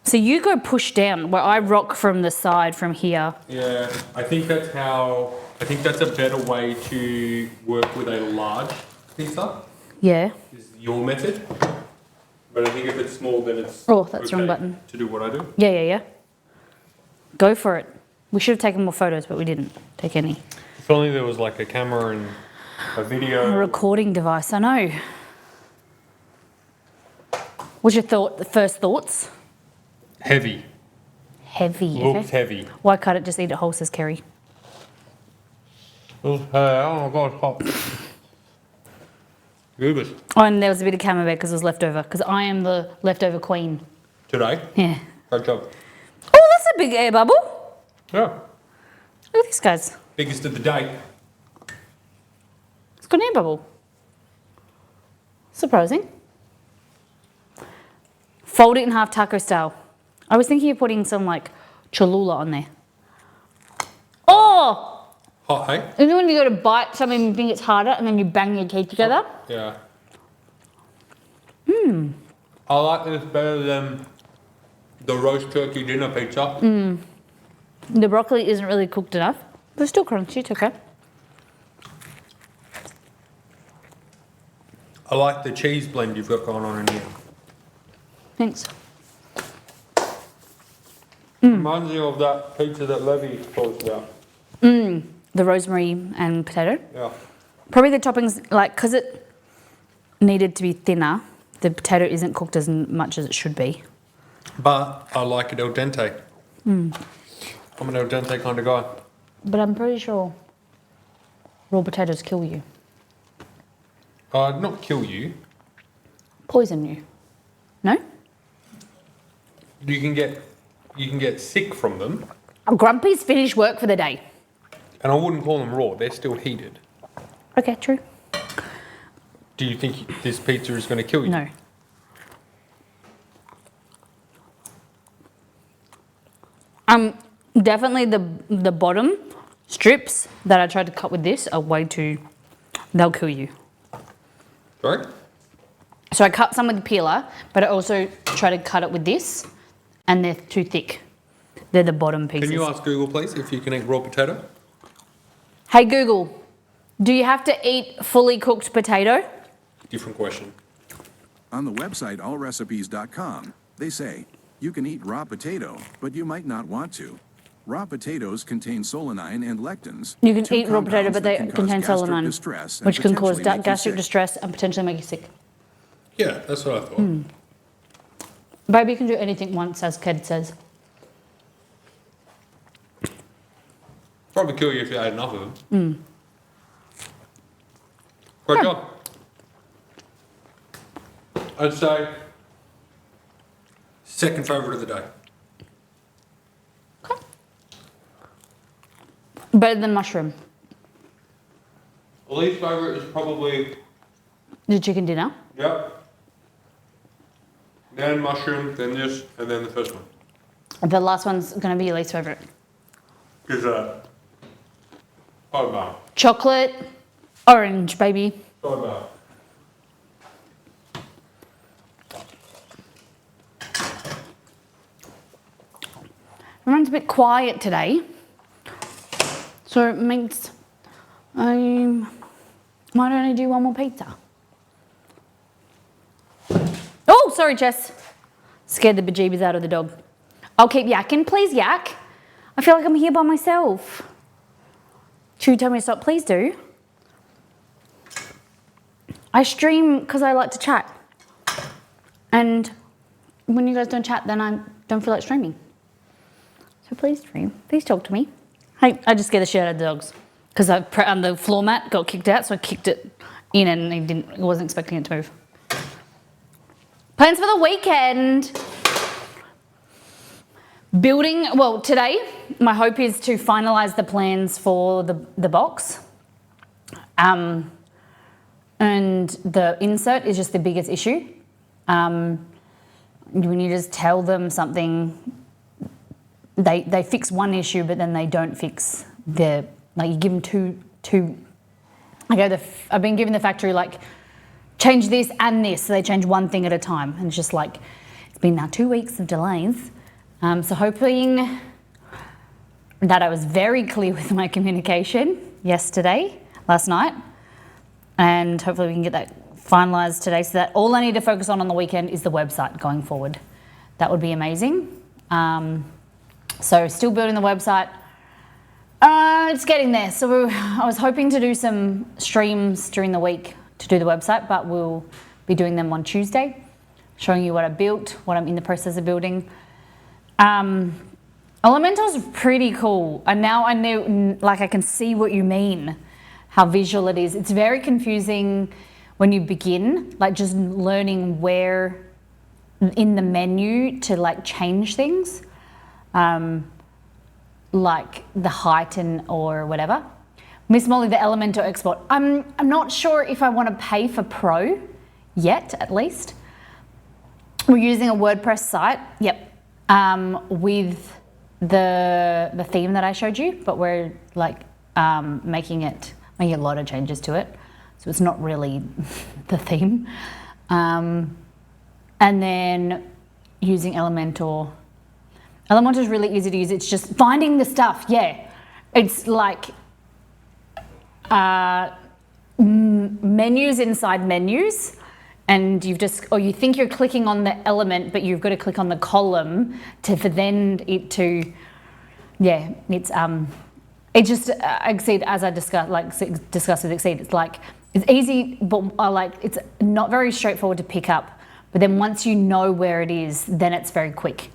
So you go push down where I rock from the side from here. Yeah, I think that's how. I think that's a better way to work with a large pizza. Yeah. Is your method. But I think if it's small, then it's. Oh, that's the wrong okay button. To do what I do. Yeah. Go for it. We should have taken more photos, but we didn't take any. If only there was like a camera and a video. A recording device, I know. What's your first thoughts? Heavy. Heavy. Looks Okay. heavy. Why can't it just eat it whole, says Kerry? Oh my god, hot. Good. Oh, and there was a bit of camembert because it was leftover. Because I am the leftover queen. Today. Yeah. Great job. Oh, that's a big air bubble. Yeah. Look at this, guys. Biggest of the day. It's got an air bubble. Surprising. Fold it in half taco style. I was thinking of putting some like Cholula on there. Oh! Hot, hey? You know when you go to bite something and you think it's harder and then you bang your teeth together? Yeah. I like this better than the roast turkey dinner pizza. The broccoli isn't really cooked enough, but it's still crunchy, it's okay. I like the cheese blend you've got going on in here. Thanks. Reminds me of that pizza that Levy talks about. The rosemary and potato. Yeah. Probably the toppings, like, because it needed to be thinner, the potato isn't cooked as much as it should be. But I like it al dente. I'm an al dente kind of guy. But I'm pretty sure raw potatoes kill you. Not kill you. Poison you. No? You can get sick from them. Grumpy's finished work for the day. And I wouldn't call them raw. They're still heated. Okay, true. Do you think this pizza is going to kill you? No. Definitely the bottom strips that I tried to cut with this are way too, they'll kill you. Sorry? So I cut some with the peeler, but I also try to cut it with this, and they're too thick. They're the bottom pieces. Can you ask Google, please, if you can eat raw potato? Hey Google, do you have to eat fully cooked potato? Different question. On the website allrecipes.com, they say, you can eat raw potato, but you might not want to. Raw potatoes contain solanine and lectins. You can two eat raw potato, compounds but that they can cause contain gastric solanine, distress and which can cause potentially make you gastric sick. distress and potentially make you sick. Yeah, that's what I thought. Baby can do anything once, as Ked says. Probably kill you if you ate enough of them. Great job. I'd say second favourite of the day. Better than mushroom. Least favourite is probably, The chicken dinner. yep. Then mushroom, then this, and then the first one. The last one's going to be your least favourite. Is that? Oh, no. Chocolate, orange, baby. Oh, no. Everyone's a bit quiet today, so it means I might only do one more pizza. Oh, sorry, Jess. Scared the bejeebers out of the dog. I'll keep yakking. Please yak. I feel like I'm here by myself. Should you tell me to stop? Please do. I stream because I like to chat. And when you guys don't chat, then I don't feel like streaming. So please stream. Please talk to me. Hey, I just scared the shit out of the dogs because the floor mat got kicked out, so I kicked it in and I wasn't expecting it to move. Plans for the weekend. Today, my hope is to finalise the plans for the box. And the insert is just the biggest issue. When you just tell them something, they fix one issue, but then they don't fix you give them two. I've been given the factory change this and this, so they change one thing at a time, and it's just it's been now 2 weeks of delays. So hoping that I was very clear with my communication last night, and hopefully we can get that finalised today so that all I need to focus on the weekend is the website going forward. That would be amazing. So still building the website. It's getting there. So I was hoping to do some streams during the week to do the website, but we'll be doing them on Tuesday, showing you what I built, what I'm in the process of building. Elementor's pretty cool, and now I know, I can see what you mean, how visual it is. It's very confusing when you begin, just learning where in the menu to change things. like the height or whatever. Miss Molly, the Elementor export. I'm not sure if I want to pay for Pro yet, at least. We're using a WordPress site, yep, with the theme that I showed you, but we're like making a lot of changes to it, so it's not really the theme. And then using Elementor. Elementor is really easy to use. It's just finding the stuff. Yeah, it's like menus inside menus, and you think you're clicking on the element, but you've got to click on the column for then it to, yeah, it's just Exceed, as I discussed with Exceed. It's like it's easy, but it's not very straightforward to pick up. But then once you know where it is, then it's very quick.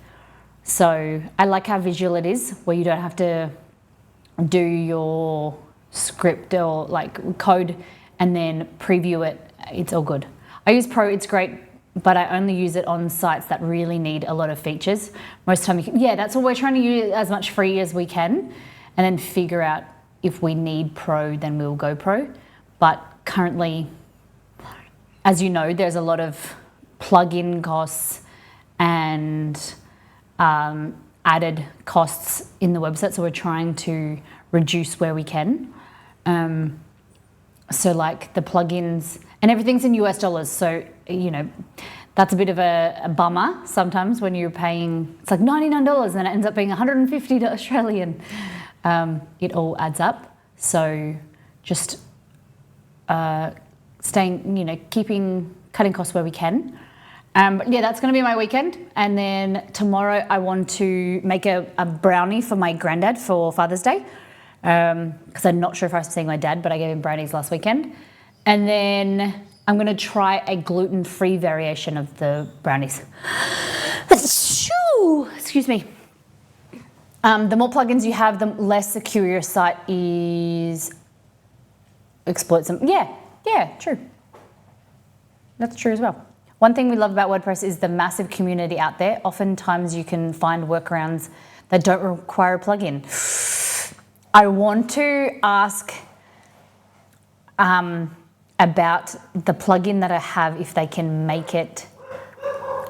So I like how visual it is, where you don't have to do your script or like code and then preview it. It's all good. I use Pro, it's great, but I only use it on sites that really need a lot of features. Most of the time, that's what we're trying to use as much free as we can, and then figure out if we need Pro, then we'll go Pro. But currently, as you know, there's a lot of plugin costs and added costs in the website, so we're trying to reduce where we can. So like the plugins and everything's in US dollars, so that's a bit of a bummer sometimes when you're paying, it's like $99 and it ends up being $150 Australian. It all adds up, so just cutting costs where we can. But yeah, that's going to be my weekend. And then tomorrow I want to make a brownie for my granddad for Father's Day. Because I'm not sure if I was seeing my dad, but I gave him brownies last weekend. And then I'm going to try a gluten-free variation of the brownies. Excuse me. The more plugins you have, the less secure your site is. Exploits them. Yeah, true. That's true as well. One thing we love about WordPress is the massive community out there. Oftentimes you can find workarounds that don't require a plugin. I want to ask about the plugin that I have, if they can make it.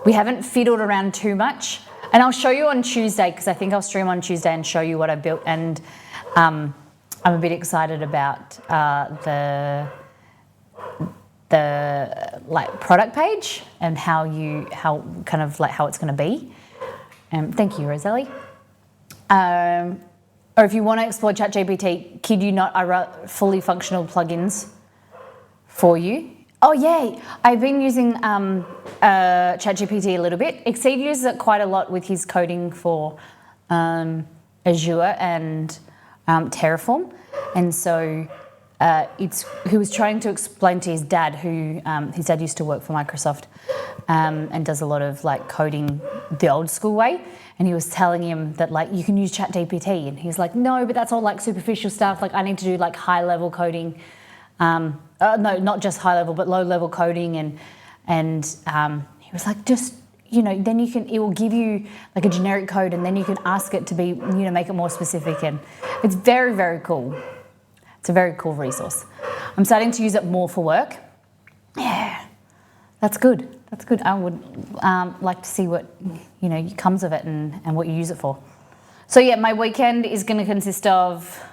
We haven't fiddled around too much. And I'll show you on Tuesday, because I think I'll stream on Tuesday and show you what I built. And I'm a bit excited about the product page and how it's going to be. Thank you, Roselli. Or if you want to explore ChatGPT, kid you not, I wrote fully functional plugins for you. Oh yay! I've been using ChatGPT a little bit. Exceed uses it quite a lot with his coding for Azure and Terraform, and so he was trying to explain to his dad, who his dad used to work for Microsoft and does a lot of like coding the old school way. And he was telling him that like you can use ChatGPT, and he's like, no, but that's all like superficial stuff. Like I need to do like high level coding. No, not just high level, but low level coding. And he was like, just then it will give you like a generic code, and then you can ask it to be make it more specific. And it's very, very cool. It's a very cool resource. I'm starting to use it more for work. Yeah, that's good. That's good. I would like to see what comes of it and what you use it for. So yeah, my weekend is going to consist of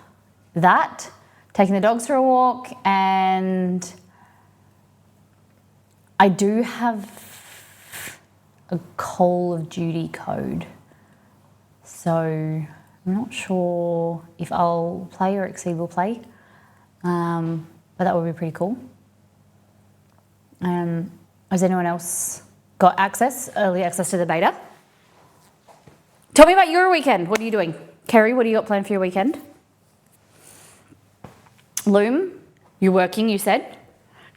that, taking the dogs for a walk, and I do have a Call of Duty code. So I'm not sure if I'll play or Exceed will play, but that would be pretty cool. Has anyone else got early access to the beta? Tell me about your weekend. What are you doing? Kerry, what do you got planned for your weekend? Loom, you're working, you said.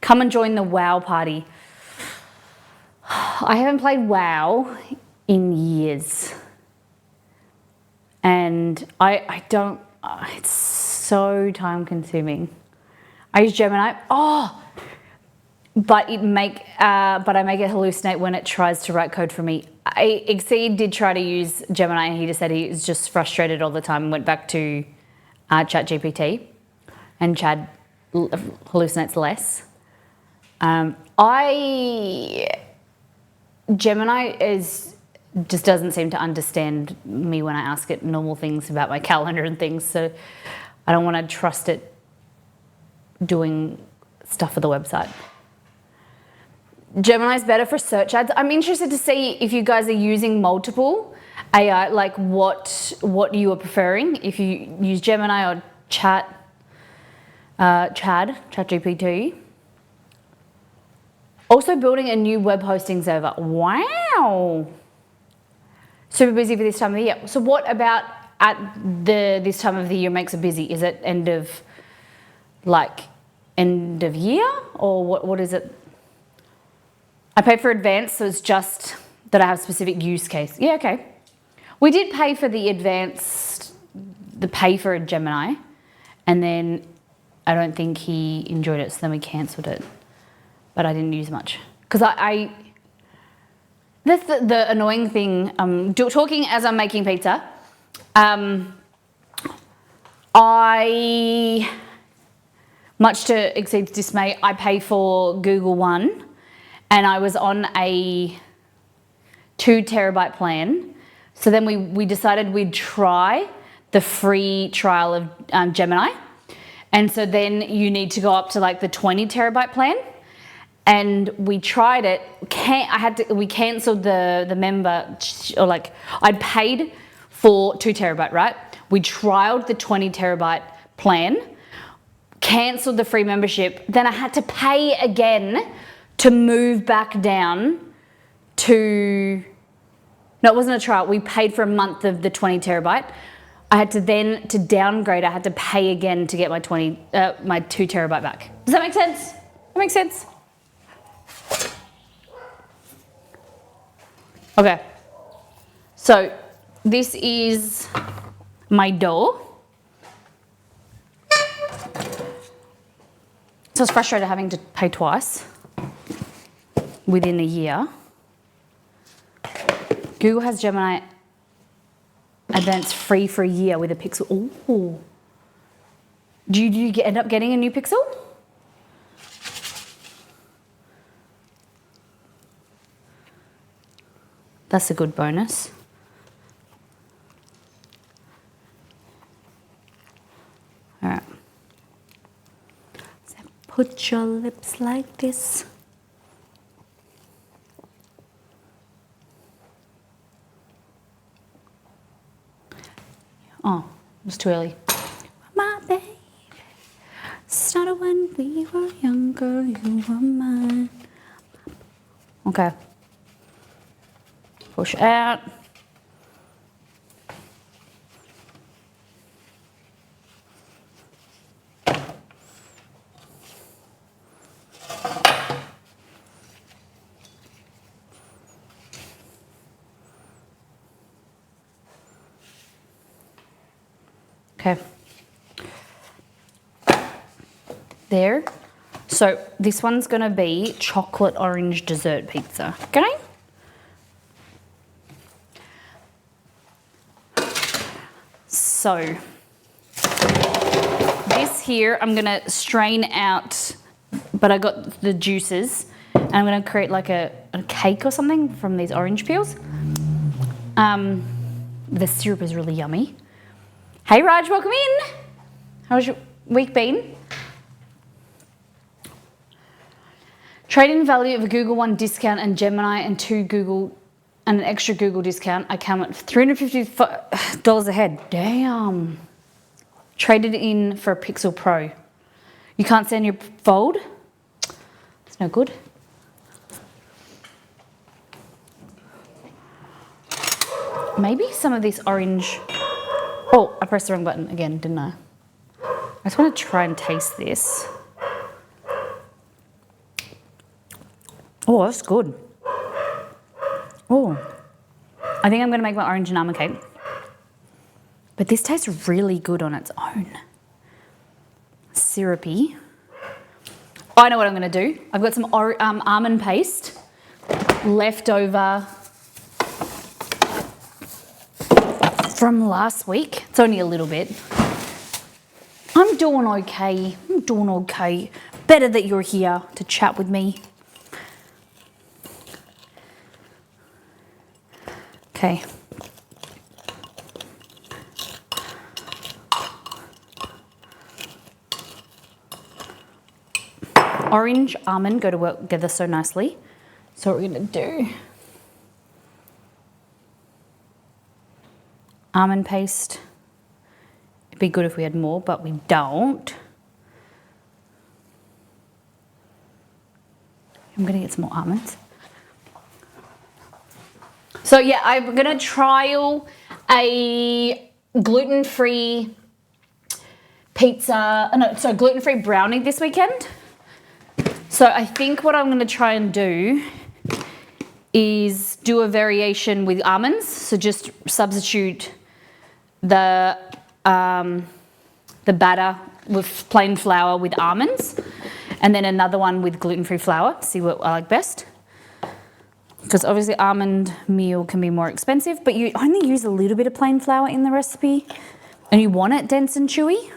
Come and join the WoW party. I haven't played WoW in years. And I don't, it's so time consuming. I use Gemini. Oh, but I make it hallucinate when it tries to write code for me. Exceed did try to use Gemini, and he just said he was just frustrated all the time and went back to ChatGPT, and Chad hallucinates less. Gemini just doesn't seem to understand me when I ask it normal things about my calendar and things, so I don't want to trust it doing stuff for the website. Gemini's better for search ads. I'm interested to see if you guys are using multiple AI, like what you are preferring. If you use Gemini or ChatGPT. Also building a new web hosting server. Wow. Super busy for this time of the year. So what about at this time of the year makes it busy? Is it end of year, or what is it? I pay for advanced, so it's just that I have specific use case. Yeah, okay. We did pay for the pay for a Gemini, and then I don't think he enjoyed it, so then we cancelled it. But I didn't use much. Because that's the annoying thing, talking as I'm making pizza, much to Exceed's dismay, I pay for Google One, and I was on a 2 terabyte plan. So then we decided we'd try the free trial of Gemini. And so then you need to go up to like the 20 terabyte plan. And we tried it. We cancelled the member, or like I'd paid for 2 terabyte, right? We trialed the 20 terabyte plan, cancelled the free membership. Then I had to pay again to move back down to, no, it wasn't a trial. We paid for a month of the 20 terabyte. I had to then, to downgrade, I had to pay again to get my 2 terabyte back. Does that make sense? That makes sense? Okay, so this is my dough. So I was frustrated having to pay twice within a year. Google has Gemini Advanced free for a year with a Pixel. Ooh. Do you end up getting a new Pixel? That's a good bonus. All right. So put your lips like this. Oh, it was too early. My baby started when we were younger, you were mine. Okay. Push out. Okay. There. So this one's gonna be chocolate orange dessert pizza. Okay? So this here, I'm gonna strain out, but I got the juices, and I'm gonna create like a cake or something from these orange peels. The syrup is really yummy. Hey Raj, welcome in. How's your week been? Trade-in value of a Google One discount and Gemini and an extra Google discount. I come at $350 ahead. Damn. Traded in for a Pixel Pro. You can't send your fold? It's no good. Maybe some of this orange. Oh, I pressed the wrong button again, didn't I? I just want to try and taste this. Oh, that's good. Oh, I think I'm going to make my orange and almond cake. But this tastes really good on its own. Syrupy. I know what I'm going to do. I've got some almond paste left over from last week. It's only a little bit. I'm doing okay. I'm doing okay. Better that you're here to chat with me. Okay. Orange, almond go to work together so nicely. So what we're going to do, almond paste. It'd be good if we had more, but we don't. I'm going to get some more almonds. So yeah, I'm going to trial a gluten-free gluten-free brownie this weekend. So I think what I'm going to try and do is do a variation with almonds. So just substitute the batter with plain flour with almonds, and then another one with gluten-free flour. See what I like best. Because obviously almond meal can be more expensive, but you only use a little bit of plain flour in the recipe, and you want it dense and chewy.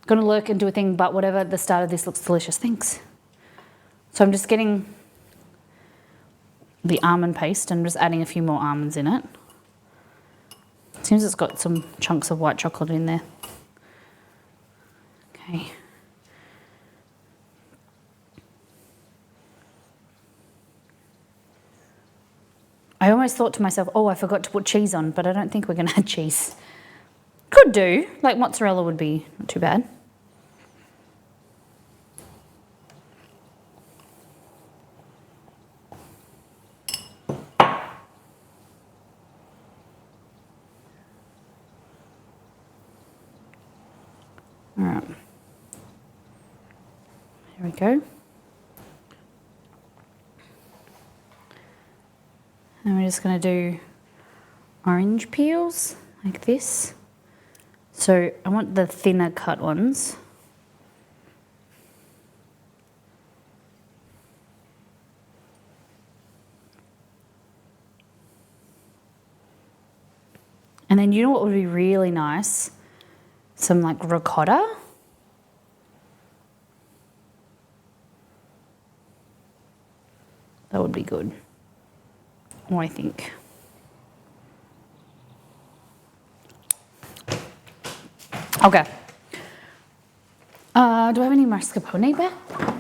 Gonna lurk and do a thing, but whatever, the start of this looks delicious. Thanks. So I'm just getting the almond paste and just adding a few more almonds in it. Seems it's got some chunks of white chocolate in there. Okay. I almost thought to myself, oh, I forgot to put cheese on, but I don't think we're going to add cheese. Could do, like mozzarella would be not too bad. All right. Here we go. And we're just going to do orange peels like this. So I want the thinner cut ones. And then you know what would be really nice? Some like ricotta. That would be good. I think. Okay. Do I have any mascarpone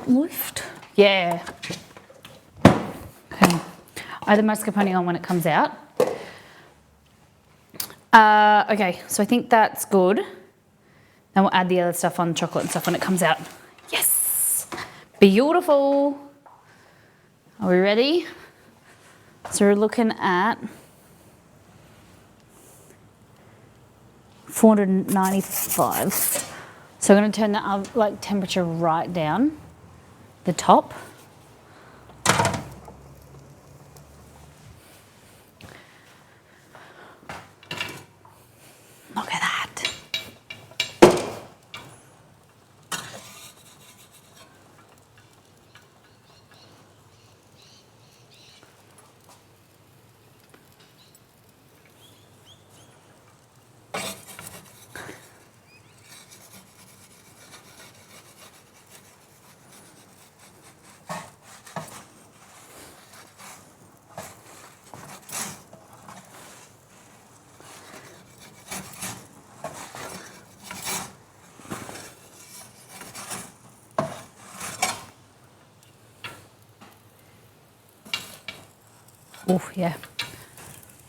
left? Yeah. Okay. I have the mascarpone on when it comes out. Okay, so I think that's good. Then we'll add the other stuff on, chocolate and stuff when it comes out. Yes! Beautiful. Are we ready? So we're looking at 495. So I'm going to turn the temperature right down, the top. Look at that. Oh, yeah.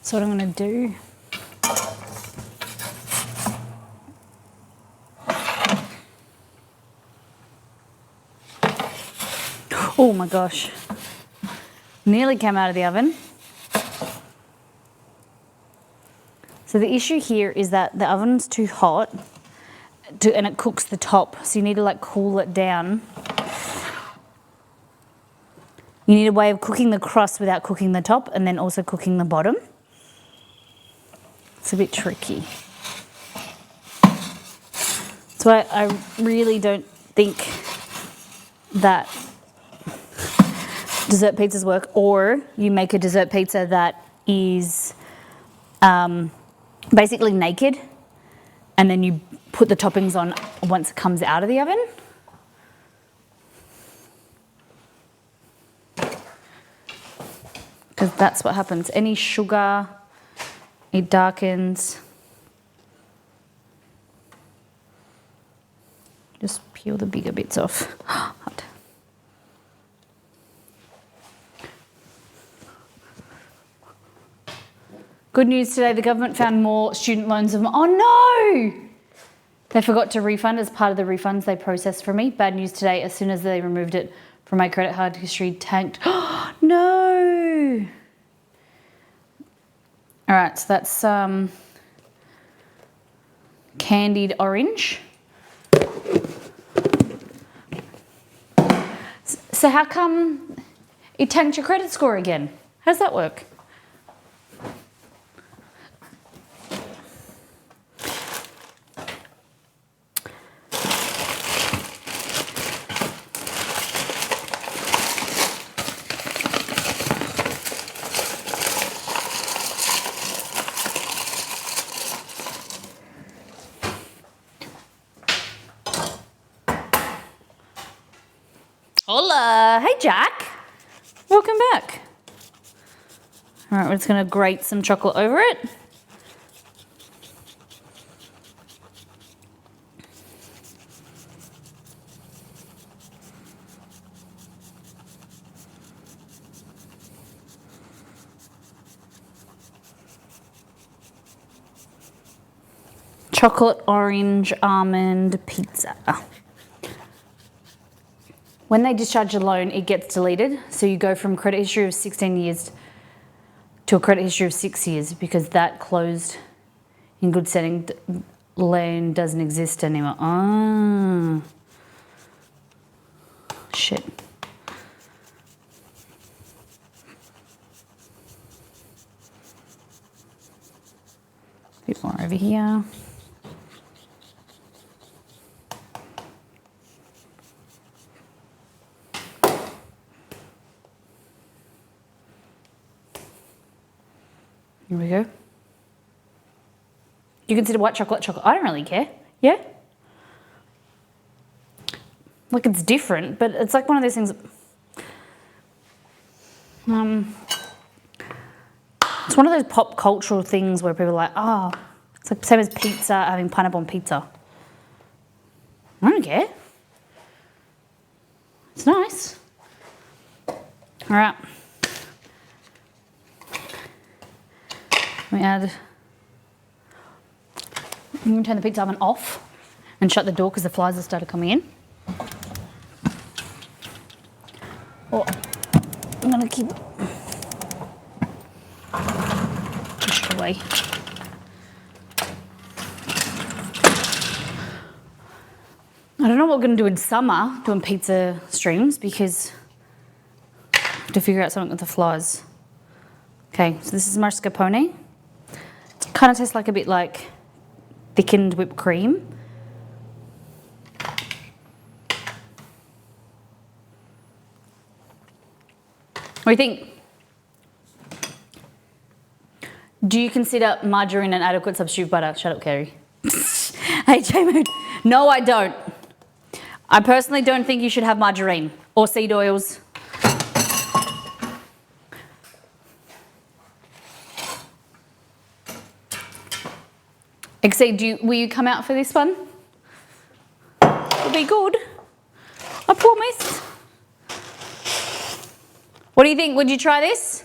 So what I'm going to do, oh my gosh, nearly came out of the oven. So the issue here is that the oven's too hot and it cooks the top, so you need to like cool it down. You need a way of cooking the crust without cooking the top and then also cooking the bottom. It's a bit tricky. So what why I really don't think that dessert pizzas work, or you make a dessert pizza that is basically naked and then you put the toppings on once it comes out of the oven. Because that's what happens. Any sugar, it darkens. Just peel the bigger bits off. Hot. Good news today, the government found more student loans of, oh no! They forgot to refund as part of the refunds they processed for me. Bad news today, as soon as they removed it from my credit card history, tanked. Oh no! All right, so that's candied orange. So how come it tanked your credit score again? How does that work? Hola, hey Jack, welcome back. All right, we're just gonna grate some chocolate over it. Chocolate orange almond pizza. When they discharge a loan, it gets deleted. So you go from credit history of 16 years to a credit history of 6 years because that closed in good setting loan doesn't exist anymore. Ah, shit. A bit more over here. Here we go. You consider white chocolate chocolate? I don't really care. Yeah? Like it's different, but it's like one of those things. It's one of those pop cultural things where people are like, oh, it's like same as pizza, having pineapple on pizza. I don't care. It's nice. All right. We add, I'm going to turn the pizza oven off and shut the door because the flies have started coming in. Oh, I'm going to keep pushed away. I don't know what we're going to do in summer doing pizza streams because I have to figure out something with the flies. Okay, so this is mascarpone. Kind of tastes like a bit like thickened whipped cream. What do you think? Do you consider margarine an adequate substitute butter? Shut up, Kerry. Hey, J-Mood. No, I don't. I personally don't think you should have margarine or seed oils. Exceed, will you come out for this one? It'll be good. I promise. What do you think? Would you try this?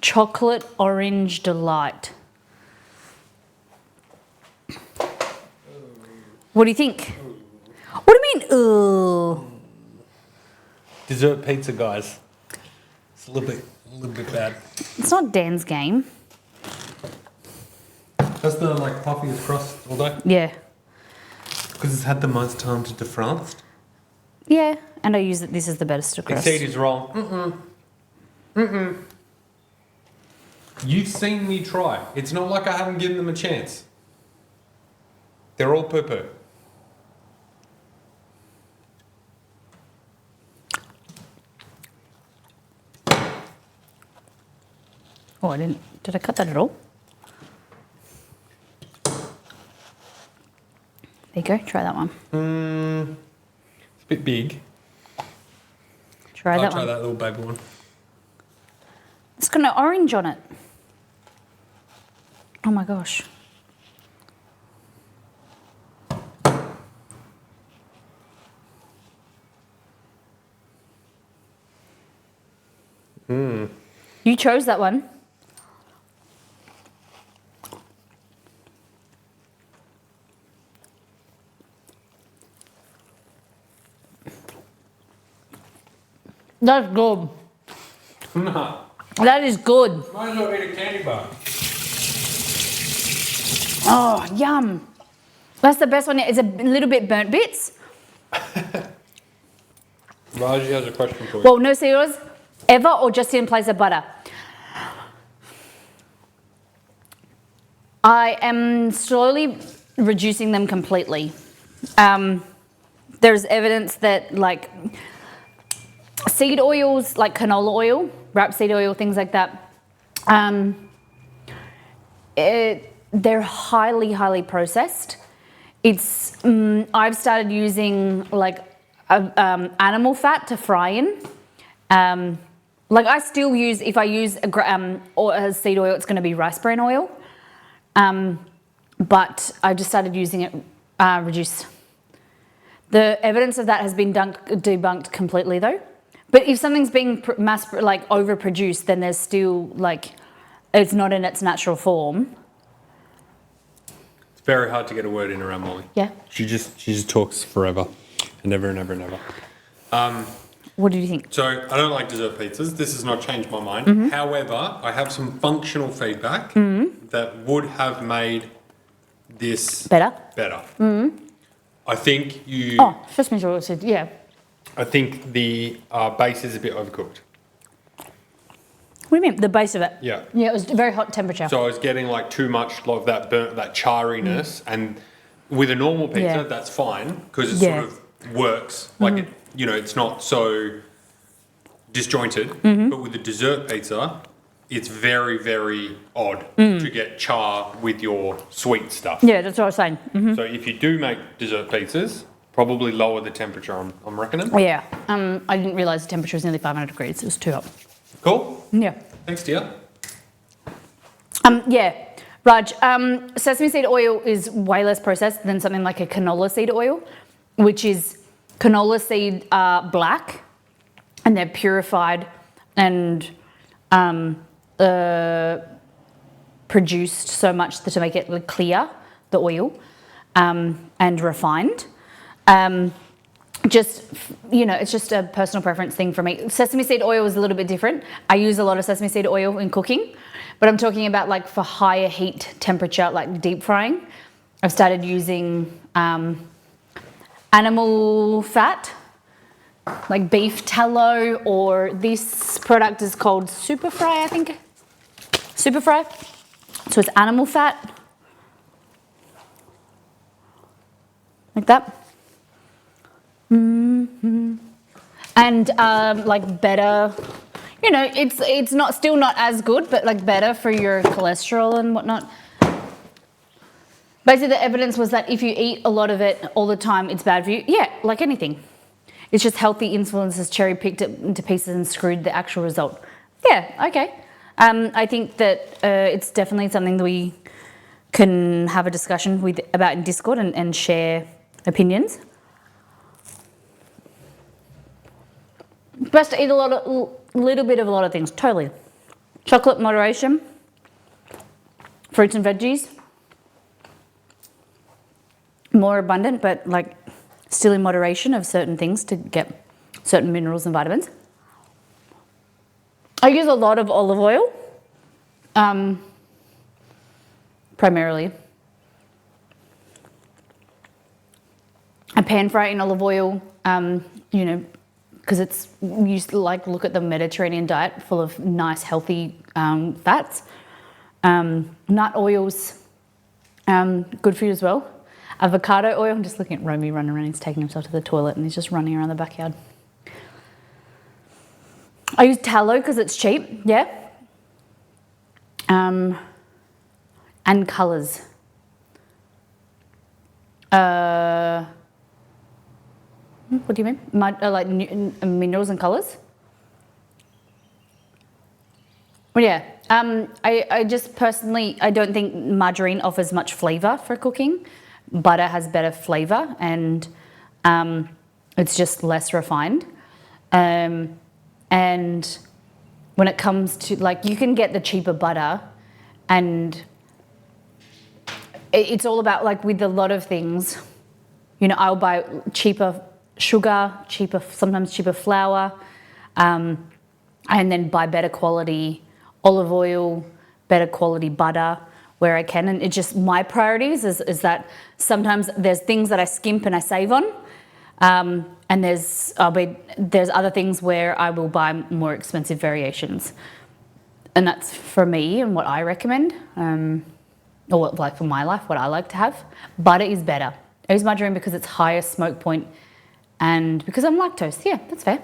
Chocolate orange delight. What do you think? What do you mean, ooh? Dessert pizza, guys. It's a little bit bad. It's not Dan's game. That's the puffiest crust all day. Yeah. Because it's had the most time to defrost. Yeah, and I use this as the best of crust. Exceed is wrong. You've seen me try. It's not like I haven't given them a chance. They're all poo-poo. Oh, I didn't. Did I cut that at all? There you go. Try that one. It's a bit big. Try I'll that try one. that little baby one. It's got an orange on it. Oh my gosh. You chose that one. That's good. Nah. That is good. Might as well eat a candy bar. Oh, yum. That's the best one. It's a little bit burnt bits. Raji has a question for you. Well, no cereals ever or just in place of butter? I am slowly reducing them completely. There's evidence that like seed oils, like canola oil, rapeseed oil, things like that, they're highly processed. It's I've started using like animal fat to fry in. Like I still use, if I use a seed oil, it's going to be rice bran oil. But I just started using it reduced. The evidence of that has been debunked completely though. But if something's being overproduced, then there's still like, it's not in its natural form. It's very hard to get a word in around Molly. Yeah. She just talks forever. And never and never and never. What do you think? So I don't like dessert pizzas. This has not changed my mind. However, I have some functional feedback that would have made this Better? I think you. Oh, sesame oil said, yeah. I think the base is a bit overcooked. What do you mean? The base of it? Yeah. Yeah, it was very hot temperature. So I was getting like too much of that burnt, that charriness, and with a normal pizza, Yeah. that's fine because it Yeah. sort of works. Like it, it's not so disjointed. But with the dessert pizza, it's very, very odd to get char with your sweet stuff. Yeah, that's what I was saying. So if you do make dessert pizzas, probably lower the temperature. I'm reckoning. Oh, yeah. I didn't realise the temperature was nearly 500 degrees. It was too hot. Cool. Yeah. Thanks, dear. Yeah. Raj, sesame seed oil is way less processed than something like a canola seed oil, which is canola seed black, and they're purified and produced so much to make it clear, the oil, and refined. It's just a personal preference thing for me. Sesame seed oil is a little bit different. I use a lot of sesame seed oil in cooking, but I'm talking about like for higher heat temperature, like deep frying. I've started using animal fat, like beef tallow, or this product is called Superfry, I think. Superfry. So it's animal fat. Like that. And like better, it's not still not as good, but like better for your cholesterol and whatnot. Basically, the evidence was that if you eat a lot of it all the time, it's bad for you. Yeah, like anything. It's just healthy influences cherry picked it into pieces and screwed the actual result. Yeah, okay. I think that it's definitely something that we can have a discussion about in Discord and share opinions. Best to eat a little bit of a lot of things, totally. Chocolate, moderation. Fruits and veggies. More abundant, but like still in moderation of certain things to get certain minerals and vitamins. I use a lot of olive oil, primarily. I pan fry in olive oil, because it's like look at the Mediterranean diet full of nice healthy fats. Nut oils, good for you as well. Avocado oil. I'm just looking at Romy running around. He's taking himself to the toilet and he's just running around the backyard. I use tallow because it's cheap. Yeah. And colours. What do you mean? Like minerals and colours? Well, yeah. I just personally, I don't think margarine offers much flavour for cooking. Butter has better flavour and it's just less refined. And when it comes to, like, you can get the cheaper butter and it's all about, like, with a lot of things, you know, I'll buy cheaper sugar, sometimes cheaper flour, and then buy better quality olive oil, better quality butter where I can. And it just, my priorities is that sometimes there's things that I skimp and I save on. And there's other things where I will buy more expensive variations. And that's for me and what I recommend, or what, like for my life, what I like to have. Butter is better. I use margarine because it's higher smoke point and because I'm lactose. Yeah, that's fair.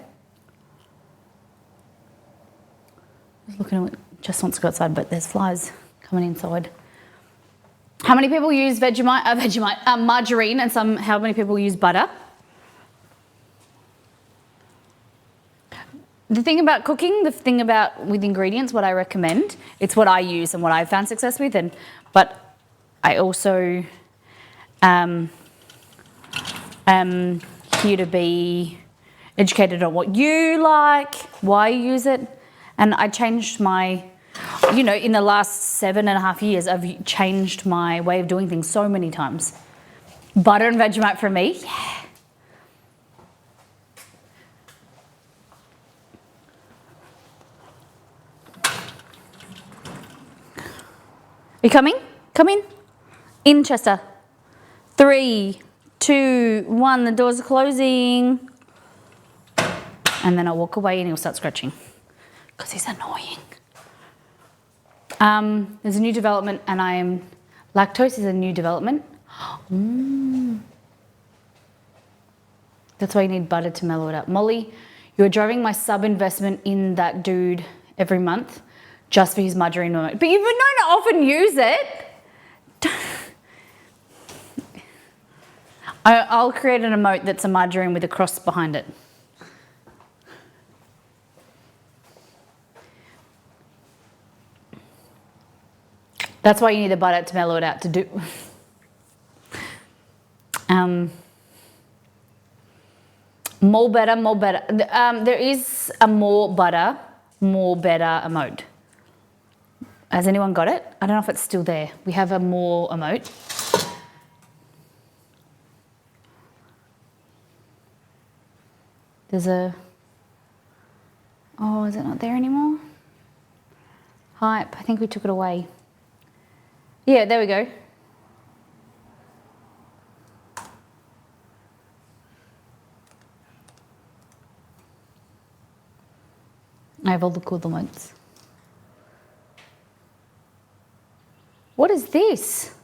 Just looking at what just wants to go outside, but there's flies coming inside. How many people use margarine and how many people use butter? The thing about cooking, with ingredients, what I recommend, it's what I use and what I've found success with, but I also am here to be educated on what you like, why you use it, and I changed my, you know, in the last 7.5 years, I've changed my way of doing things so many times. Butter and Vegemite for me, yeah. Are you coming? Come in, Chester. 3, 2, 1, the doors are closing. And then I'll walk away and he'll start scratching because he's annoying. There's a new development and lactose is a new development. That's why you need butter to mellow it up. Molly, you're driving my sub-investment in that dude every month just for his margarine remote. But you've been known to often use it. I'll create an emote that's a margarine with a cross behind it. That's why you need the butter to mellow it out to do. More better. There is a more better emote. Has anyone got it? I don't know if it's still there. We have a more emote. There's a, oh, is it not there anymore? Hype, I think we took it away. Yeah, there we go. I have all the cool emotes. What is this?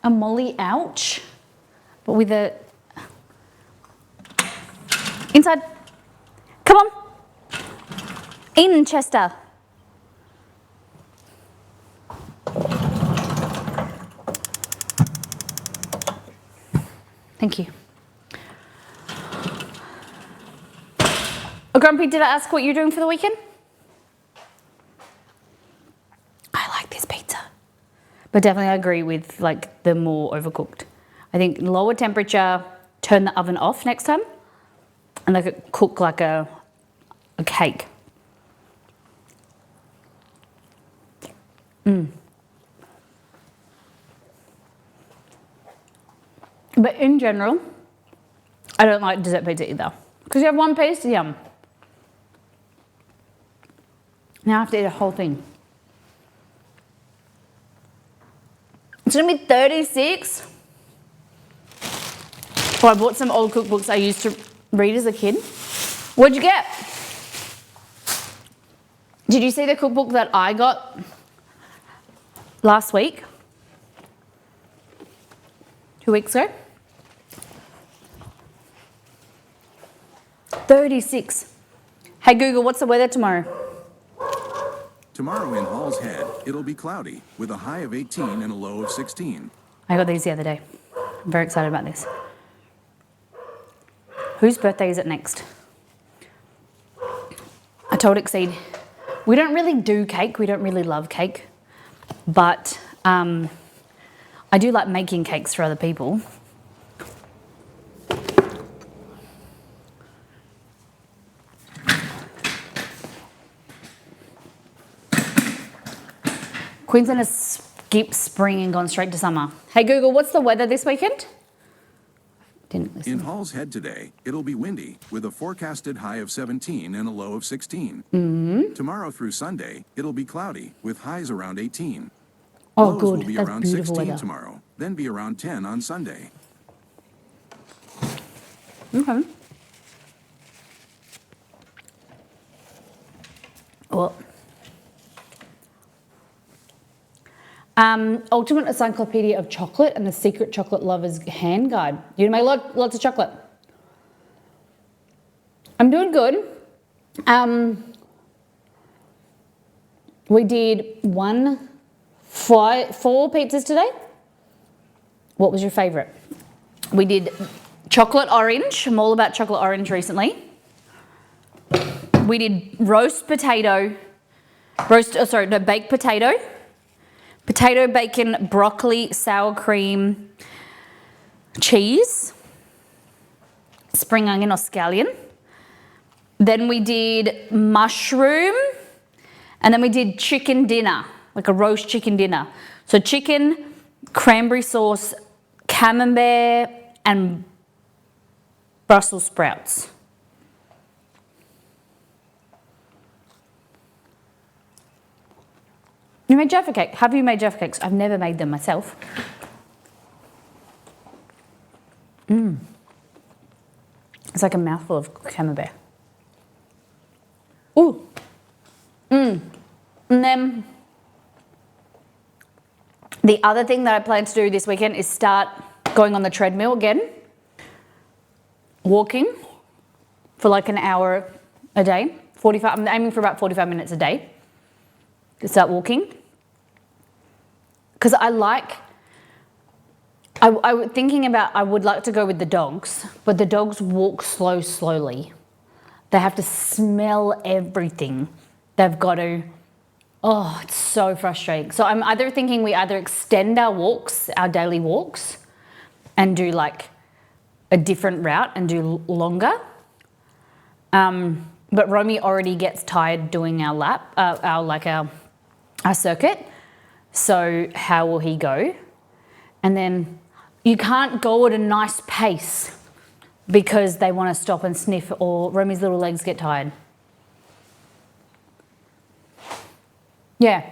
A Molly ouch? But with a... Inside. Come on. In, Chester. Thank you. Oh, Grumpy, did I ask what you're doing for the weekend? I like this pizza. But definitely I agree with like the more overcooked. I think lower temperature, turn the oven off next time and like it cook like a cake. But in general, I don't like dessert pizza either. Because you have one piece, yum. Now I have to eat a whole thing. It's gonna be 36. So I bought some old cookbooks I used to read as a kid. What'd you get? Did you see the cookbook that I got last week? 2 weeks ago? 36. Hey Google, what's the weather tomorrow? Tomorrow in Hall's Head, it'll be cloudy with a high of 18 and a low of 16. I got these the other day. I'm very excited about this. Whose birthday is it next? I told Exceed, we don't really do cake. We don't really love cake. But I do like making cakes for other people. Queensland has skipped spring and gone straight to summer. Hey Google, what's the weather this weekend? Didn't listen. In Hall's Head today, it'll be windy with a forecasted high of 17 and a low of 16. Tomorrow through Sunday, it'll be cloudy with highs around 18. Oh, Lows good. will be That's around beautiful 16 weather. tomorrow, then be around 10 on Sunday. Okay. Well, Ultimate Encyclopedia of Chocolate and the Secret Chocolate Lover's Hand Guide. You make lots of chocolate. I'm doing good. We did 4 pizzas today. What was your favourite? We did chocolate orange. I'm all about chocolate orange recently. We did baked potato. Potato, bacon, broccoli, sour cream, cheese, spring onion or scallion. Then we did mushroom, and then we did chicken dinner, like a roast chicken dinner. So chicken, cranberry sauce, camembert, and Brussels sprouts. You made Jaffa cake. Have you made Jaffa cakes? I've never made them myself. It's like a mouthful of camembert. Ooh. And then the other thing that I plan to do this weekend is start going on the treadmill again. Walking for like an hour a day. I'm aiming for about 45 minutes a day to start walking. Because I would like to go with the dogs, but the dogs walk slowly. They have to smell everything. They've got to, it's so frustrating. So I'm either thinking we either extend our walks, our daily walks, and do like a different route and do longer. But Romy already gets tired doing our lap, our circuit. So how will he go? And then you can't go at a nice pace because they want to stop and sniff or Romy's little legs get tired. Yeah.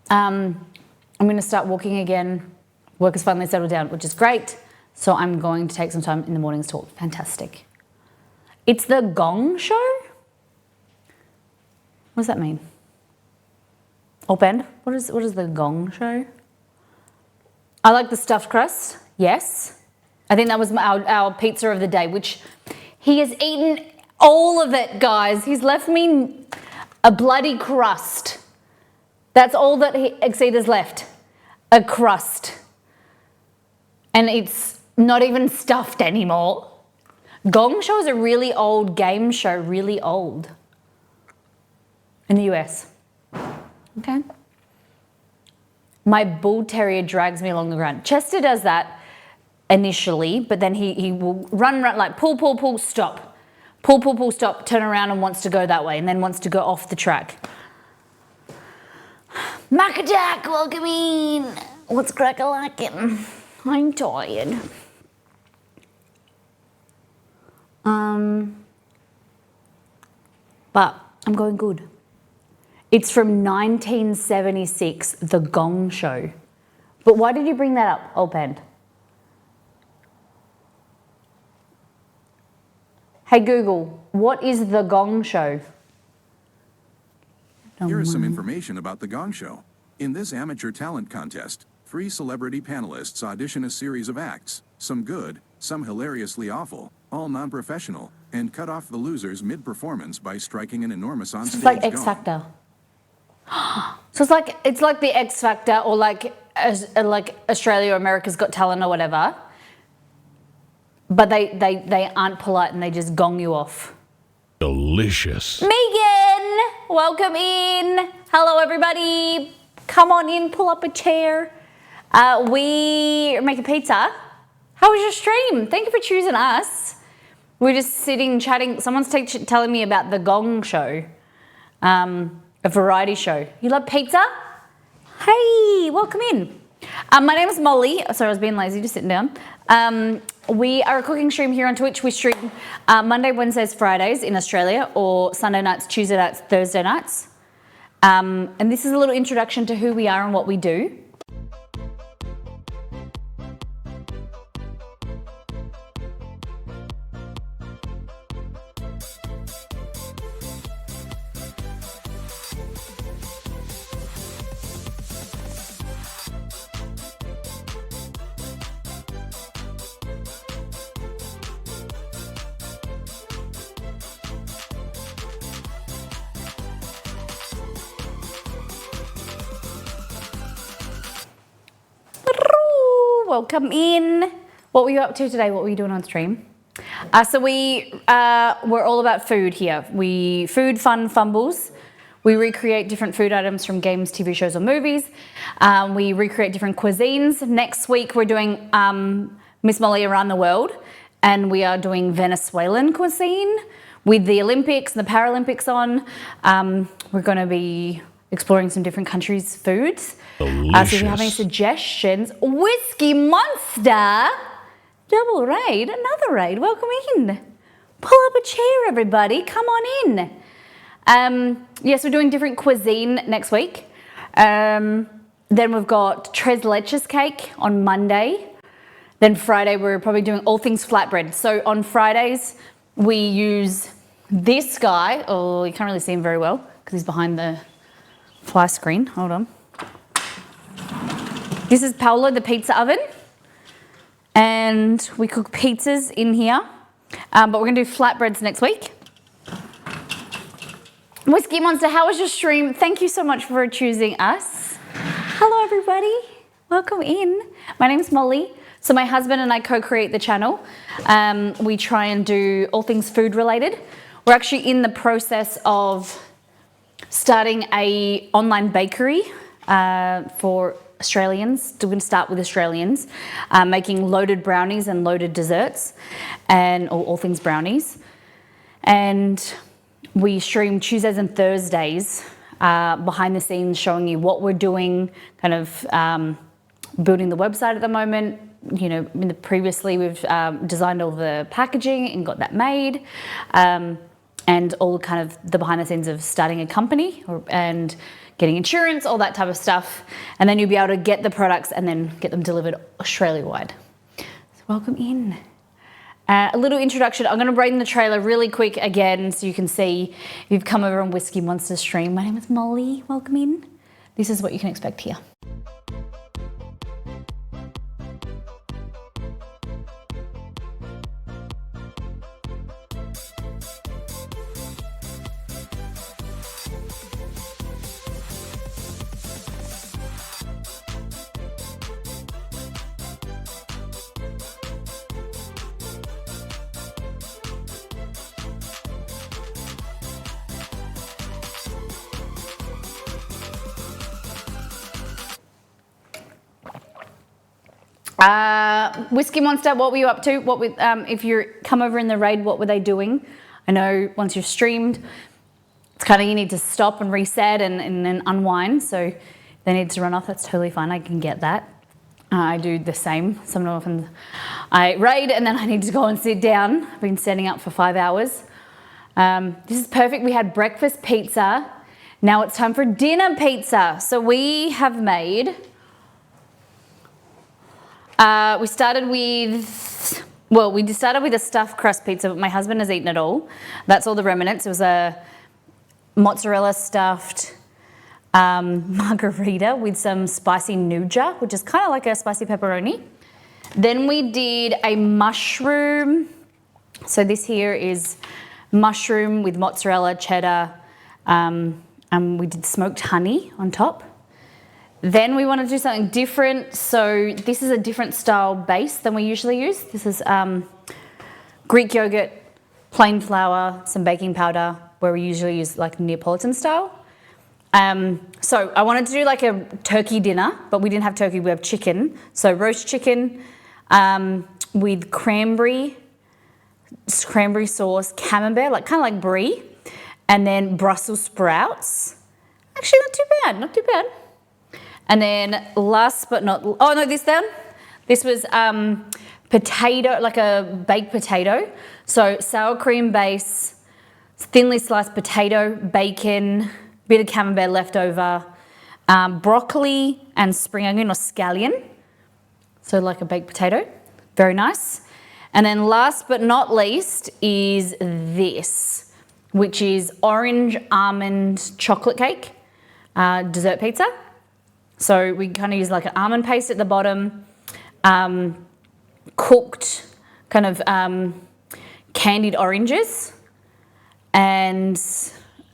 I'm going to start walking again. Work has finally settled down, which is great. So I'm going to take some time in the mornings to walk. Fantastic. It's the Gong Show? What does that mean? Open. What is the Gong Show? I like the stuffed crust. Yes. I think that was our pizza of the day, which he has eaten all of it, guys. He's left me a bloody crust. That's all that Exceed has left. A crust. And it's not even stuffed anymore. Gong Show is a really old game show, really old. In the US. Okay. My bull terrier drags me along the ground. Chester does that initially, but then he will run, like pull, stop. Pull, stop, turn around and wants to go that way and then wants to go off the track. Macajack, welcome in. What's crack-a-lackin'? I'm tired. But I'm going good. It's from 1976, The Gong Show. But why did you bring that up, Old Pand? Hey Google, what is the Gong Show? Here is some information about The Gong Show. In this amateur talent contest, 3 celebrity panelists audition a series of acts, some good, some hilariously awful, all non-professional, and cut off the losers mid-performance by striking an enormous on-stage It's like gong. X Factor. So it's like the X Factor, or like Australia or America's Got Talent or whatever. But they aren't polite and they just gong you off. Delicious. Megan, welcome in. Hello, everybody. Come on in, pull up a chair. We are making pizza. How was your stream? Thank you for choosing us. We're just sitting chatting. Someone's telling me about the Gong Show, a variety show. You love pizza? Hey, welcome in. My name is Molly. Sorry, I was being lazy, just sitting down. We are a cooking stream here on Twitch. We stream Monday, Wednesdays, Fridays in Australia, or Sunday nights, Tuesday nights, Thursday nights. And this is a little introduction to who we are and what we do. Welcome in. What were you up to today? What were you doing on stream? So we're all about food here. Food, fun, fumbles. We recreate different food items from games, TV shows, or movies. We recreate different cuisines. Next week we're doing Miss Molly Around the World, and we are doing Venezuelan cuisine with the Olympics and the Paralympics on. We're going to be exploring some different countries' foods. So if you have any suggestions, Whiskey Monster, double raid, another raid, welcome in. Pull up a chair, everybody, come on in. Yes, we're doing different cuisine next week. Then we've got Tres Leches cake on Monday. Then Friday, we're probably doing all things flatbread. So on Fridays, we use this guy. Oh, you can't really see him very well because he's behind the fly screen. Hold on. This is Paolo, the pizza oven. And we cook pizzas in here. But we're gonna do flatbreads next week. Whiskey Monster, how was your stream? Thank you so much for choosing us. Hello, everybody. Welcome in. My name's Molly. So my husband and I co-create the channel. We try and do all things food related. We're actually in the process of starting a online bakery for Australians. We're going to start with Australians, making loaded brownies and loaded desserts, and all things brownies. And we stream Tuesdays and Thursdays behind the scenes, showing you what we're doing, kind of building the website at the moment. You know, previously we've designed all the packaging and got that made, and all kind of the behind the scenes of starting a company and getting insurance, all that type of stuff. And then you'll be able to get the products and then get them delivered Australia-wide. So welcome in. A little introduction. I'm going to bring in the trailer really quick again so you can see if you've come over on Whiskey Monster stream. My name is Molly. Welcome in. This is what you can expect here. Whiskey Monster, what were you up to? If you come over in the raid, what were they doing? I know once you've streamed, it's kind of you need to stop and reset and then unwind. So if they need to run off, that's totally fine. I can get that. I do the same. Often I raid and then I need to go and sit down. I've been standing up for 5 hours. This is perfect. We had breakfast pizza. Now it's time for dinner pizza. So we have made... we started with well, we started with a stuffed crust pizza, but my husband has eaten it all. That's all the remnants. It was a mozzarella stuffed margarita with some spicy nuja, which is kind of like a spicy pepperoni. Then we did a mushroom. So this here is mushroom with mozzarella, cheddar, and we did smoked honey on top. Then we want to do something different. So this is a different style base than we usually use. This is Greek yogurt, plain flour, some baking powder, where we usually use like Neapolitan style. So I wanted to do like a turkey dinner, but we didn't have turkey, we have chicken. So roast chicken with cranberry sauce, camembert, like kind of like brie, and then Brussels sprouts. Actually, not too bad. And then last but not, oh no, this was potato, like a baked potato. So sour cream base, thinly sliced potato, bacon, bit of camembert left over, broccoli and spring onion or scallion. So like a baked potato, very nice. And then last but not least is this, which is orange almond chocolate cake, dessert pizza. So we kind of use like an almond paste at the bottom, cooked kind of candied oranges and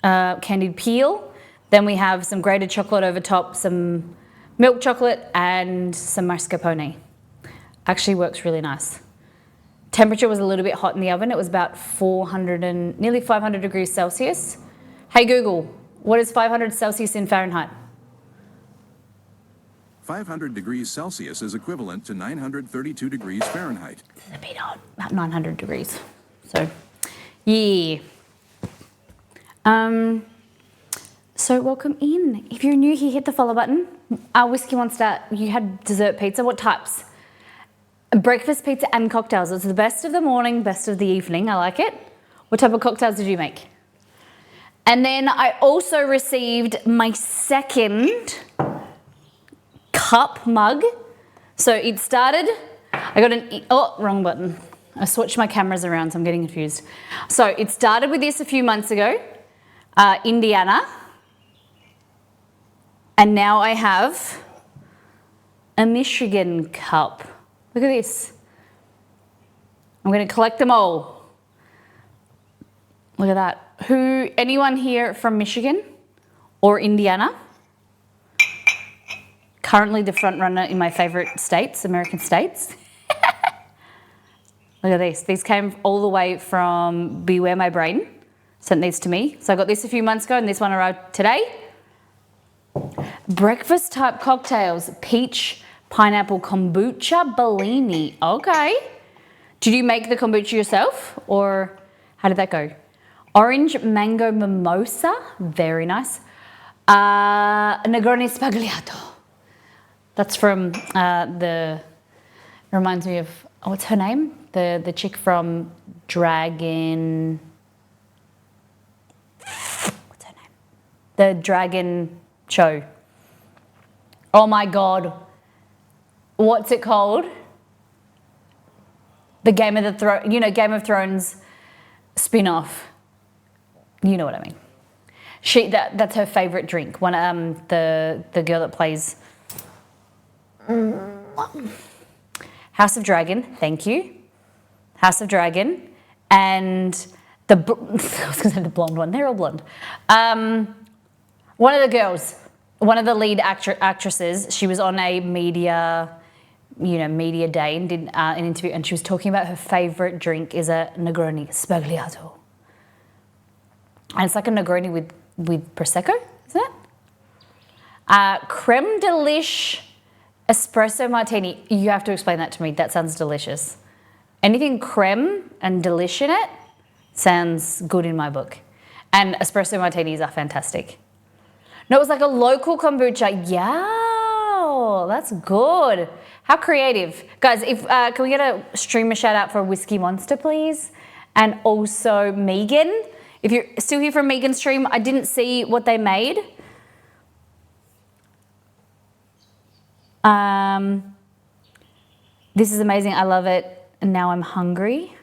candied peel. Then we have some grated chocolate over top, some milk chocolate and some mascarpone. Actually works really nice. Temperature was a little bit hot in the oven. It was about 400 and nearly 500 degrees Celsius. Hey Google, what is 500 Celsius in Fahrenheit? 500 degrees Celsius is equivalent to 932 degrees Fahrenheit. It's a bit hot, about 900 degrees. So, yeah. So welcome in. If you're new here, hit the follow button. Whiskey Monster, you had dessert pizza. What types? Breakfast pizza and cocktails. It's the best of the morning, best of the evening. I like it. What type of cocktails did you make? And then I also received my second cup mug. So it started, I got wrong button. I switched my cameras around, so I'm getting confused. So it started with this a few months ago, Indiana. And now I have a Michigan cup. Look at this. I'm going to collect them all. Look at that. Anyone here from Michigan or Indiana? Currently the front runner in my favorite states, American states. Look at this. These came all the way from Beware My Brain. Sent these to me. So I got this a few months ago and this one arrived today. Breakfast type cocktails. Peach, pineapple, kombucha, Bellini. Okay. Did you make the kombucha yourself or how did that go? Orange mango mimosa. Very nice. Negroni Spagliato. That's from reminds me of, what's her name? The chick from Dragon, what's her name? The Dragon show. Oh my God. What's it called? The Game of Thrones spin-off. You know what I mean. That's her favorite drink. The girl that plays House of Dragon, thank you. House of Dragon, and I was going to say the blonde one. They're all blonde. One of the girls, one of the lead actresses, she was on a media day and did an interview, and she was talking about her favorite drink is a Negroni Spagliato, and it's like a Negroni with prosecco, isn't it? Creme delish espresso martini. You have to explain that to me. That sounds delicious. Anything creme and delish in it sounds good in my book. And espresso martinis are fantastic. No, it was like a local kombucha. Yeah, that's good. How creative. Guys, can we get a streamer shout out for Whiskey Monster, please? And also Megan. If you're still here from Megan's stream, I didn't see what they made. This is amazing. I love it. and now I'm hungry.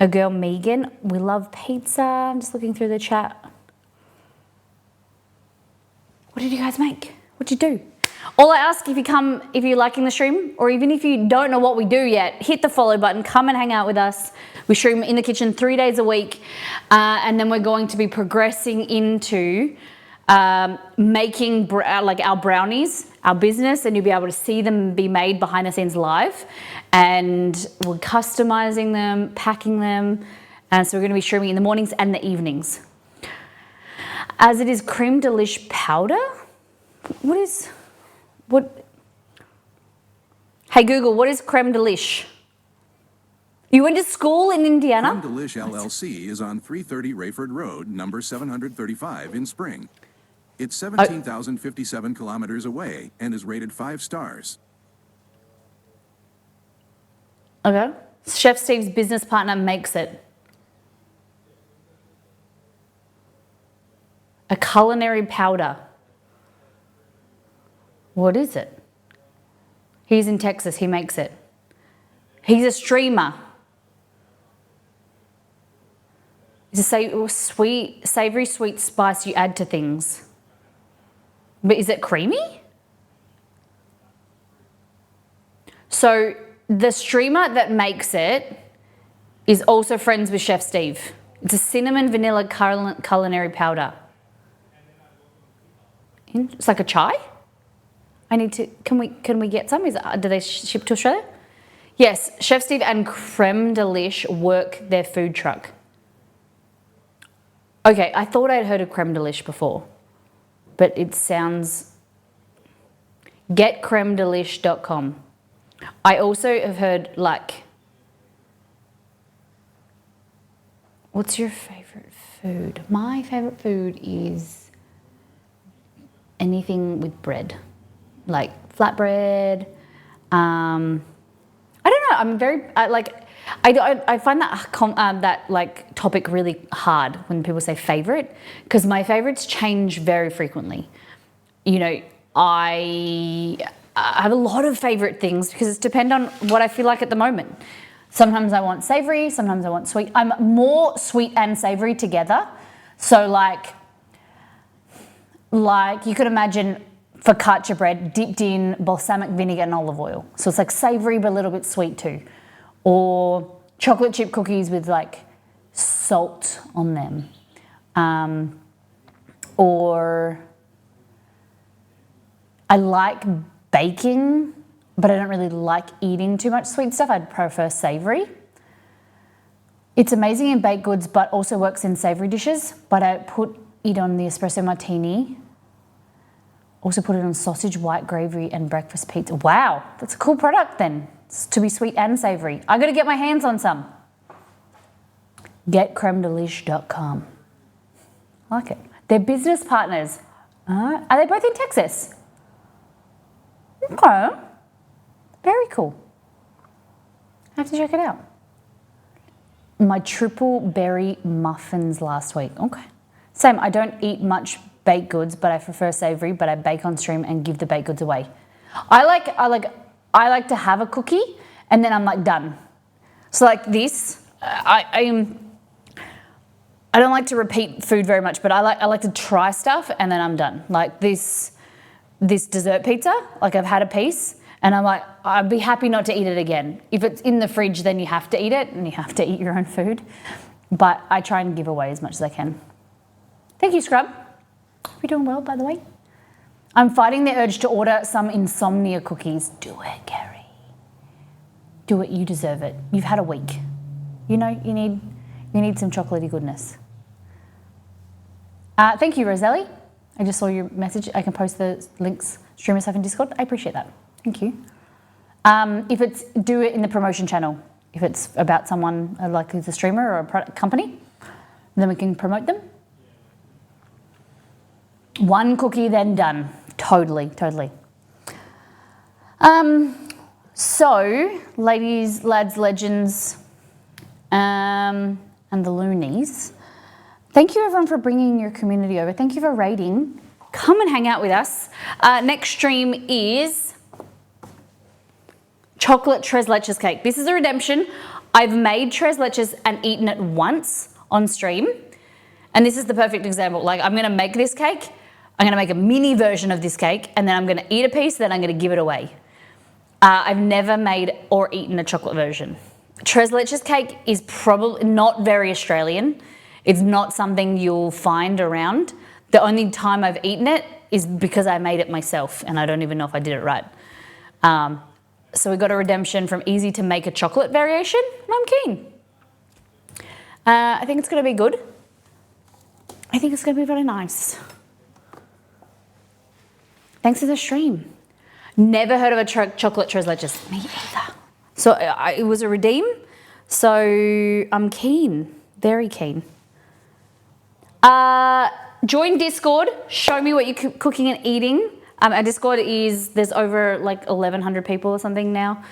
A girl, Megan, we love pizza. I'm just looking through the chat. What did you guys make? What'd you do? All I ask, if you're liking the stream, or even if you don't know what we do yet, hit the follow button, come and hang out with us. We stream in the kitchen 3 days a week, and then we're going to be progressing into making like our brownies, our business, and you'll be able to see them be made behind the scenes live. And we're customizing them, packing them, and so we're going to be streaming in the mornings and the evenings. As it is creme delish powder. What? Hey Google, what is creme delish? You went to school in Indiana? Creme Delish LLC is on 330 Rayford Road, number 735 in Spring. It's 17,057 kilometers away and is rated 5 stars. Okay. Chef Steve's business partner makes it. A culinary powder. What is it? He's in Texas, he makes it. He's a streamer. It's a savory, sweet spice you add to things. But is it creamy? So the streamer that makes it is also friends with Chef Steve. It's a cinnamon vanilla culinary powder. It's like a chai. Can we get some? Do they ship to Australia? Yes, Chef Steve and Creme Delish work their food truck. Okay, I thought I'd heard of Creme Delish before, but it sounds... getcremedelish.com. I also have heard, like... What's your favourite food? My favourite food is anything with bread. Like flatbread. I don't know. I'm very... I find that like topic really hard when people say favorite, because my favorites change very frequently. You know, I have a lot of favorite things because it's depend on what I feel like at the moment. Sometimes I want savory, sometimes I want sweet. I'm more sweet and savory together. So like you could imagine focaccia bread dipped in balsamic vinegar and olive oil. So it's like savory but a little bit sweet too. Or chocolate chip cookies with like salt on them. Or I like baking, but I don't really like eating too much sweet stuff. I'd prefer savory. It's amazing in baked goods, but also works in savory dishes. But I put it on the espresso martini. Also put it on sausage, white gravy, and breakfast pizza. Wow, that's a cool product then. It's to be sweet and savory. I gotta get my hands on some. Getcremedelish.com. I like it. They're business partners. Are they both in Texas? Okay. Very cool. I have to check it out. My triple berry muffins last week. Okay. Same, I don't eat much baked goods, but I prefer savory, but I bake on stream and give the baked goods away. I like to have a cookie and then I'm like done. So like this, I don't like to repeat food very much, but I like to try stuff and then I'm done. Like this dessert pizza, like I've had a piece and I'm like, I'd be happy not to eat it again. If it's in the fridge, then you have to eat it and you have to eat your own food. But I try and give away as much as I can. Thank you, Scrub. You're doing well, by the way. I'm fighting the urge to order some insomnia cookies. Do it, Gary. Do it, you deserve it. You've had a week. You know, you need some chocolatey goodness. Thank you, Roselli. I just saw your message. I can post the links, stream stuff in Discord. I appreciate that. Thank you. Do it in the promotion channel. If it's about someone like who's a streamer or a product company, then we can promote them. One cookie, then done. Totally. So, ladies, lads, legends, and the loonies, thank you everyone for bringing your community over. Thank you for raiding. Come and hang out with us. Next stream is chocolate tres leches cake. This is a redemption. I've made tres leches and eaten it once on stream. And this is the perfect example. Like, I'm gonna make this cake, I'm gonna make a mini version of this cake, and then I'm gonna eat a piece, then I'm gonna give it away. I've never made or eaten a chocolate version. Tres leches cake is probably not very Australian. It's not something you'll find around. The only time I've eaten it is because I made it myself, and I don't even know if I did it right. So we got a redemption from easy to make a chocolate variation, and I'm keen. I think it's gonna be good. I think it's going to be very nice. Thanks for the stream. Never heard of a chocolate tres leches. Me either. So it was a redeem. So I'm keen. Very keen. Join Discord. Show me what you're cooking and eating. Our Discord there's over like 1,100 people or something now.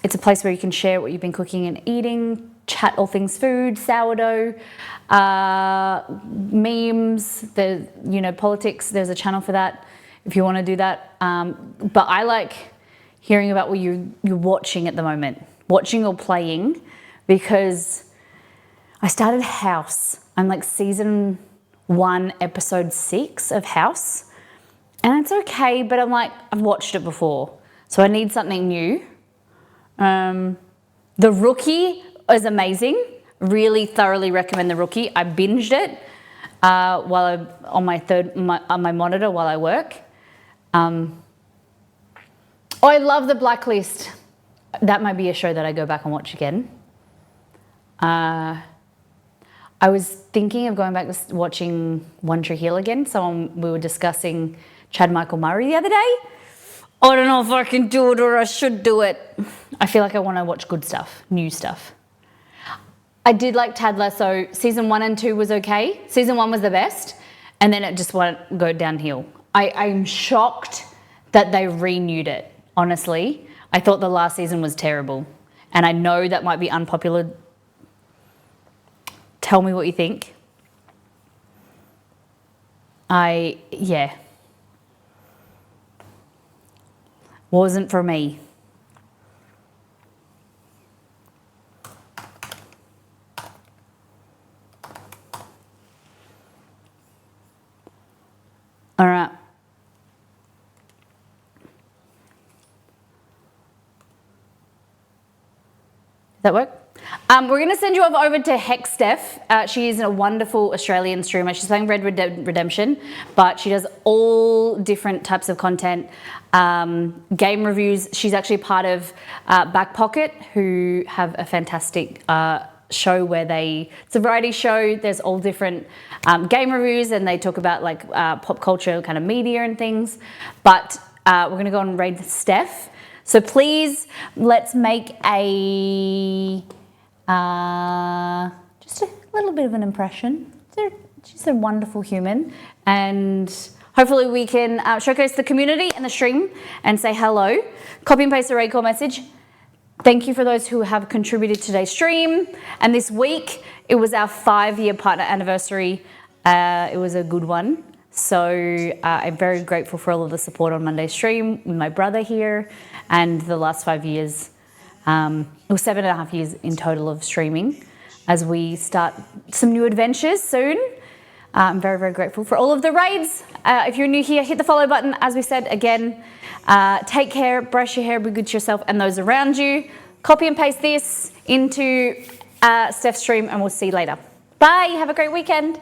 It's a place where you can share what you've been cooking and eating, chat all things food, sourdough, memes, politics. There's a channel for that if you want to do that. But I like hearing about what you're watching at the moment, watching or playing, because I started House. I'm like season 1, episode 6 of House. And it's okay, but I'm like, I've watched it before. So I need something new. The Rookie is amazing. Really thoroughly recommend The Rookie. I binged it on my monitor while I work. I love The Blacklist. That might be a show that I go back and watch again. I was thinking of going back to watching One Tree Hill again. We were discussing Chad Michael Murray the other day. I don't know if I can do it or I should do it. I feel like I want to watch good stuff, new stuff. I did like Ted Lasso. Season 1 and 2 was okay. Season 1 was the best. And then it just won't go downhill. I'm shocked that they renewed it, honestly. I thought the last season was terrible. And I know that might be unpopular. Tell me what you think. Yeah. Wasn't for me. All right. Does that work? We're going to send you over to Hex Steph. She is a wonderful Australian streamer. She's playing Red Dead Redemption, but she does all different types of content, game reviews. She's actually part of Back Pocket, who have a fantastic show where it's a variety show. There's all different game reviews, and they talk about like pop culture kind of media and things. But we're going to go and raid Steph. So please, let's make just a little bit of an impression. She's a wonderful human, and hopefully we can showcase the community and the stream and say hello. Copy and paste the raid call message. Thank you for those who have contributed to today's stream. And this week, it was our 5-year partner anniversary. It was a good one. So I'm very grateful for all of the support on Monday's stream with my brother here, and the last 5 years. It was 7.5 years in total of streaming as we start some new adventures soon. I'm very, very grateful for all of the raids. If you're new here, hit the follow button. As we said, again, take care, brush your hair, be good to yourself and those around you. Copy and paste this into Steph's stream, and we'll see you later. Bye, have a great weekend.